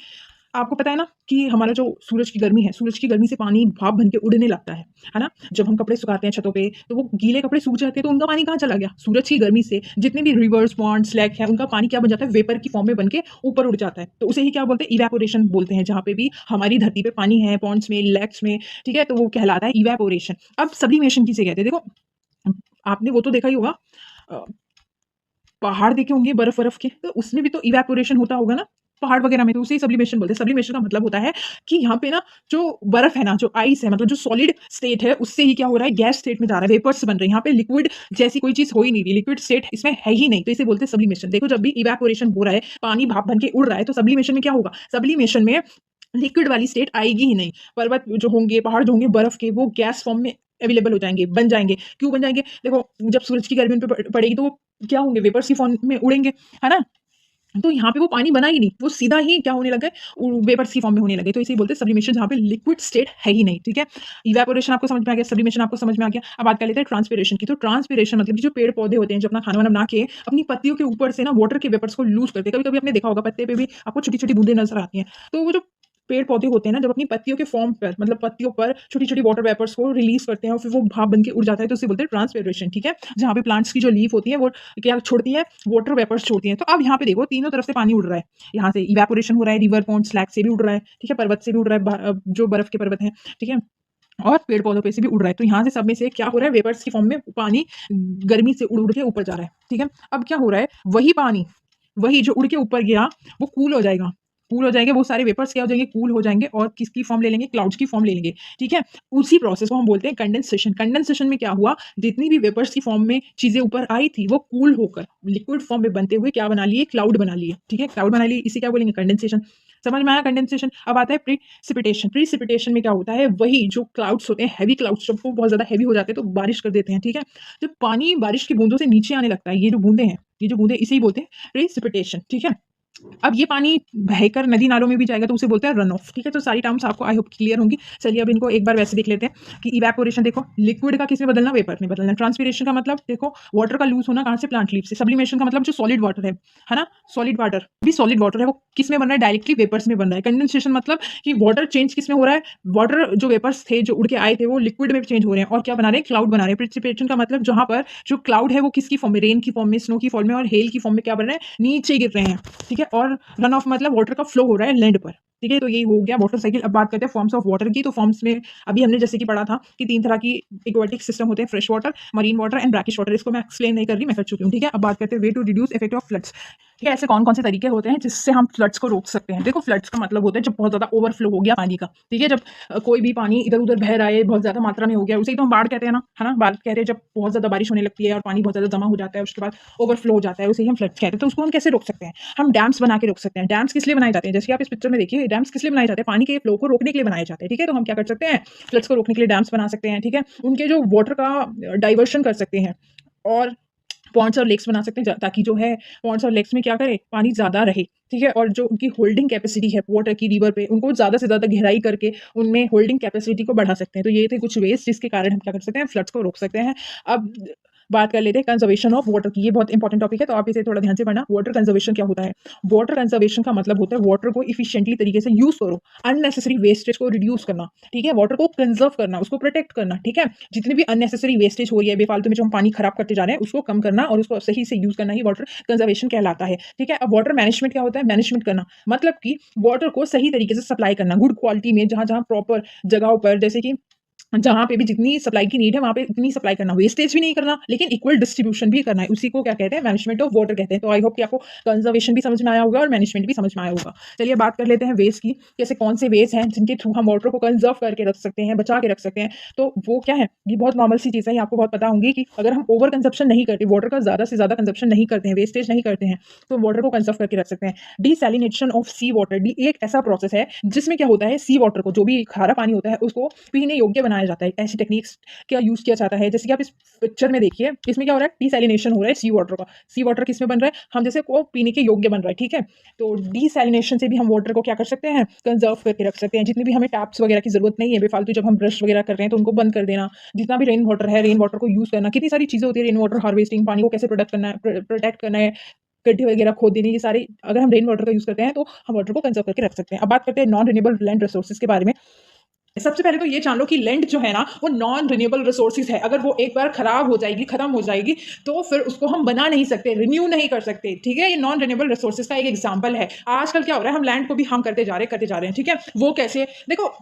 आपको पता है ना कि हमारा जो सूरज की गर्मी है, सूरज की गर्मी से पानी भाप बन के उड़ने लगता है ना? जब हम कपड़े सुखाते हैं छतों पे, तो वो गीले कपड़े सूख जाते हैं, तो उनका पानी कहाँ चला गया? सूरज की गर्मी से जितने भी रिवर्स, पॉन्ड्स, लेक हैं, उनका पानी क्या बन जाता है? वेपर की फॉर्म में बन के ऊपर उड़ जाता है। तो उसे ही क्या बोलते हैं? इवेपोरेशन बोलते हैं। जहाँ पे भी हमारी धरती पे पानी है, पॉन्ड्स में, लेक्स में, ठीक है? तो वो कहलाता है इवेपोरेशन। अब सब्लिमेशन किसे कहते हैं? देखो, आपने वो तो देखा ही होगा, अ, पहाड़ देखे होंगे बर्फ-वर्फ के, तो उसमें भी तो इवेपोरेशन होता होगा ना, पहाड़ वगैरह में, तो उसे ही सब्लिमेशन बोलते हैं। सब्लिमेशन का मतलब होता है कि यहाँ पे ना जो बर्फ है ना, जो आइस है, मतलब जो सॉलिड स्टेट है, उससे ही क्या हो रहा है? गैस स्टेट में जा रहा है, वेपर्स बन रहे हैं। यहाँ पे लिक्विड जैसी कोई चीज़ हो ही नहीं रही, लिक्विड स्टेट इसमें है ही नहीं, तो इसे बोलते हैं सब्लिमेशन। देखो, जब भी इवेपोरेशन हो रहा है, पानी भाप बन के उड़ रहा है, तो सब्लिमेशन में क्या होगा? सब्लिमेशन में लिक्विड वाली स्टेट आएगी ही नहीं। पर्वत जो होंगे, पहाड़ जो होंगे बर्फ के, वो गैस फॉर्म में अवेलेबल हो जाएँगे, बन जाएँगे। क्यों बन जाएँगे? देखो, जब सूरज की गर्मी उन पे पड़ेगी, तो वो क्या होंगे? वेपर्स की फॉर्म में उड़ेंगे, है ना? तो यहाँ पे वो पानी बना ही नहीं, वो सीधा ही क्या होने लगा है वेपर्स की फॉर्म में होने लगे। तो इसे बोलते हैं सब्लिमेशन, जहाँ पे लिक्विड स्टेट है ही नहीं, ठीक है। इवेपोरेशन आपको समझ में आ गया, सब्लिमेशन आपको समझ में आ गया। अब बात कर लेते हैं ट्रांसपिरेशन की। तो ट्रांसपिरेशन मतलब कि जो पेड़ पौधे होते हैं जो अपना खाना वाना बना के अपनी पत्तियों के ऊपर से ना वाटर के वेपर्स को लूज करते हैं। कभी कभी आपने देखा होगा पत्ते पे भी आपको छोटी छोटी बूंदे नजर आती हैं। तो वो जो पेड़ पौधे होते हैं ना, जब अपनी पत्तियों के फॉर्म पर मतलब पत्तियों पर छोटी छोटी वाटर वेपर्स को रिलीज करते हैं और फिर वो भाप बन के उड़ जाता है, तो उसे बोलते हैं ट्रांसपिरेशन, ठीक है। जहाँ पे प्लांट्स की जो लीफ होती है वो क्या छोड़ती है, वाटर वेपर्स छोड़ती हैं। तो अब यहाँ पे देखो तीनों तरफ से पानी उड़ रहा है। यहाँ से इवेपोरेशन हो रहा है, रिवर पॉन्ड स्लैग से भी उड़ रहा है, ठीक है, पर्वत से भी उड़ रहा है, जो बर्फ के पर्वत हैं, ठीक है, और पेड़ पौधों पे से भी उड़ रहा है। तो यहाँ से सब में से क्या हो रहा है, वेपर्स की फॉर्म में पानी गर्मी से उड़ उड़ के ऊपर जा रहा है, ठीक है। अब क्या हो रहा है, वही पानी, वही जो उड़ के ऊपर गया वो कूल हो जाएगा, कूल हो जाएंगे वो सारे वेपर्स, क्या हो जाएंगे, कूल हो जाएंगे और किसकी फॉर्म ले लेंगे, क्लाउड्स की फॉर्म ले लेंगे, ठीक है। उसी प्रोसेस को हम बोलते हैं कंडेंसेशन। कंडेंसेशन में क्या हुआ, जितनी भी वेपर्स की फॉर्म में चीजें ऊपर आई थी वो कूल होकर लिक्विड फॉर्म में बनते हुए क्या बना लिए, क्लाउड बना लिए, ठीक है, क्लाउड बना लिए, इसे क्या बोलेंगे, कंडेंसेशन। समझ में आया कंडेंसेशन। अब आता है प्रिसिपिटेशन। प्रिसिपिटेशन में क्या होता है, वही जो क्लाउड्स होते हैं, हैवी क्लाउड्स, जब वो बहुत ज्यादा हैवी हो जाते हैं तो बारिश कर देते हैं, ठीक है। जब पानी बारिश की बूंदों से नीचे आने लगता है, ये जो बूंदे हैं, ये जो बूंदे, इसे ही बोलते हैं प्रिसिपिटेशन, ठीक है। अब ये पानी बहकर नदी नालों में भी जाएगा तो उसे बोलते हैं रन ऑफ, ठीक है। तो सारी टर्म्स आपको आई होप क्लियर होंगी। चलिए अब इनको एक बार वैसे देख लेते हैं कि इवेपोरेशन देखो, लिक्विड का किस में बदलना, वेपर में बदलना। ट्रांसपिरेशन का मतलब देखो वाटर का लूज होना, कहाँ से, प्लांट लीफ से। सब्लिमेशन का मतलब जो सॉलिड वाटर है ना, सॉलिड वाटर भी सॉलिड वाटर है, वो किस में बन रहा है, डायरेक्टली वेपर्स में बन रहा है। कंडेंसेशन मतलब कि वाटर चेंज किस में हो रहा है, वाटर जो वेपर्स थे जो उड़ के आए थे वो लिक्विड में चेंज हो रहे हैं और क्या बना रहे हैं, क्लाउड बना रहे हैं। प्रिसिपिटेशन का मतलब जहां पर जो क्लाउड है वो किसकी फॉर्म में, रेन की फॉर्म में, स्नो की फॉर्म में और हेल की फॉर्म में क्या बन रहे हैं, नीचे गिर रहे हैं, ठीक है। और रन ऑफ मतलब वाटर का फ्लो हो रहा है लैंड पर, ठीक है। तो यही हो गया वाटर साइकिल। अब बात करते हैं फॉर्म्स ऑफ वाटर की। तो फॉर्म्स में अभी हमने जैसे कि पढ़ा था कि 3 तरह की एक्वेटिक सिस्टम होते हैं, fresh water, marine water and brackish water. इसको मैं एक्सप्लेन नहीं कर रही, मैं कर चुकी हूँ, ठीक है। अब बात करते हैं way to reduce effect of floods, ठीक है। ऐसे कौन कौन से तरीके होते हैं जिससे हम फ्लड्स को रोक सकते हैं। देखो फ्लड्स का मतलब होता है जब बहुत ज्यादा ओवरफ्लो हो गया पानी का, ठीक है। जब कोई भी पानी इधर उधर बह रहा है, बहुत ज्यादा मात्रा में हो गया, उसे ही तो हम बाढ़ कहते हैं ना, है ना। बाढ़ कहते हैं जब बहुत ज्यादा बारिश होने लगती है और पानी बहुत ज्यादा जमा हो जाता है, उसके बाद ओवरफ्लो हो जाता है, उसे ही हम फ्लड्स कहते हैं। तो उसको हम कैसे रोक सकते हैं, हम डैम्स बना के रोक सकते हैं। डैम्स किस लिए बनाए जाते हैं, जैसे आप इस पिक्चर में देखिए, डैम्स किस लिए बनाए जाते हैं, पानी के फ्लो को रोकने के लिए बनाए जाते हैं, ठीक है। तो हम क्या कर सकते हैं, फ्लड्स को रोकने के लिए डैम्स बना सकते हैं, ठीक है। उनके जो वाटर का डाइवर्शन कर सकते हैं और पॉन्ड्स और लेक्स बना सकते हैं ताकि जो है पॉन्ड्स और लेक्स में क्या करे, पानी ज़्यादा रहे, ठीक है। और जो उनकी होल्डिंग कैपेसिटी है वाटर की रिवर पे, उनको ज़्यादा से ज़्यादा गहराई करके उनमें होल्डिंग कैपेसिटी को बढ़ा सकते हैं। तो ये थे कुछ वेज जिसके कारण हम क्या कर सकते हैं, फ्लड्स को रोक सकते हैं। अब बात कर लेते हैं कंजर्वेशन ऑफ वाटर की। ये बहुत इंपॉर्टेंट टॉपिक है तो आप इसे थोड़ा ध्यान से पढ़ना। वाटर कंजर्वेशन क्या होता है, वाटर कंजर्वेशन का मतलब होता है वाटर को इफिशिएंटली तरीके से यूज करो, अननेसेसरी वेस्टेज को रिड्यूस करना, ठीक है। वाटर को कंजर्व करना, उसको प्रोटेक्ट करना, ठीक है। जितनी भी अननेसेसरी वेस्टेज हो रही है, बेफालतू में जो हम पानी खराब करते जा रहे हैं, उसको कम करना और उसको सही से यूज करना ही वाटर कंजर्वेशन कहलाता है, ठीक है। अब वाटर मैनेजमेंट क्या होता है, मैनेजमेंट करना मतलब कि वाटर को सही तरीके से सप्लाई करना, गुड क्वालिटी में, जहां जहां प्रॉपर जगहों पर, जैसे कि जहाँ पे भी जितनी सप्लाई की नीड है वहाँ पे इतनी सप्लाई करना, वेस्टेज भी नहीं करना लेकिन इक्वल डिस्ट्रीब्यूशन भी करना है, उसी को क्या कहते हैं, मैनेजमेंट ऑफ वाटर कहते हैं। तो आई होप कि आपको कंजर्वेशन भी समझ में आया होगा और मैनेजमेंट भी समझ में आया होगा। चलिए बात कर लेते हैं वेज की, जैसे कौन से वेज हैं जिनके थ्रू हम वाटर को कंजर्व करके रख सकते हैं, बचा के रख सकते हैं। तो वो क्या है, ये बहुत नॉर्मल सी चीज़ है, ये आपको बहुत पता होंगी कि अगर हम ओवर कंजप्शन नहीं करते, वाटर का ज़्यादा से ज़्यादा कंजप्शन नहीं करते हैं, वेस्टेज नहीं करते हैं, तो वाटर को कंजर्व करके रख सकते हैं। डिसैलिनेशन ऑफ सी वाटर, डी एक ऐसा प्रोसेस है जिसमें क्या होता है, सी वाटर को, जो भी खारा पानी होता है उसको पीने योग्य बनाया जाता है। ऐसी टेक्निक्स क्या यूज किया जाता है, जैसे कि आप इस पिक्चर में देखिए, इसमें क्या हो रहा है, डिसैलिनेशन हो रहा है सी वाटर का। सी वाटर किस में बन रहा है, हम जैसे को पीने के योग्य बन रहा है, ठीक है। तो डिसैलिनेशन से भी हम वाटर को क्या कर सकते हैं, कंजर्व करके रख सकते हैं। जितनी भी हमें टैप्स वगैरह की जरूरत नहीं है बेफालतू, जब हम ब्रश वगैरह कर रहे हैं तो उनको बंद कर देना। जितना भी रेन वाटर है, रेन वाटर को यूज करना, कितनी सारी चीजें होती है, रेन वाटर हार्वेस्टिंग, पानी को कैसे प्रोटेक्ट करना है, प्रोटेक्ट करना है, गड्ढे वगैरह खोद देने, ये सारी अगर हम रेन वाटर का यूज करते हैं तो हम वाटर को कंजर्व करके रख सकते हैं। अब बात करते हैं नॉन रिन्यूएबल लैंड रिसोर्सेज के बारे में। सबसे पहले तो ये जान लो कि लैंड जो है ना वो नॉन रिन्यूएबल रिसोर्सेज है। अगर वो एक बार खराब हो जाएगी, खत्म हो जाएगी, तो फिर उसको हम बना नहीं सकते, रिन्यू नहीं कर सकते, ठीक है। ये नॉन रिन्यूएबल रिसोर्सेज का एक एग्जांपल है। आजकल क्या हो रहा है, हम लैंड को भी हम करते जा रहे हैं, ठीक है। वो कैसे, देखो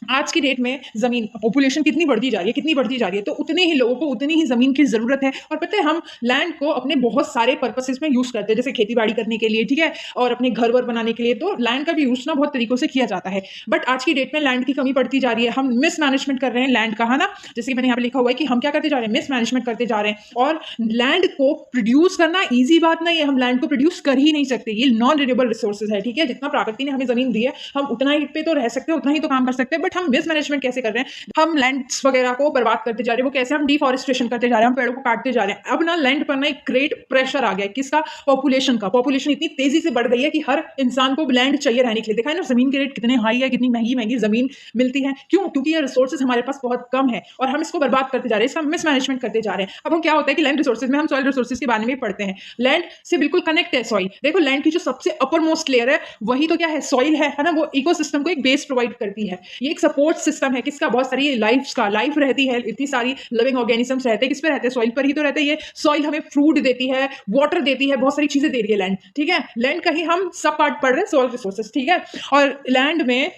आज की डेट में जमीन, पॉपुलेशन कितनी बढ़ती जा रही है, कितनी बढ़ती जा रही है, तो उतने ही लोगों को उतनी ही जमीन की जरूरत है। और पता है हम लैंड को अपने बहुत सारे पर्पसेस में यूज करते हैं, जैसे खेती बाड़ी करने के लिए, ठीक है, और अपने घर वर बनाने के लिए। तो लैंड का भी यूज ना बहुत तरीकों से किया जाता है, बट आज की डेट में लैंड की कमी पड़ती जा रही है, हम मिसमैनेजमेंट कर रहे हैं लैंड का, है ना। जैसे कि मैंने यहाँ पे लिखा हुआ है कि हम क्या करते जा रहे हैं, मिसमैनेजमेंट करते जा रहे हैं। और लैंड को प्रोड्यूस करना ईजी बात नहीं है, हम लैंड को प्रोड्यूस कर ही नहीं सकते, ये नॉन रिन्यूएबल रिसोर्सेज है, ठीक है। जितना प्रकृति ने हमें जमीन दी है हम उतना ही पे तो रह सकते हैं, उतना ही तो काम कर सकते हैं, बट हम मिसमैनेजमेंट कैसे कर रहे हैं, हम लैंड्स वगैरह को बर्बाद करते जा रहे हैं, वो कैसे हम डिफॉरेस्टेशन करते जा रहे हैं, हम पेड़ों को काटते जा रहे हैं। अब ना लैंड पर ना एक ग्रेट प्रेशर आ गया है, किसका, पॉपुलेशन का। पॉपुलेशन इतनी तेजी से बढ़ गई है कि हर इंसान को लैंड चाहिए रहने के लिए। देखा है ना जमीन के रेट कितने हाई है, कितनी महंगी महंगी जमीन मिलती है, क्यों, क्योंकि ये रिसोर्सेज हमारे पास बहुत कम है और हम इसको बर्बाद करते जा रहे हैं, इसका मिसमैनेजमेंट करते जा रहे हैं। अब हम क्या होता है कि लैंड रिसोर्सेज में हम सॉइल रिसोर्सेज के बारे में पढ़ते हैं, लैंड से बिल्कुल कनेक्ट है सॉइल। देखो लैंड की जो सबसे अपर मोस्ट लेयर है वही तो क्या है, सॉइल है ना, वो इकोसिस्टम को एक बेस प्रोवाइड करती है। ये एक सपोर्ट सिस्टम है किसका, बहुत सारी लाइफ रहती है, इतनी सारी लिविंग ऑर्गेनिजम्स रहते हैं, किस पे रहते हैं, सॉइल पर ही तो रहते हैं। ये सॉइल हमें फ्रूट देती है, वाटर देती है, बहुत सारी चीजें दे रही है लैंड, ठीक है। लैंड का ही हम सब पार्ट पढ़ रहे हैं, सॉइल रिसोर्सेज, ठीक है। और लैंड में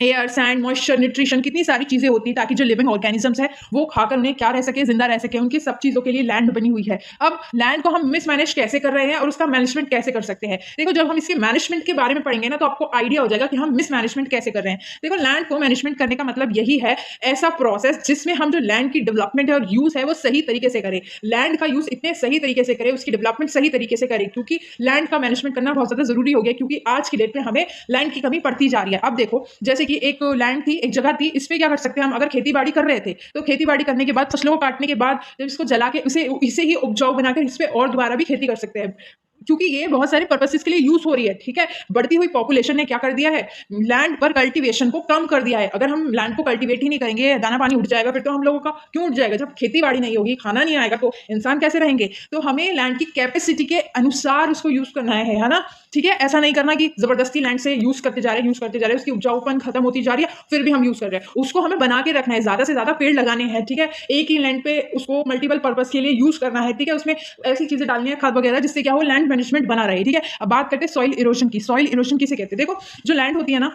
एयर, सैंड, मॉइस्चर, न्यूट्रिशन, कितनी सारी चीजें होती है ताकि जो लिविंग ऑर्गेनिजम्स है वो खाकर उन्हें क्या रह सके, जिंदा रह सके। उनकी सब चीजों के लिए लैंड बनी हुई है। अब लैंड को हम मिसमैनेज कैसे कर रहे हैं और उसका मैनेजमेंट कैसे कर सकते हैं। देखो जब हम इसके मैनेजमेंट के बारे में पढ़ेंगे ना तो आपको आइडिया हो जाएगा कि हम मिसमैनेजमेंट कैसे कर रहे हैं। देखो लैंड को मैनेजमेंट करने का मतलब यही है, ऐसा प्रोसेस जिसमें हम जो लैंड की डेवलपमेंट है और यूज है वो सही तरीके से करें, लैंड का यूज इतने सही तरीके से करें, उसकी डेवलपमेंट सही तरीके से करें, क्योंकि लैंड का मैनेजमेंट करना बहुत ज्यादा जरूरी हो गया, क्योंकि आज की डेट में हमें लैंड की कमी पड़ती जा रही है। अब देखो जैसे कि एक लैंड एक जगह थी, इस पे क्या कर सकते हैं हम, अगर खेती बाड़ी कर रहे थे तो खेती बाड़ी करने के बाद, फसलों को काटने के बाद जब इसको जला के इसे ही उपजाऊ बनाकर इस पे और दोबारा भी खेती कर सकते हैं, क्योंकि ये बहुत सारे पर्पसेस के लिए यूज हो रही है, ठीक है। बढ़ती हुई पॉपुलेशन ने क्या कर दिया है, लैंड पर कल्टीवेशन को कम कर दिया है। अगर हम लैंड को कल्टीवेट ही नहीं करेंगे, दाना पानी उठ जाएगा, फिर तो हम लोगों का क्यों उठ जाएगा, जब खेती बाड़ी नहीं होगी, खाना नहीं आएगा तो इंसान कैसे रहेंगे। तो हमें लैंड की कैपेसिटी के अनुसार उसको यूज करना है ना, ठीक है। ऐसा नहीं करना कि जबरदस्ती लैंड से यूज करते जा रहे हैं, उसकी उपजाऊपन खत्म होती जा रही है, फिर भी हम यूज कर रहे हैं। उसको हमें बना के रखना है, ज्यादा से ज्यादा पेड़ लगाने हैं, ठीक है। एक ही लैंड पे उसको मल्टीपल पर्पज के लिए यूज करना है, ठीक है। उसमें ऐसी चीजें डालनी है, खाद वगैरह, जिससे क्या हो, लैंड मैनेजमेंट बना रहे, ठीक है। अब बात करते हैं सॉइल इरोजन की। सॉइल इरोजन किसे कहते हैं, देखो जो लैंड होती है ना,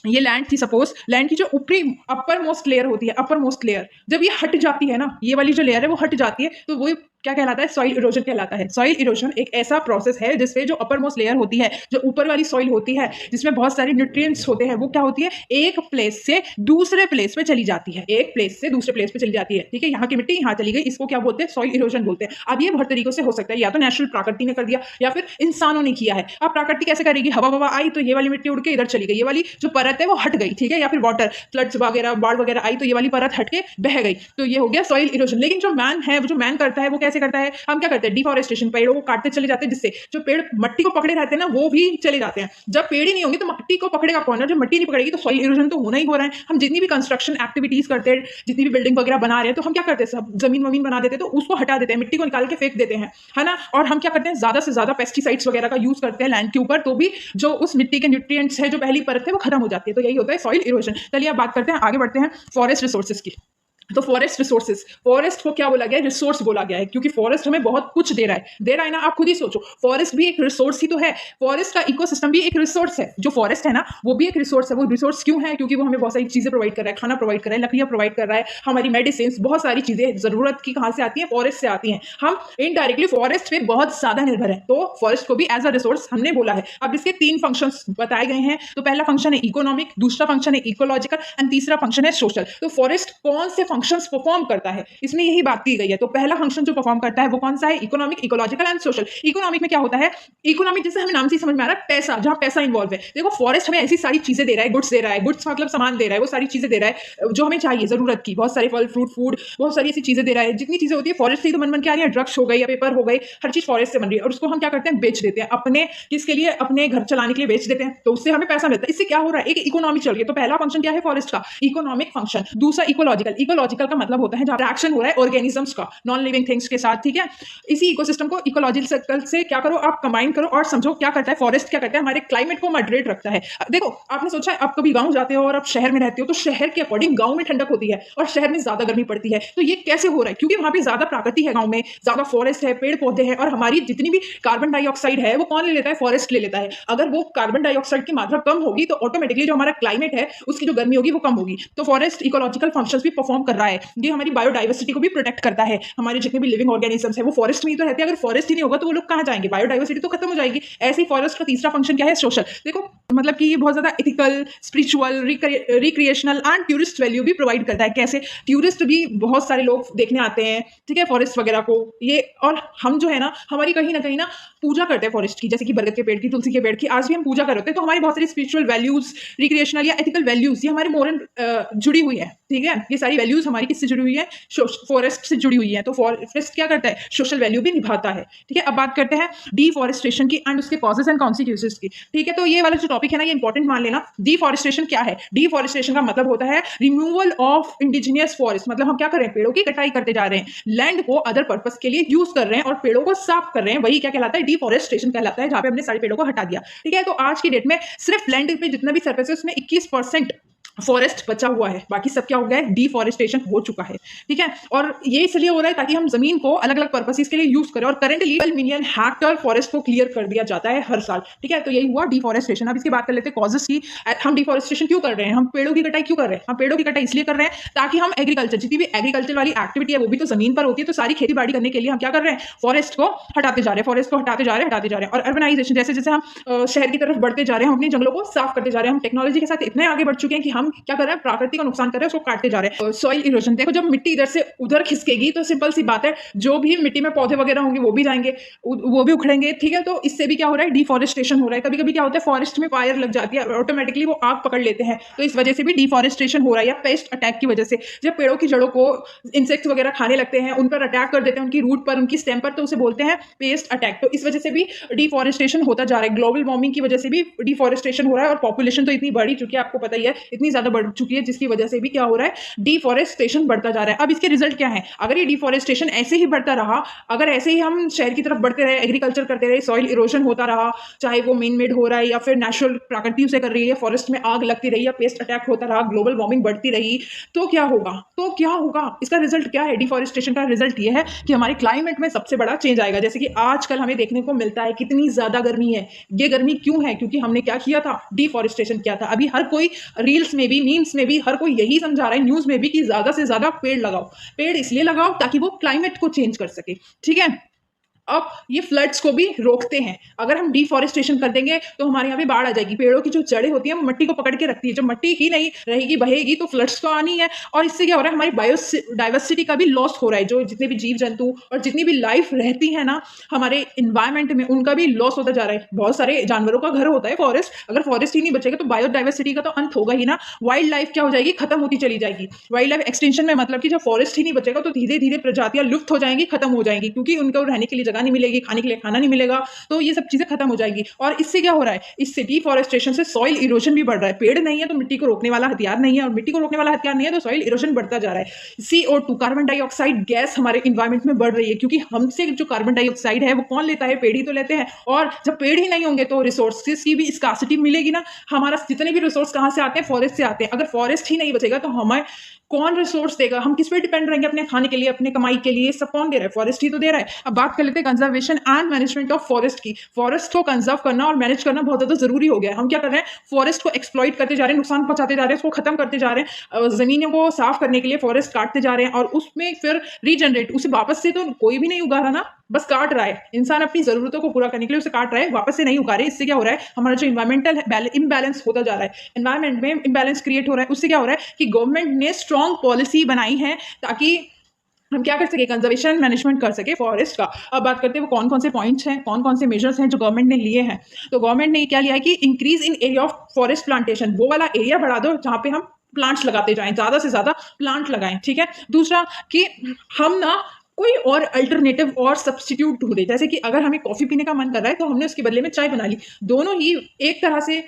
ये लैंड थी, सपोज लैंड की जो ऊपरी अपर मोस्ट लेयर होती है, अपर मोस्ट लेयर जब ये हट जाती है ना, ये वाली जो लेयर है वो हट जाती है, तो वो क्या कहलाता है, सॉइल इरोजन कहलाता है। सॉइल इरोजन एक ऐसा प्रोसेस है जिससे जो अपर मोस्ट लेयर होती है, जो ऊपर वाली सॉइल होती है, जिसमें बहुत सारे न्यूट्रिएंट्स होते हैं, वो क्या होती है, एक प्लेस से दूसरे प्लेस पे चली जाती है, एक प्लेस से दूसरे प्लेस पे चली जाती है, ठीक है। यहाँ की मिट्टी यहाँ चली गई, इसको क्या बोलते हैं, सॉइल इरोजन बोलते हैं। अब ये बहुत तरीकों से हो सकता है, या तो नेचुरल प्रकृति ने कर दिया या फिर इंसानों ने किया है। अब प्रकृति कैसे करेगी, हवा आई तो ये वाली मिट्टी उड़ के इधर चली गई, ये वाली जो परत है वो हट गई, ठीक है। या फिर वाटर फ्लड्स वगैरह, बाढ़ वगैरह आई तो ये वाली परत हट के बह गई, तो ये हो गया सॉइल इरोजन। लेकिन जो मैन है, वो जो मैन करता है वो कैसे करता है, हम क्या करते हैं, डिफॉरेस्टेशन, पेड़ों को काटते चले जाते हैं, जिससे जो पेड़ मट्टी को पकड़े रहते हैं ना वो भी चले जाते हैं। जब पेड़ ही नहीं होंगे तो मट्टी को पकड़ेगा कौन, और जब मट्टी नहीं पकड़ेगी तो सॉइल इरोजन तो होना ही हो रहा है। हम जितनी भी कंस्ट्रक्शन एक्टिविटीज करते हैं, जितनी भी बिल्डिंग वगैरह बना रहे हैं, तो हम क्या करते हैं, सब जमीन वमीन बना देते हैं, तो उसको हटा देते हैं, मिट्टी को निकाल के फेंक देते हैं, है ना। और हम क्या करते हैं, ज्यादा से ज्यादा पेस्टिसाइड्स वगैरह का यूज करते हैं लैंड के ऊपर, तो भी जो उस मिट्टी के न्यूट्रिएंट्स है, जो पहली परत है, वो खत्म हो जाती है। तो यही होता है सॉइल इरोजन। चलिए अब बात करते हैं, आगे बढ़ते हैं फॉरेस्ट रिसोर्सेज की। तो फॉरेस्ट रिसोर्सेज, फॉरेस्ट को क्या बोला गया है, रिसोर्स बोला गया है, क्योंकि फॉरेस्ट हमें बहुत कुछ दे रहा है ना। आप खुद ही सोचो, फॉरेस्ट भी एक रिसोर्स ही तो है, फॉरेस्ट का इकोसिस्टम भी एक रिसोर्स है। जो फॉरेस्ट है ना वो भी एक रिसोर्स है। वो रिसोर्स क्यों है, क्योंकि वो हमें बहुत सारी चीजें प्रोवाइड कर रहा है, खाना प्रोवाइड कर रहा है, लकड़ियां प्रोवाइड कर रहा है, हमारी मेडिसिन, बहुत सारी चीजें जरूरत की कहां से आती है, फॉरेस्ट से आती हैं। हम इनडायरेक्टली फॉरेस्ट पे बहुत ज्यादा निर्भर है, तो फॉरेस्ट को भी एज अ रिसोर्स हमने बोला है। अब इसके 3 फंक्शंस बताए गए हैं। तो पहला फंक्शन है इकोनॉमिक, दूसरा फंक्शन है इकोलॉजिकल एंड तीसरा फंक्शन है सोशल। तो फॉरेस्ट कौन से फंक्शंस परफॉर्म करता है, इसमें यही बात की गई है। तो पहला फंक्शन जो परफॉर्म करता है वो कौन सा है, economic, ecological and social. Economic में क्या होता है, इकोनॉमिक जैसे हमें नाम से समझ में आ रहा है, पैसा, जहां पैसा इन्वॉल्व है। देखो फॉरेस्ट हमें ऐसी सारी चीजें दे रहा है, गुड्स दे रहा है, गुड्स मतलब सामान दे रहा है, वो सारी चीजें दे रहा है जो हमें चाहिए, जरूरत की, बहुत सारे फल फ्रूट फूड, बहुत सारी ऐसी चीजें दे रहा है। जितनी चीजें होती है फॉरेस्ट से तो बन के आ रही है, ड्रग्स हो गई या पेपर हो गई, हर चीज फॉरेस्ट से बन रही है, और उसको हम क्या करते हैं, बेच देते हैं, अपने किसके लिए, अपने घर चलाने के लिए बेच देते हैं, तो उससे हमें पैसा मिलता है। इससे क्या हो रहा है, एक इकोनॉमी चल रही है। तो पहला फंक्शन क्या है फॉरेस्ट का, इकोनॉमिक फंक्शन। दूसरा इकोलॉजिकल, इकोलॉजिकल का मतलब होता है जहां इंटरेक्शन हो रहा है ऑर्गेनिजम्स का, नॉन लिविंग थिंग्स के साथ, ठीक है। इसी इकोसिस्टम को इकोलॉजिकल से क्या करो, आप कंबाइन करो और समझो क्या करता है फॉरेस्ट, क्या करता है, हमारे क्लाइमेट को मॉडरेट रखता है। देखो आपने सोचा है, आप कभी गांव जाते हो और आप शहर में रहते हो, तो शहर के अकॉर्डिंग गांव में ठंडक होती है और शहर में ज्यादा गर्मी पड़ती है। तो ये कैसे हो रहा है, क्योंकि वहां पे ज्यादा प्रकृति है, गांव में ज्यादा फॉरेस्ट है, पेड़ पौधे हैं, और हमारी जितनी भी कार्बन डाइऑक्साइड है वो कौन ले लेता है, फॉरेस्ट ले लेता है। अगर वो कार्बन डाइऑक्साइड की मात्रा कम होगी तो ऑटोमेटिकली जो हमारा क्लाइमेट है उसकी जो गर्मी होगी वो कम होगी। तो फॉरेस्ट इकोलॉजिकल फंक्शंस भी परफॉर्म कर रहा है, ये हमारी बायोडाइवर्सिटी को भी प्रोटेक्ट करता है। हमारे जितने भी लिविंग ऑर्गेनिजम्स है वो फॉरेस्ट में ही तो रहते हैं, अगर फॉरेस्ट ही नहीं होगा तो वो लोग कहाँ जाएंगे, बायोडाइवर्सिटी तो खत्म हो जाएगी। ऐसे ही फॉरेस्ट का तीसरा फंक्शन क्या है, सोशल। देखो मतलब कि ये बहुत ज्यादा ethical, spiritual, recreational and tourist value भी प्रोवाइड करता है। कैसे, टूरिस्ट भी बहुत सारे लोग देखने आते हैं, ठीक है, फॉरेस्ट वगैरह को ये, और हम जो है ना हमारी कहीं ना पूजा करते हैं फॉरेस्ट की, जैसे कि बरगद के पेड़ की, तुलसी के पेड़ की, आज भी हम पूजा कर रहे होते हैं। तो हमारी बहुत सारी स्पिरिचुअल वैल्यूज, रिक्रिएशनल या एथिकल वैल्यूज, ये हमारे मोरल जुड़ी हुई है, ठीक है। ये सारी वैल्यूज हमारी किससे जुड़ी हुई है, फॉरेस्ट से जुड़ी हुई है। तो फॉरेस्ट क्या करता है, सोशल वैल्यू भी निभाता है, ठीक है। अब बात करते हैं डिफॉरेस्टेशन की एंड उसके कॉजेस एंड कॉन्सिक्वेंसेस की, ठीक है। तो ये वाला जो टॉपिक है ना, ये इंपॉर्टेंट मान लेना। डिफॉरेस्टेशन क्या है, डिफॉरेस्टेशन का मतलब होता है रिमूवल ऑफ इंडिजिनियस फॉरेस्ट। मतलब हम क्या कर रहे हैं, पेड़ों की कटाई करते जा रहे हैं, लैंड को अदर पर्पस के लिए यूज कर रहे हैं और पेड़ों को साफ कर रहे हैं, वही क्या कहलाता है, डिफॉरेस्टेशन कहलाता है, जहां पे हमने सारे पेड़ों को हटा दिया, ठीक है। तो आज की डेट में सिर्फ लैंड पे जितना भी सरफेस है उसमें 21% फॉरेस्ट बचा हुआ है, बाकी सब क्या हो गया है, डिफॉरेस्टेशन हो चुका है, ठीक है। और ये इसलिए हो रहा है ताकि हम जमीन को अलग अलग पर्पसेस के लिए यूज करें, और करंटली 12 मिलियन हेक्टेयर फॉरेस्ट को क्लियर कर दिया जाता है हर साल, ठीक है। तो यही हुआ डिफॉरेस्टेशन। अब इसकी बात कर लेते हैं कॉजेस की। हम डिफॉरेस्टेशन क्यों कर रहे हैं, हम पेड़ों की कटाई क्यों कर रहे हैं, हम पेड़ों की कटाई इसलिए कर रहे हैं ताकि हम एग्रीकल्चर, जितनी भी एग्रीकल्चर वाली एक्टिविटी है वो भी तो जमीन पर होती है, तो सारी खेती बाड़ी करने के लिए हम क्या कर रहे हैं, फॉरेस्ट को हटाते जा रहे हैं, फॉरेस्ट को हटाते जा रहे हैं। और अर्बनाइजेशन, जैसे जैसे हम शहर की तरफ बढ़ते जा रहे हैं, हम अपने जंगलों को साफ करते जा रहे हैं, हम टेक्नोलॉजी के साथ इतने आगे बढ़ चुके हैं कि हम क्या कर रहे हैं, प्रकृति का नुकसान कर रहे हैं, उसको काटते जा रहे हैं। सॉइल इरोजन, देखो जब मिट्टी इधर से उधर खिसकेगी तो सिंपल सी बात है, जो भी मिट्टी में पौधे वगैरह होंगे वो भी जाएंगे, वो भी उखड़ेंगे, ठीक है। तो इससे भी क्या हो रहा है, डिफॉरेस्टेशन हो रहा है। कभी कभी क्या होता है, फॉरेस्ट में फायर लग जाती है, ऑटोमेटिकली वो आग पकड़ लेते हैं, तो इस वजह से भी डिफॉरेस्टेशन हो रहा है। या पेस्ट अटैक की वजह से, जब पेड़ों की जड़ों को इंसेक्ट्स वगैरह खाने लगते हैं, उन पर अटैक कर देते हैं, उनकी रूट पर, उनकी स्टेम पर, तो उसे बोलते हैं पेस्ट अटैक। तो इस वजह से भी डिफॉरेस्टेशन होता जा रहा है। ग्लोबल वार्मिंग की वजह से भी डिफॉरेस्टेशन हो रहा है, और पॉपुलेशन तो इतनी बढ़ी चुकी है, आपको पता ही है, इतनी ज्यादा बढ़ चुकी है, जिसकी वजह से भी क्या हो रहा है, डिफॉरेस्टेशन बढ़ता जा रहा है। अब इसके रिजल्ट क्या है, अगर ये डिफॉरेस्टेशन ऐसे ही बढ़ता रहा, अगर ऐसे ही हम शहर की तरफ बढ़ते रहे, एग्रीकल्चर करते रहे, सॉइल इरोजन होता रहा, चाहे वो मेन मेड हो रहा है या फिर नेचुरल प्रकृति उसे कर रही है, फॉरेस्ट में आग लगती रही या पेस्ट अटैक होता रहा, ग्लोबल वार्मिंग बढ़ती रही, तो क्या होगा, इसका रिजल्ट क्या है, डिफॉरेस्टेशन का रिजल्ट ये है कि हमारे क्लाइमेट में सबसे बड़ा चेंज आएगा। जैसे कि आजकल हमें देखने को मिलता है कितनी ज्यादा गर्मी है। ये गर्मी क्यों है, क्योंकि हमने क्या किया था, डिफॉरेस्टेशन किया था। अभी हर कोई रील्स में भी, मीम्स में भी हर कोई यही समझा रहा है, न्यूज में भी, कि ज्यादा से ज्यादा पेड़ लगाओ। पेड़ इसलिए लगाओ ताकि वो क्लाइमेट को चेंज कर सके, ठीक है। अब ये फ्लड्स को भी रोकते हैं। अगर हम डिफॉरेस्टेशन कर देंगे तो हमारे यहाँ पे बाढ़ आ जाएगी। पेड़ों की जो जड़ें होती हैं वो मिट्टी को पकड़ के रखती है, जब मिट्टी ही नहीं रहेगी, बहेगी, तो फ्लड्स तो आनी है। और इससे क्या हो रहा है, हमारी बायोडाइवर्सिटी का भी लॉस हो रहा है। जो जितने भी जीव जंतु और जितनी भी लाइफ रहती है ना हमारे इन्वायरमेंट में, उनका भी लॉस होता जा रहा है। बहुत सारे जानवरों का घर होता है फॉरेस्ट, अगर फॉरेस्ट ही नहीं बचेगा तो बायोडाइवर्सिटी का तो अंत होगा ही ना। वाइल्ड लाइफ क्या हो जाएगी, खत्म होती चली जाएगी। वाइल्ड लाइफ एक्सटेंशन में मतलब कि जब फॉरेस्ट ही नहीं बचेगा तो धीरे धीरे प्रजातियां लुप्त हो जाएंगी, खत्म हो जाएंगी, क्योंकि उनको रहने के लिए जगह नहीं मिलेगी, खाने के लिए खाना नहीं मिलेगा, तो ये सब चीजें खत्म हो जाएगी। और इससे क्या हो रहा है, इससे डिफॉरेस्टेशन से सॉइल इरोजन भी बढ़ रहा है। पेड़ नहीं है तो मिट्टी को रोकने वाला हथियार नहीं है, और मिट्टी को रोकने वाला हथियार नहीं है तो सॉइल इरोजन बढ़ता जा रहा है। CO2 कार्बन डाइऑक्साइड गैस हमारे इन्वायरमेंट में बढ़ रही है, क्योंकि हमसे जो कार्बन डाइऑक्साइड है वो कौन लेता है, पेड़ ही तो लेते हैं। और जब पेड़ ही नहीं होंगे तो रिसोर्सेज की भी स्कार्सिटी मिलेगी ना। हमारा जितने भी रिसोर्स कहां से आते हैं, फॉरेस्ट से आते हैं। अगर फॉरेस्ट ही नहीं बचेगा तो हमें कौन रिसोर्स देगा, हम किस पे डिपेंड रहेंगे अपने खाने के लिए, अपने कमाई के लिए, सब कौन दे रहा है, फॉरेस्ट ही तो दे रहा है। अब बात कर लेते हैं conservation and management of forest की। फॉरेस्ट को कंजर्व करना और मैनेज करना बहुत ज्यादा जरूरी हो गया है। हम क्या कर रहे हैं, फॉरेस्ट को एक्सप्लॉइट करते जा रहे हैं, नुकसान पहुंचाते जा रहे हैं, उसको खत्म करते जा रहे हैं। जमीनों को साफ करने के लिए फॉरेस्ट काटते जा रहे हैं, और उसमें फिर रीजनरेट, उसे वापस से तो कोई भी नहीं उगा रहा ना, बस काट रहा है। इंसान अपनी जरूरतों को पूरा करने के लिए उसे काट रहा है, वापस से नहीं उगा रहे। इससे क्या हो रहा है, हमारा जो इन्वायरमेंटल इम्बैलेंस होता जा रहा है, इन्वायरमेंट में इम्बैलेंस क्रिएट हो रहा है। उससे क्या हो रहा है कि गवर्नमेंट ने स्ट्रॉन्ग पॉलिसी बनाई है ताकि हम क्या कर सके, कंजर्वेशन मैनेजमेंट कर सके फॉरेस्ट का। अब बात करते हैं वो कौन कौन से पॉइंट्स हैं, कौन कौन से मेजर्स हैं जो गवर्नमेंट ने लिए हैं। तो गवर्नमेंट ने क्या लिया है कि increase in area of forest plantation, वो वाला एरिया बढ़ा दो जहां पे हम प्लांट्स लगाते जाएं, ज्यादा से ज्यादा प्लांट लगाएं, ठीक है। दूसरा कि हम ना कोई और अल्टरनेटिव और सब्स्टिट्यूट ढूंढे, जैसे कि अगर हमें कॉफी पीने का मन कर रहा है तो हमने उसके बदले में चाय बना ली, दोनों ही एक तरह से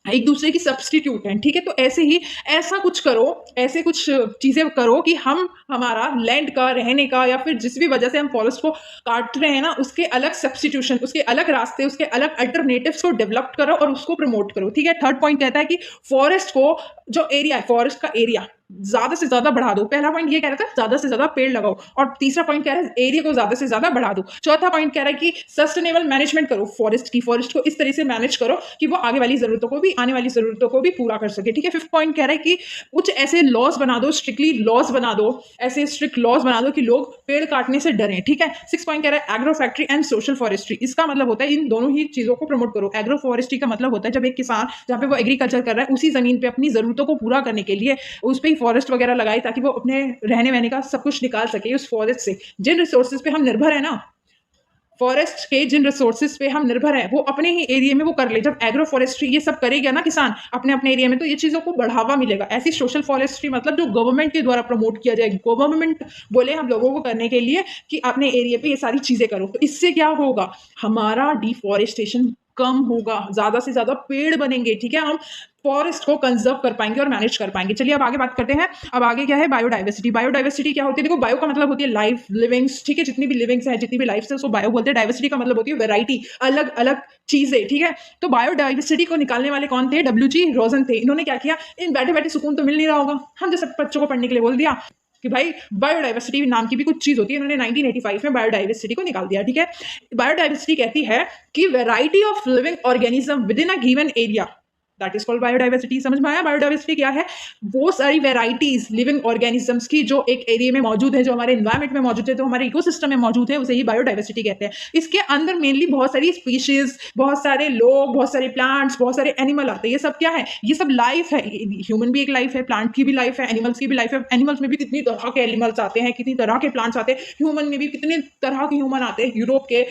एक दूसरे की सब्स्टिट्यूट हैं, ठीक है। तो ऐसे ही ऐसा कुछ करो, ऐसे कुछ चीजें करो कि हम हमारा लैंड का, रहने का, या फिर जिस भी वजह से हम फॉरेस्ट को काट रहे हैं ना, उसके अलग सब्स्टिट्यूशन, उसके अलग रास्ते, उसके अलग अल्टरनेटिव्स को डेवलप करो और उसको प्रमोट करो, ठीक है। थर्ड पॉइंट कहता है कि फॉरेस्ट को जो एरिया है, फॉरेस्ट का एरिया ज़्यादा से ज़्यादा बढ़ा दो। पहला पॉइंट ये कह रहा था ज़्यादा से ज़्यादा पेड़ लगाओ, और तीसरा पॉइंट कह रहा है एरिया को ज़्यादा से ज़्यादा बढ़ा दो। चौथा पॉइंट कह रहा है कि सस्टेनेबल मैनेजमेंट करो फॉरेस्ट की, फॉरेस्ट को इस तरह से मैनेज करो कि वो आगे वाली ज़रूरतों को भी, आने वाली ज़रूरतों को भी पूरा कर सके, ठीक है। फिफ्थ पॉइंट कह रहा है कि कुछ ऐसे लॉज बना दो, स्ट्रिक्टली लॉज बना दो, ऐसे स्ट्रिक्ट लॉज बना दो कि लोग पेड़ काटने से डरें, ठीक है। सिक्स पॉइंट कह रहा है agro factory and social forestry. इसका मतलब होता है इन दोनों ही चीज़ों को प्रमोट करो। एग्रो फॉरेस्ट्री का मतलब होता है जब एक किसान जहाँ पे वो एग्रीकल्चर कर रहा है उसी ज़मीन पे अपनी ज़रूरतों को पूरा करने के लिए उस पे ही फॉरेस्ट वगैरह लगाए, ताकि वो अपने रहने वहने का सब कुछ निकाल सके उस फॉरेस्ट से। जिन रिसोर्सेज पे हम निर्भर है ना, फॉरेस्ट के जिन रिसोर्सेज पे हम निर्भर है, वो अपने ही एरिया में वो कर ले। जब एग्रो फॉरेस्ट्री ये सब करेगा ना किसान अपने अपने एरिया में, तो ये चीज़ों को बढ़ावा मिलेगा। ऐसी सोशल फॉरेस्ट्री मतलब जो गवर्नमेंट के द्वारा प्रमोट किया जाए, गवर्नमेंट बोले हम लोगों को करने के लिए कि अपने एरिया पे ये सारी चीज़ें करो, तो इससे क्या होगा, हमारा डिफॉरेस्टेशन कम होगा, ज़्यादा से ज़्यादा पेड़ बनेंगे, ठीक है। हम फॉरेस्ट को कंजर्व कर पाएंगे और मैनेज कर पाएंगे। चलिए अब आगे बात करते हैं। अब आगे क्या है, बायोडाइवर्सिटी। बायोडाइवर्सिटी क्या होती है, देखो बायो का मतलब होती है लाइफ, लिविंग्स, ठीक है। जितनी भी लिविंग्स है, जितनी भी लाइफ है उसको बायो बोलते हैं। डाइवर्सिटी का मतलब होती है वैरायटी, अलग अलग चीजें, ठीक है। तो बायोडाइवर्सिटी को निकालने वाले कौन थे, डब्ल्यू.जी. रोजन थे। इन्होंने क्या किया, इन बैठे बैठे सुकून तो मिल नहीं रहा होगा, हम जैसे बच्चों को पढ़ने के लिए बोल दिया कि भाई बायोडाइवर्सिटी नाम की भी कुछ चीज होती है। इन्होंने 1985 में बायोडाइवर्सिटी को निकाल दिया, ठीक है। बायोडाइवर्सिटी कहती है कि variety of living organism with in a given area, that is called biodiversity. समझ में आया बायोडाइवर्सिटी क्या है, वो सारी वेराइटीज लिविंग ऑर्गेनिजम्स की जो एक एरिया में मौजूद है, जो हमारे एनवायरमेंट में मौजूद है, जो हमारे इकोसिस्टम में मौजूद है, उसे ही बायोडाइवर्सिटी कहते हैं। इसके अंदर मेनली बहुत सारी स्पीशीज, बहुत सारे लोग, बहुत सारे प्लांट्स, बहुत सारे एनिमल आते हैं। ये सब क्या है, ये सब लाइफ है। ह्यूमन भी एक लाइफ है, प्लांट की भी लाइफ है, एनिमल्स की भी लाइफ है। एनिमल्स में भी कितनी तरह के एनिमल्स आते हैं, कितनी तरह के प्लांट्स आते हैं। ह्यूमन में भी कितने तरह के ह्यूमन आते हैं, यूरोप के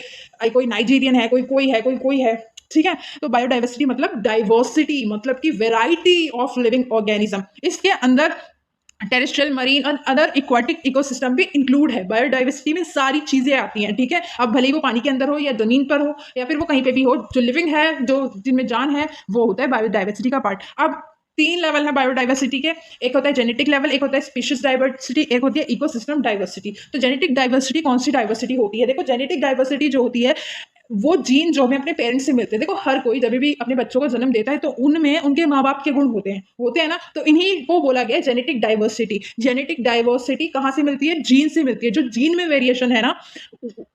कोई नाइजीरियन है, कोई है, ठीक है। तो बायोडाइवर्सिटी मतलब डाइवर्सिटी, मतलब कि वेराइटी ऑफ लिविंग ऑर्गेनिज्म। इसके अंदर टेरेस्ट्रियल, मरीन और अदर इक्वाटिक इकोसिस्टम भी इंक्लूड है। बायोडाइवर्सिटी में सारी चीजें आती हैं, ठीक है। अब भले ही वो पानी के अंदर हो या जमीन पर हो या फिर वो कहीं पे भी हो, जो लिविंग है, जो जिनमें जान है, वो होता है बायोडाइवर्सिटी का पार्ट। अब तीन लेवल है बायोडाइवर्सिटी के, एक होता है जेनेटिक लेवल, एक होता है स्पीशीज डाइवर्सिटी, एक होती है इकोसिस्टम डाइवर्सिटी। तो जेनेटिक डाइवर्सिटी कौन सी डाइवर्सिटी होती है, देखो जेनेटिक डाइवर्सिटी जो होती है वो जीन जो हमें अपने पेरेंट्स से मिलते हैं। देखो हर कोई जब भी अपने बच्चों को जन्म देता है तो उनमें उनके माँ बाप के गुण होते हैं ना, तो इन्हीं को बोला गया जेनेटिक डाइवर्सिटी। जेनेटिक डाइवर्सिटी कहाँ से मिलती है, जीन से मिलती है। जो जीन में वेरिएशन है ना,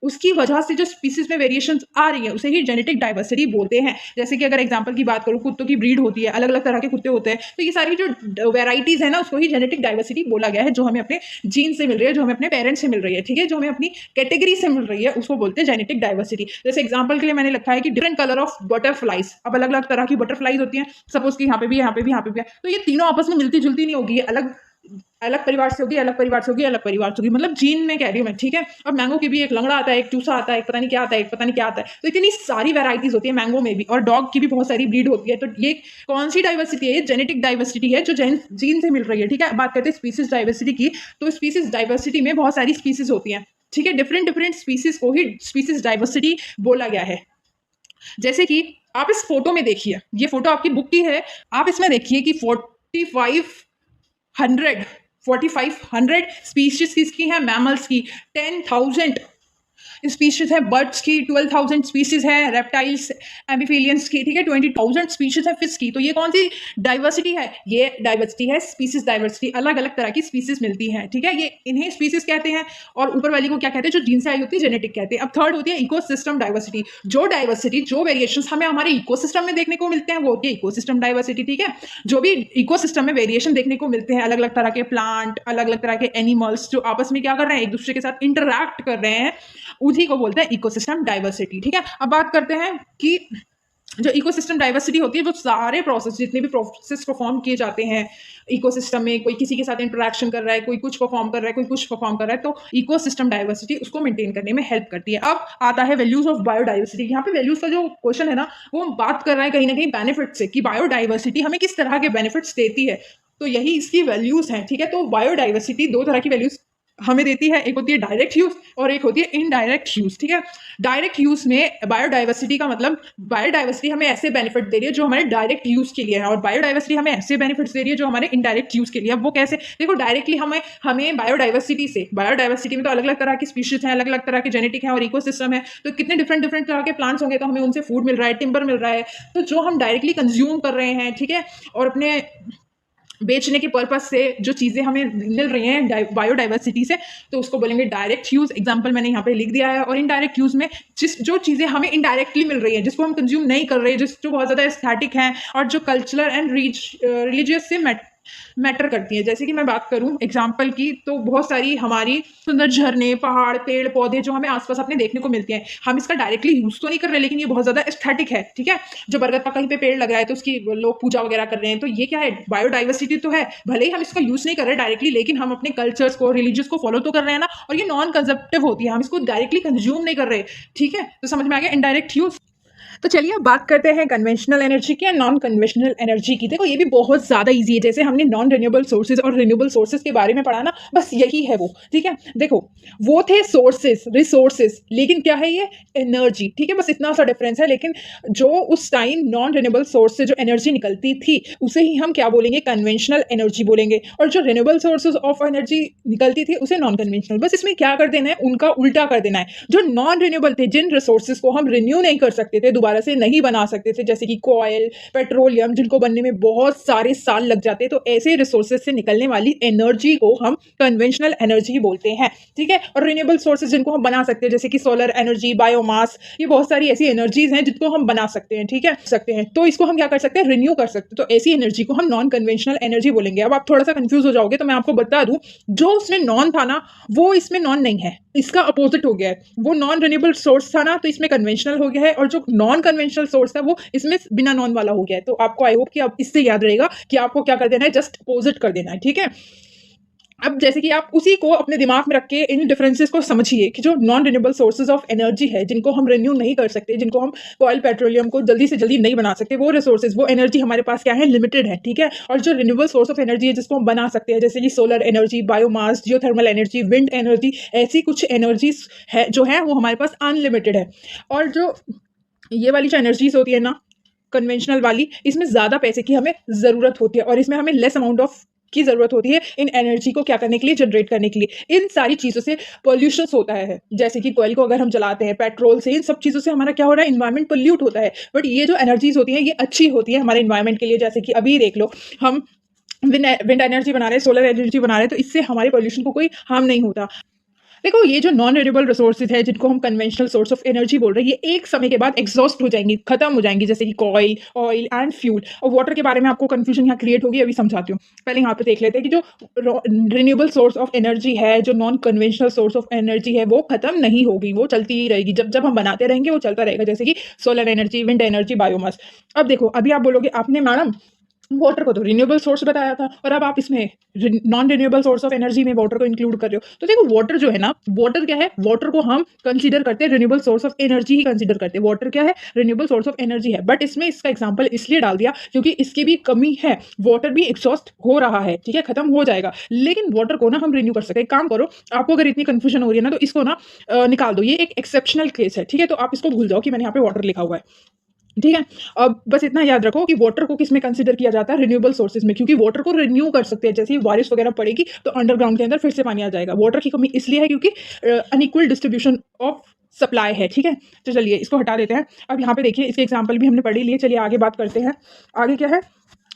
उसकी वजह से जो स्पीसीज में वेरिएशन आ रही है, उसे ही जेनेटिक डाइवर्सिटी बोलते हैं। जैसे कि अगर एग्जाम्पल की बात करूँ, कुत्तों की ब्रीड होती है, अलग अलग तरह के कुत्ते होते हैं, तो ये सारी जो वेराइटीज है ना, उसको ही जेनेटिक डाइवर्सिटी बोला गया है, जो हमें अपने जीन से मिल रही है, जो हमें अपने पेरेंट्स से मिल रही है, ठीक है, जो हमें अपनी कैटेगरी से मिल रही है, उसको बोलते हैं जेनेटिक डाइवर्सिटी। जैसे एग्जाम्पल के लिए मैंने लिखा है कि डिफरेंट कलर ऑफ बटरफ्लाइज। अब अलग अलग तरह की बटरफ्लाइज होती हैं, सपोज कि यहाँ पे भी, यहाँ पे भी, यहाँ पे भी है, तो ये तीनों आपस में मिलती जुलती नहीं होगी, अलग अलग परिवार से होगी, अलग परिवार से होगी, अलग परिवार से होगी, मतलब जीन में कह रही हूँ मैं, ठीक है। अब मैंगो की भी एक लंगड़ा आता है, एक चूसा आता है, एक पता नहीं क्या आता है, एक पता नहीं क्या आता है, तो इतनी सारी वैरायटीज होती है मैंगो में भी। और डॉग की भी बहुत सारी ब्रीड होती है। तो ये कौन सी डाइवर्सिटी है, ये जेनेटिक डाइवर्सिटी है, जो जीन से मिल रही है, ठीक है। बात करते हैं स्पीसीज डाइवर्सिटी की, तो स्पीसीज डाइवर्सिटी में बहुत सारी स्पीसीज होती हैं, ठीक है। डिफरेंट डिफरेंट स्पीसीज को ही स्पीसीज डाइवर्सिटी बोला गया है। जैसे कि आप इस फोटो में देखिए, ये फोटो आपकी बुक की है, आप इसमें देखिए कि 4500 स्पीशीज किसकी है, मैमल्स की। 10,000 स्पीशीज है बर्ड्स की, 12,000 स्पीशीज है रेप्टाइल्स एम्फीबियंस की, ठीक है। 20,000 स्पीशीज है फिश की। तो ये कौन सी डाइवर्सिटी है, ये डाइवर्सिटी है स्पीशीज डाइवर्सिटी। अलग अलग तरह की स्पीशीज मिलती हैं, ठीक है, ये इन्हें स्पीशीज कहते हैं। और ऊपर वाली को क्या कहते हैं, जो जीन से आई होती है, जेनेटिक कहते हैं। अब थर्ड होती है इकोसिस्टम डाइवर्सिटी। जो डाइवर्सिटी, जो वेरिएशन हमें हमारे इकोसिस्टम में देखने को मिलते हैं, वो होती है इकोसिस्टम डाइवर्सिटी, ठीक है। जो भी इकोसिस्टम में वेरिएशन देखने को मिलते हैं, अलग अलग तरह के प्लांट, अलग अलग तरह के एनिमल्स जो आपस में क्या कर रहे हैं, एक दूसरे के साथ इंटरैक्ट कर रहे हैं, उसी को बोलते हैं इकोसिस्टम डाइवर्सिटी, ठीक है। अब बात करते हैं कि जो इकोसिस्टम डाइवर्सिटी होती है, वो सारे प्रोसेस, जितने भी प्रोसेस परफॉर्म किए जाते हैं इकोसिस्टम में, कोई किसी के साथ इंटरेक्शन कर रहा है, कोई कुछ परफॉर्म कर रहा है, कोई कुछ परफॉर्म कर रहा है, तो इकोसिस्टम डाइवर्सिटी उसको मेंटेन करने में हेल्प करती है। अब आता है वैल्यूज ऑफ बायोडाइवर्सिटी। यहाँ पे वैल्यूज का जो क्वेश्चन है ना, वो बात कर रहा है कहीं ना कहीं बेनिफिट से, कि बायोडाइवर्सिटी हमें किस तरह के बेनिफिट्स देती है, तो यही इसकी वैल्यूज हैं, ठीक है। तो बायोडाइवर्सिटी दो तरह की वैल्यूज हमें देती है, एक होती है डायरेक्ट यूज और एक होती है इनडायरेक्ट यूज, ठीक है। डायरेक्ट यूज में बायोडाइवर्सिटी का मतलब, बायोडाइवर्सिटी हमें ऐसे बेनिफिट दे रही है जो हमारे डायरेक्ट यूज के लिए है, और बायोडाइवर्सिटी हमें ऐसे बेनिफिट्स दे रही है जो हमारे इनडायरेक्ट यूज के लिए। अब वो कैसे, देखो डायरेक्टली हमें बायोडाइवर्सिटी से, बायोडाइवर्सिटी में तो अलग अलग तरह की स्पीशीज हैं, अलग अलग तरह के जेनेटिक है और इकोसिस्टम है, तो कितने डिफरेंट डिफरेंट तरह के प्लांट्स होंगे, तो हमें उनसे फूड मिल रहा है, टिम्बर मिल रहा है, तो जो हम डायरेक्टली कंज्यूम कर रहे हैं, ठीक है, और अपने बेचने के पर्पस से जो चीज़ें हमें मिल रही हैं बायोडाइवर्सिटी से, तो उसको बोलेंगे डायरेक्ट यूज़। एग्जांपल मैंने यहाँ पे लिख दिया है। और इनडायरेक्ट यूज़ में जो चीज़ें हमें इनडायरेक्टली मिल रही हैं, जिसको हम कंज्यूम नहीं कर रहे, जो बहुत ज़्यादा एस्थेटिक हैं और जो कल्चरल एंड रिलीजियस से मैटर करती है। जैसे कि मैं बात करूं एग्जाम्पल की, तो बहुत सारी हमारी सुंदर झरने, पहाड़, पेड़ पौधे जो हमें आसपास अपने देखने को मिलते हैं, हम इसका डायरेक्टली यूज तो नहीं कर रहे, लेकिन ये बहुत ज्यादा एस्थेटिक है। ठीक है, जो बरगद का कहीं पे पेड़ लगा है तो उसकी लोग पूजा वगैरह कर रहे हैं, तो ये क्या है, बायोडाइवर्सिटी तो है। भले ही हम इसका यूज नहीं कर रहे डायरेक्टली, लेकिन हम अपने कल्चर्स को, रिलीजियस को फॉलो तो कर रहे हैं ना। और ये नॉन कंजप्टिव होती है, हम इसको डायरेक्टली कंज्यूम नहीं कर रहे। ठीक है, तो समझ में आ गया इनडायरेक्ट यूज। तो चलिए अब बात करते हैं कन्वेंशनल एनर्जी की या नॉन कन्वेंशनल एनर्जी की। देखो ये भी बहुत ज़्यादा इजी है। जैसे हमने नॉन रिन्यूएबल सोर्सेज और रिन्यूएबल सोर्सेज के बारे में पढ़ा ना, बस यही है वो। ठीक है, देखो वो थे सोर्सेज, रिसोर्सेज, लेकिन क्या है ये, एनर्जी। ठीक है, बस इतना सा डिफरेंस है। लेकिन जो उस टाइम नॉन रिन्यूएबल सोर्स से जो एनर्जी निकलती थी, उसे ही हम क्या बोलेंगे, कन्वेंशनल एनर्जी बोलेंगे। और जो रिन्यूएबल सोर्सेज ऑफ एनर्जी निकलती थी, उसे नॉन कन्वेंशनल। बस इसमें क्या कर देना है, उनका उल्टा कर देना है। जो नॉन रिन्यूएबल थे, जिन रिसोर्सेज को हम रिन्यू नहीं कर सकते थे, दोबारा से नहीं बना सकते थे, जैसे कि कोयल, पेट्रोलियम, जिनको बनने में बहुत सारे साल लग जाते हैं, तो ऐसे रिसोर्सेज से निकलने वाली एनर्जी को हम कन्वेंशनल एनर्जी बोलते हैं। ठीक है, और रिन्यूएबल सोर्सेज जिनको हम बना सकते हैं, जैसे कि सोलर एनर्जी, बायोमास, ये बहुत सारी ऐसी एनर्जीज हैं जिनको हम बना सकते हैं। ठीक है, सकते हैं, तो इसको हम क्या कर सकते हैं, रिन्यू कर सकते हैं। तो ऐसी एनर्जी को हम नॉन कन्वेंशनल एनर्जी बोलेंगे। अब आप थोड़ा सा कंफ्यूज हो जाओगे, तो मैं आपको बता दूं, जो उसमें नॉन था ना, वो इसमें नॉन नहीं है, इसका अपोजिट हो गया है। वो नॉन रिन्यूएबल सोर्स था ना, तो इसमें कन्वेंशनल हो गया है, और जो नॉन कन्वेंशनल सोर्स था वो इसमें बिना नॉन वाला हो गया है। तो आपको आई होप कि अब इससे याद रहेगा कि आपको क्या कर देना है, जस्ट अपोजिट कर देना है। ठीक है, अब जैसे कि आप उसी को अपने दिमाग में रख के इन डिफरेंसेस को समझिए कि जो non renewable sources of energy है, जिनको हम रिन्यू नहीं कर सकते, जिनको हम ऑयल पेट्रोलियम को जल्दी से जल्दी नहीं बना सकते, वो रिसोर्सेज, वो एनर्जी हमारे पास क्या है, लिमिटेड है। ठीक है, और जो रिन्यूएबल सोर्स ऑफ एनर्जी है जिसको हम बना सकते हैं, जैसे कि solar energy, biomass, geothermal energy, wind energy, ऐसी कुछ एनर्जीज है जो है वो हमारे पास अनलिमिटेड है। और जो ये वाली जो एनर्जीज होती है ना, कन्वेंशनल वाली, इसमें ज़्यादा पैसे की हमें ज़रूरत होती है, और इसमें हमें लेस अमाउंट ऑफ की ज़रूरत होती है इन एनर्जी को क्या करने के लिए, जनरेट करने के लिए। इन सारी चीज़ों से पोल्यूशन होता है, जैसे कि कोयल को अगर हम जलाते हैं, पेट्रोल से, इन सब चीज़ों से हमारा क्या हो रहा है, इन्वायरमेंट पोल्यूट होता है। बट ये जो एनर्जीज होती हैं, ये अच्छी होती है हमारे इन्वायरमेंट के लिए। जैसे कि अभी देख लो, हम विंड एनर्जी बना रहे हैं, सोलर एनर्जी बना रहे हैं, तो इससे हमारे पोल्यूशन को कोई हार्म नहीं होता। देखो ये जो नॉन रिन्यूएबल रिसोर्सेज है, जिनको हम कन्वेंशनल सोर्स ऑफ एनर्जी बोल रहे हैं, ये एक समय के बाद एग्जॉस्ट हो जाएंगी, खत्म हो जाएंगी, जैसे कि कॉयल, ऑयल एंड फ्यूल। और वाटर के बारे में आपको कंफ्यूजन यहाँ क्रिएट होगी, अभी समझाती हूँ। पहले यहाँ पे देख लेते हैं कि जो रिन्यूएबल सोर्स ऑफ एनर्जी है, जो non conventional source of energy है, वो खत्म नहीं होगी, वो चलती ही रहेगी। जब जब हम बनाते रहेंगे वो चलता रहेगा, जैसे कि solar energy, wind energy, biomass. अब देखो, अभी आप बोलोगे, आपने मैडम वाटर को तो रिन्यूएबल सोर्स बताया था, और अब आप इसमें non renewable source of energy में वाटर को इंक्लूड कर रहे हो। तो देखो वाटर जो है ना, वाटर क्या है, वाटर को हम कंसीडर करते हैं renewable source of energy he consider करते हैं। वाटर क्या है, रिन्यूएबल सोर्स ऑफ एनर्जी है। बट इसमें इसका एग्जांपल इसलिए डाल दिया क्योंकि इसकी भी कमी है, वाटर भी एग्जॉस्ट हो रहा है। ठीक है, खत्म हो जाएगा, लेकिन वाटर को ना हम रिन्यू कर सकते हैं। काम करो, आपको अगर इतनी कंफ्यूजन हो रही है ना, तो इसको ना निकाल दो। ये एक एक्सेप्शनल केस है। ठीक है, तो आप इसको भूल जाओ कि मैंने यहाँ पे वाटर लिखा हुआ है। ठीक है, अब बस इतना याद रखो कि वाटर को किस में कंसीडर किया जाता है, रिन्यूएबल सोर्सेज में, क्योंकि वाटर को रिन्यू कर सकते हैं। जैसे ही बारिश वगैरह पड़ेगी तो अंडरग्राउंड के अंदर फिर से पानी आ जाएगा। वाटर की कमी इसलिए है क्योंकि अनइक्वल डिस्ट्रीब्यूशन ऑफ सप्लाई है। ठीक है, तो चलिए इसको हटा देते हैं। अब यहाँ पे देखिए, इसके एग्जाम्पल भी हमने पढ़ ही लिए। चलिए आगे बात करते हैं। आगे क्या है,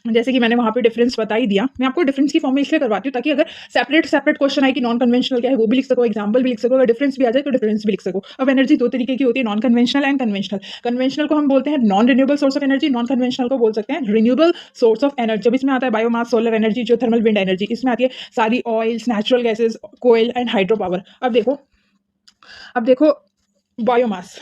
जैसे कि मैंने वहाँ पे डिफरेंस बता ही दिया। मैं आपको डिफरेंस की फॉर्म में इसलिए करवाती हूँ ताकि अगर सेपरेट क्वेश्चन आए कि नॉन कन्वेंशनल क्या है, वो भी लिख सको, एग्जाम्पल भी लिख सको, अगर डिफरेंस भी आ जाए तो डिफरेंस भी लिख सको। अब एनर्जी दो तरीके की होती है, non conventional and conventional. Conventional को हम बोलते हैं non renewable source of energy, non conventional को बोल सकते हैं रिन्यूएबल सोर्स ऑफ एनर्जी। जब इसमें आता है biomass, solar energy, geothermal, wind energy, इसमें आती है सारी ऑयल्स, नेचुरल गैसेज, कोयल एंड हाइड्रो पावर। अब देखो बायोमास,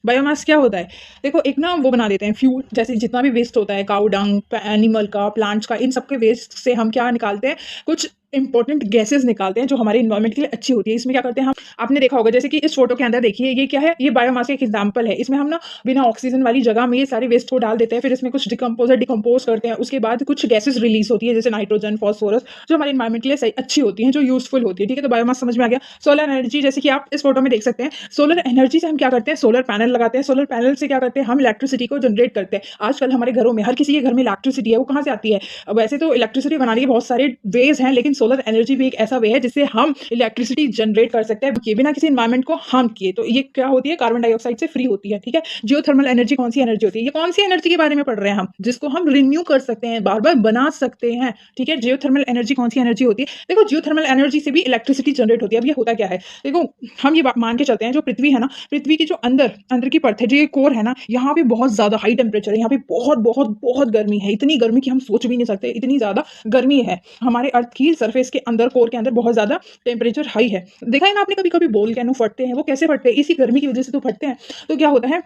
बायोमास क्या होता है, देखो एक ना वो बना देते हैं फ्यूल। जैसे जितना भी वेस्ट होता है, काउ डंग, एनिमल का, प्लांट्स का, इन सब के वेस्ट से हम क्या निकालते हैं, कुछ इंपॉर्टेंट गैसेस निकालते हैं जो हमारे इन्वायरमेंट के लिए अच्छी होती है। इसमें क्या करते हैं हम, आपने देखा होगा, जैसे कि इस फोटो के अंदर देखिए, ये क्या है, ये बायोमास का एक एग्जांपल है। इसमें हम ना बिना ऑक्सीजन वाली जगह में ये सारे वेस्ट को डाल देते हैं, फिर इसमें कुछ डिकम्पोज करते हैं, उसके बाद कुछ गैसेस रिलीज होती है, जैसे नाइट्रोजन, फॉस्फोरस, जो हमारे इन्वायरमेंट के लिए सही अच्छी होती है, जो यूजफुल होती है। ठीक है, तो बायोमास समझ में आ गया। सोलर एनर्जी, जैसे कि आप इस फोटो में देख सकते हैं, सोलर एनर्जी से हम क्या करते हैं, सोलर पैनल लगाते हैं। सोलर पैनल से क्या करते हैं, हम इलेक्ट्रिसिटी को जनरेट करते हैं। आजकल हमारे घरों में, हर किसी के घर में इलेक्ट्रिसिटी है, वो कहाँ से आती है। वैसे तो इलेक्ट्रिसिटी बनाने के बहुत सारे वेज हैं, लेकिन सोलर एनर्जी भी एक ऐसा वे है जिससे हम इलेक्ट्रिसिटी जनरेट कर सकते हैं ये बिना किसी इन्वायरमेंट को हार्म किए। तो ये क्या होती है, कार्बन डाइऑक्साइड से फ्री होती है, ठीक है। जियोथर्मल एनर्जी कौन सी एनर्जी होती है, ये कौन सी एनर्जी के बारे में पढ़ रहे हैं हम, जिसको हम रिन्यू कर सकते हैं, बार बार बना सकते हैं, ठीक है। जियोथर्मल एनर्जी कौन सी एनर्जी होती है, देखो जियोथर्मल एनर्जी से भी इलेक्ट्रिसिटी जनरेट होती है। अब ये होता क्या है, देखो हम ये मान के चलते हैं, जो पृथ्वी है ना, पृथ्वी की जो अंदर की परत है, जो ये कोर है ना, यहाँ पे बहुत ज्यादा हाई टेम्परेचर है, यहाँ पे बहुत बहुत बहुत गर्मी है, इतनी गर्मी की हम सोच भी नहीं सकते, इतनी ज्यादा गर्मी है हमारे अर्थ की सरफेस के अंदर, कोर के अंदर बहुत ज्यादा टेम्परेचर हाई है। देखा है ना आपने, कभी कभी बोल कैनो फटते हैं, वो कैसे फटते हैं, इसी गर्मी की वजह से तो फटते हैं। तो क्या होता है,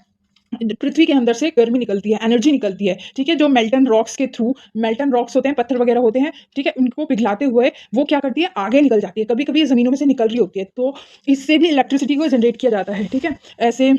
पृथ्वी के अंदर से गर्मी निकलती है, एनर्जी निकलती है, ठीक है, जो मेल्टन रॉक्स के थ्रू, मेल्टन रॉक्स होते हैं, पत्थर वगैरह होते हैं, ठीक है, उनको पिघलाते हुए वो क्या करती है, आगे निकल जाती है, कभी कभी जमीनों में से निकल रही होती है, तो इससे भी इलेक्ट्रिसिटी को जनरेट किया जाता है, ठीक है। ऐसे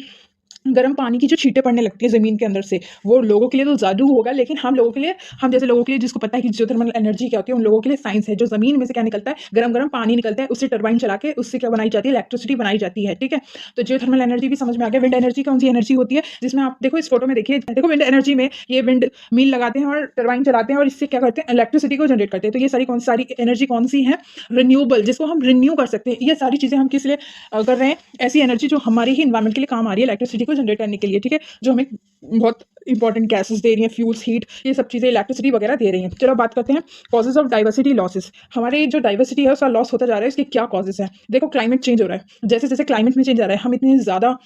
गर्म पानी की जो छींटें पड़ने लगती है ज़मीन के अंदर से, वो लोगों के लिए तो जादू होगा, लेकिन हम लोगों के लिए, हम जैसे लोगों के लिए जिसको पता है कि जियोथर्मल एनर्जी क्या होती है, उन लोगों के लिए साइंस है। जो ज़मीन में से क्या निकलता है, गरम गरम पानी निकलता है, उससे टरबाइन चला के उससे क्या बनाई जाती है, इलेक्ट्रिसिटी बनाई जाती है, ठीक है। तो जियोथर्मल एनर्जी भी समझ में आ गया। विंड एनर्जी कौन सी एनर्जी होती है, जिसमें आप देखो इस फोटो में देखिए, देखो विंड एनर्जी में ये विंड मिल लगाते हैं और टरबाइन चलाते हैं और इससे क्या करते हैं, इलेक्ट्रिसिटी को जनरेट करते हैं। तो ये सारी एनर्जी कौन सी है, रिन्यूएबल, जिसको हम रिन्यू कर सकते हैं। ये सारी चीज़ें हम किस लिए कर रहे हैं, ऐसी एनर्जी जो हमारी ही इन्वायरमेंट के लिए काम आ रही है, इलेक्ट्रिसिटी को जनरेट करने के लिए, ठीक है, जो हमें बहुत इंपॉर्टेंट गैसेस दे रही हैं, फ्यूल्स, हीट, ये सब चीज़ें इलेक्ट्रिसिटी वगैरह दे रही हैं। चलो बात करते हैं कॉजेज ऑफ डाइवर्सिटी लॉसेस। हमारे जो डाइवर्सिटी है उसका लॉस होता जा रहा है, इसके क्या कॉजेज हैं। देखो क्लाइमेट चेंज हो रहा है, जैसे जैसे क्लाइमेट में चेंज आ रहा है, हम इतनी ज़्यादा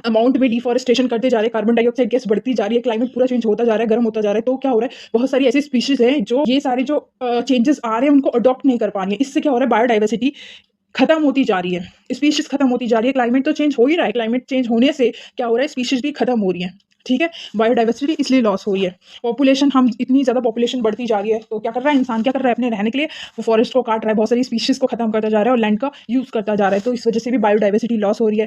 अमाउंट में डिफॉरेस्टेशन करते जा रहे हैं, कार्बन डाइऑक्साइड गैस बढ़ती जा रही है, क्लाइमेट पूरा चेंज होता जा रहा है, गर्म होता जा रहा है। तो क्या हो रहा है, बहुत सारी ऐसी स्पीशीज हैं जो ये सारे जो चेंजेस आ रहे हैं उनको अडॉप्ट नहीं कर पा रही है। इससे क्या हो रहा है, बायोडाइवर्सिटी खत्म होती जा रही है, स्पीशीज खत्म होती जा रही है। क्लाइमेट तो चेंज हो ही रहा है, क्लाइमेट चेंज होने से क्या हो रहा है, स्पीशीज भी खत्म हो रही है, ठीक है। बायोडाइवर्सिटी इसलिए लॉस हो रही है। पॉपुलेशन, हम इतनी ज़्यादा पॉपुलेशन बढ़ती जा रही है, तो क्या कर रहा है इंसान, क्या कर रहा है, अपने रहने के लिए वो फॉरेस्ट को काट रहा है, बहुत सारी स्पीशीज को खत्म करता जा रहा है और लैंड का यूज़ करता जा रहा है। तो इस वजह से भी बायोडाइवर्सिटी लॉस हो रही है।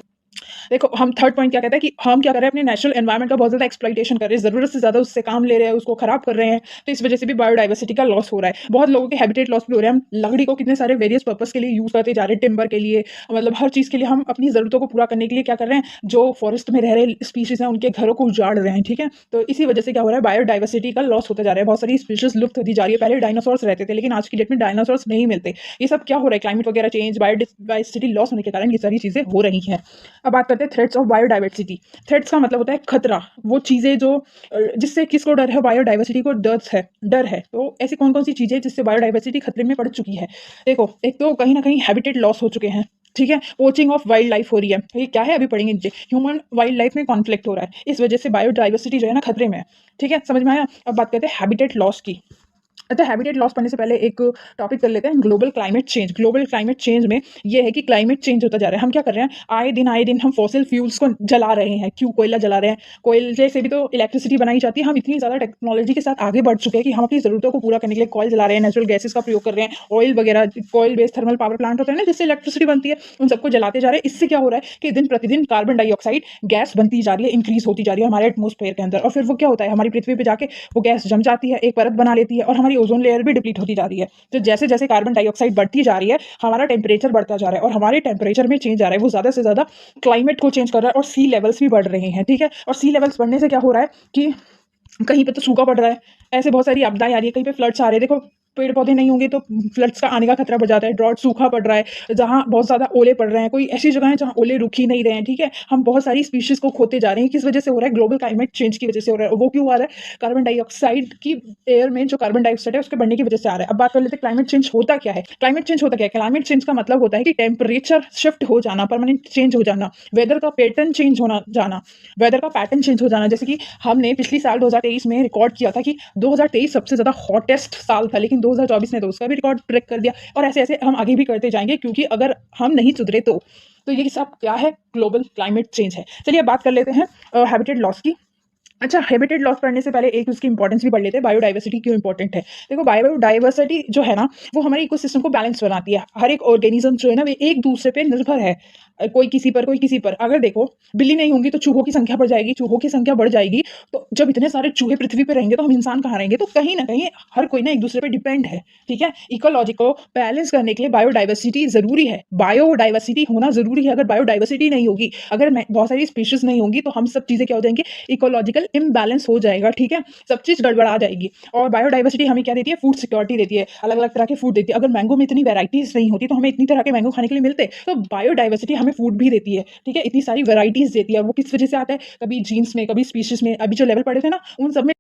देखो हम थर्ड पॉइंट क्या कहते हैं कि हम क्या कर रहे हैं, अपने नेचुरल एनवायरनमेंट का बहुत ज़्यादा एक्सप्लॉइटेशन कर रहे हैं, ज़रूरत से ज़्यादा उससे काम ले रहे हैं, उसको खराब कर रहे हैं। तो इस वजह से भी बायोडाइवर्सिटी का लॉस हो रहा है। बहुत लोगों के हैबिटेट लॉस भी हो रहे हैं। हम लकड़ी को कितने सारे वेरियस पर्पस के लिए यूज़ करते जा रहे हैं, टिम्बर के लिए, मतलब हर चीज़ के लिए हम अपनी ज़रूरतों को पूरा करने के लिए क्या कर रहे हैं, जो फॉरेस्ट में रह रहे स्पीशीज़ हैं उनके घरों को उजाड़ रहे हैं, ठीक है। तो इसी वजह से क्या हो रहा है, बायोडाइवर्सिटी का लॉस होता जा रहा है, बहुत सारी स्पीशीज़ लुप्त होती जा रही है। पहले डायनासोर्स रहते थे, लेकिन आज की डेट में डायनासोर्स नहीं मिलते। ये सब क्या हो रहा है, क्लाइमेट वगैरह चेंज, बायोडाइवर्सिटी लॉस होने के कारण ये सारी चीज़ें हो रही हैं। अब बात करते हैं थ्रेट्स ऑफ बायोडाइवर्सिटी। थ्रेट्स का मतलब होता है खतरा, वो चीज़ें जो जिससे किसको डर है, बायोडाइवर्सिटी को डर है। तो ऐसी कौन कौन सी चीज़ें जिससे बायोडाइवर्सिटी खतरे में पड़ चुकी है। देखो एक तो कहीं ना कहीं हैबिटेट लॉस हो चुके हैं, ठीक है, पोचिंग ऑफ वाइल्ड लाइफ हो रही है। ये क्या है, अभी पढ़ेंगे नीचे। ह्यूमन वाइल्ड लाइफ में कॉन्फ्लिक्ट हो रहा है, इस वजह से बायोडाइवर्सिटी जो है ना खतरे में है, ठीक है, समझ में आया। अब बात करते हैं हैबिटेट लॉस की। अच्छा, हैबिटेट लॉस पढ़ने से पहले एक टॉपिक कर लेते हैं, global climate change. Global climate change में ये है कि क्लाइमेट चेंज होता जा रहा है। हम क्या कर रहे हैं, आए दिन हम फॉसिल फ्यूल्स को जला रहे हैं। क्यों, कोयला जला रहे हैं, कोयले से भी तो इलेक्ट्रिसिटी बनाई जाती है। हम इतनी ज़्यादा टेक्नोलॉजी के साथ आगे बढ़ चुके हैं कि हम अपनी ज़रूरतों को पूरा करने के लिए कोयल जला रहे हैं, नेचुरल गैसेस का प्रयोग कर रहे हैं, ऑयल वगैरह, कोयल बेस्ड थर्मल पावर प्लांट होते हैं ना जिससे इलेक्ट्रिसिटी बनती है, उन सबको जलाते जा रहे हैं। इससे क्या हो रहा है कि दिन प्रतिदिन कार्बन डाइऑक्साइड गैस बनती जा रही है, इंक्रीज होती जा रही है हमारे एटमॉस्फेयर के अंदर। और फिर वो क्या होता है, हमारी पृथ्वी पर जाके वो गैस जम जाती है, एक परत बना लेती है और हमारी ओजोन लेयर भी डिप्लीट होती जा रही है। तो जैसे जैसे कार्बन डाइऑक्साइड बढ़ती जा रही है, हमारा टेम्परेचर बढ़ता जा रहा है और हमारे टेम्परेचर में चेंज आ रहा है, वो ज़्यादा से ज़्यादा क्लाइमेट को चेंज कर रहा है और सी लेवल्स भी बढ़ रहे हैं, ठीक है। और सी लेवल्स बढ़ने से क्या हो रहा है कि कहीं पे तो सूखा पड़ रहा है, ऐसे बहुत सारी आपदाएं आ रही है, कहीं पे फ्लड्स आ रहे हैं। देखो पेड़ पौधे नहीं होंगे तो फ्लड्स का आने का खतरा बढ़ जाता है, ड्रॉट, सूखा पड़ रहा है, जहाँ बहुत ज़्यादा ओले पड़ रहे हैं, कोई ऐसी जगह है जहाँ ओले रुक ही नहीं रहे हैं, ठीक है। हम बहुत सारी स्पीशीज़ को खोते जा रहे हैं, किस वजह से हो रहा है, ग्लोबल क्लाइमेट चेंज की वजह से हो रहा है। वो क्यों आ रहा है, कार्बन डाइऑक्साइड की एयर में जो कार्बन डाइऑक्साइड है उसके बढ़ने की वजह से आ रहा है। अब बात कर लेते हैं क्लाइमेट चेंज होता क्या है। क्लाइमेट चेंज होता क्या है, क्लाइमेट चेंज का मतलब होता है कि टेम्परेचर शिफ्ट हो जाना, परमानेंट चेंज हो जाना, वेदर का पैटर्न चेंज होना जाना, वेदर का पैटर्न चेंज हो जाना। जैसे कि हमने पिछली साल 2023 में रिकॉर्ड किया था कि 2023 सबसे ज़्यादा हॉटेस्ट साल था, लेकिन 2024 ने तो उसका भी रिकॉर्ड ब्रेक कर दिया। और ऐसे ऐसे हम आगे भी करते जाएंगे, क्योंकि अगर हम नहीं सुधरे तो ये सब क्या है, ग्लोबल क्लाइमेट चेंज है। चलिए बात कर लेते हैं हैबिटेट लॉस की। अच्छा, हैबिटेट लॉस पढ़ने से पहले एक उसकी इंपॉर्टेंस भी पढ़ लेते हैं, बायोडाइवर्सिटी क्यों इंपॉर्टेंट है। देखो बायोडाइवर्सिटी जो है ना, वो हमारे इकोसिस्टम को बैलेंस बनाती है। हर एक ऑर्गेनिज्म जो है ना, वे एक दूसरे पे निर्भर है, कोई किसी पर कोई किसी पर। अगर देखो बिल्ली नहीं होंगी तो चूहों की संख्या बढ़ जाएगी, चूहों की संख्या बढ़ जाएगी, तो जब इतने सारे चूहे पृथ्वी पे रहेंगे तो हम इंसान कहाँ रहेंगे। तो कहीं ना कहीं हर कोई ना एक दूसरे पे डिपेंड है, ठीक है। इकोलॉजी को बैलेंस करने के लिए बायोडाइवर्सिटी जरूरी है, बायोडाइवर्सिटी होना जरूरी है। अगर बायोडाइवर्सिटी नहीं होगी, अगर बहुत सारी स्पीशीज नहीं होंगी, तो हम सब चीजें क्या हो जाएंगे, इकोलॉजिकल इम्बैलेंस हो जाएगा, ठीक है? सब चीज़ गड़बड़ा जाएगी। और बायोडायवर्सिटी हमें क्या देती है? फूड सिक्योरिटी देती है, अलग-अलग तरह के फूड देती है। अगर मैंगो में इतनी वैराइटीज़ नहीं होती, तो हमें इतनी तरह के मैंगो खाने के लिए मिलते। तो बायोडायवर्सिटी हमें फूड भी देती है, ठीक है? इतनी सारी वैराइटीज़ देती है। वो किस वजह से आता है? कभी जीन्स में, कभी स्पीशीज़ में। अभी जो लेवल पढ़े थे ना, उन सब में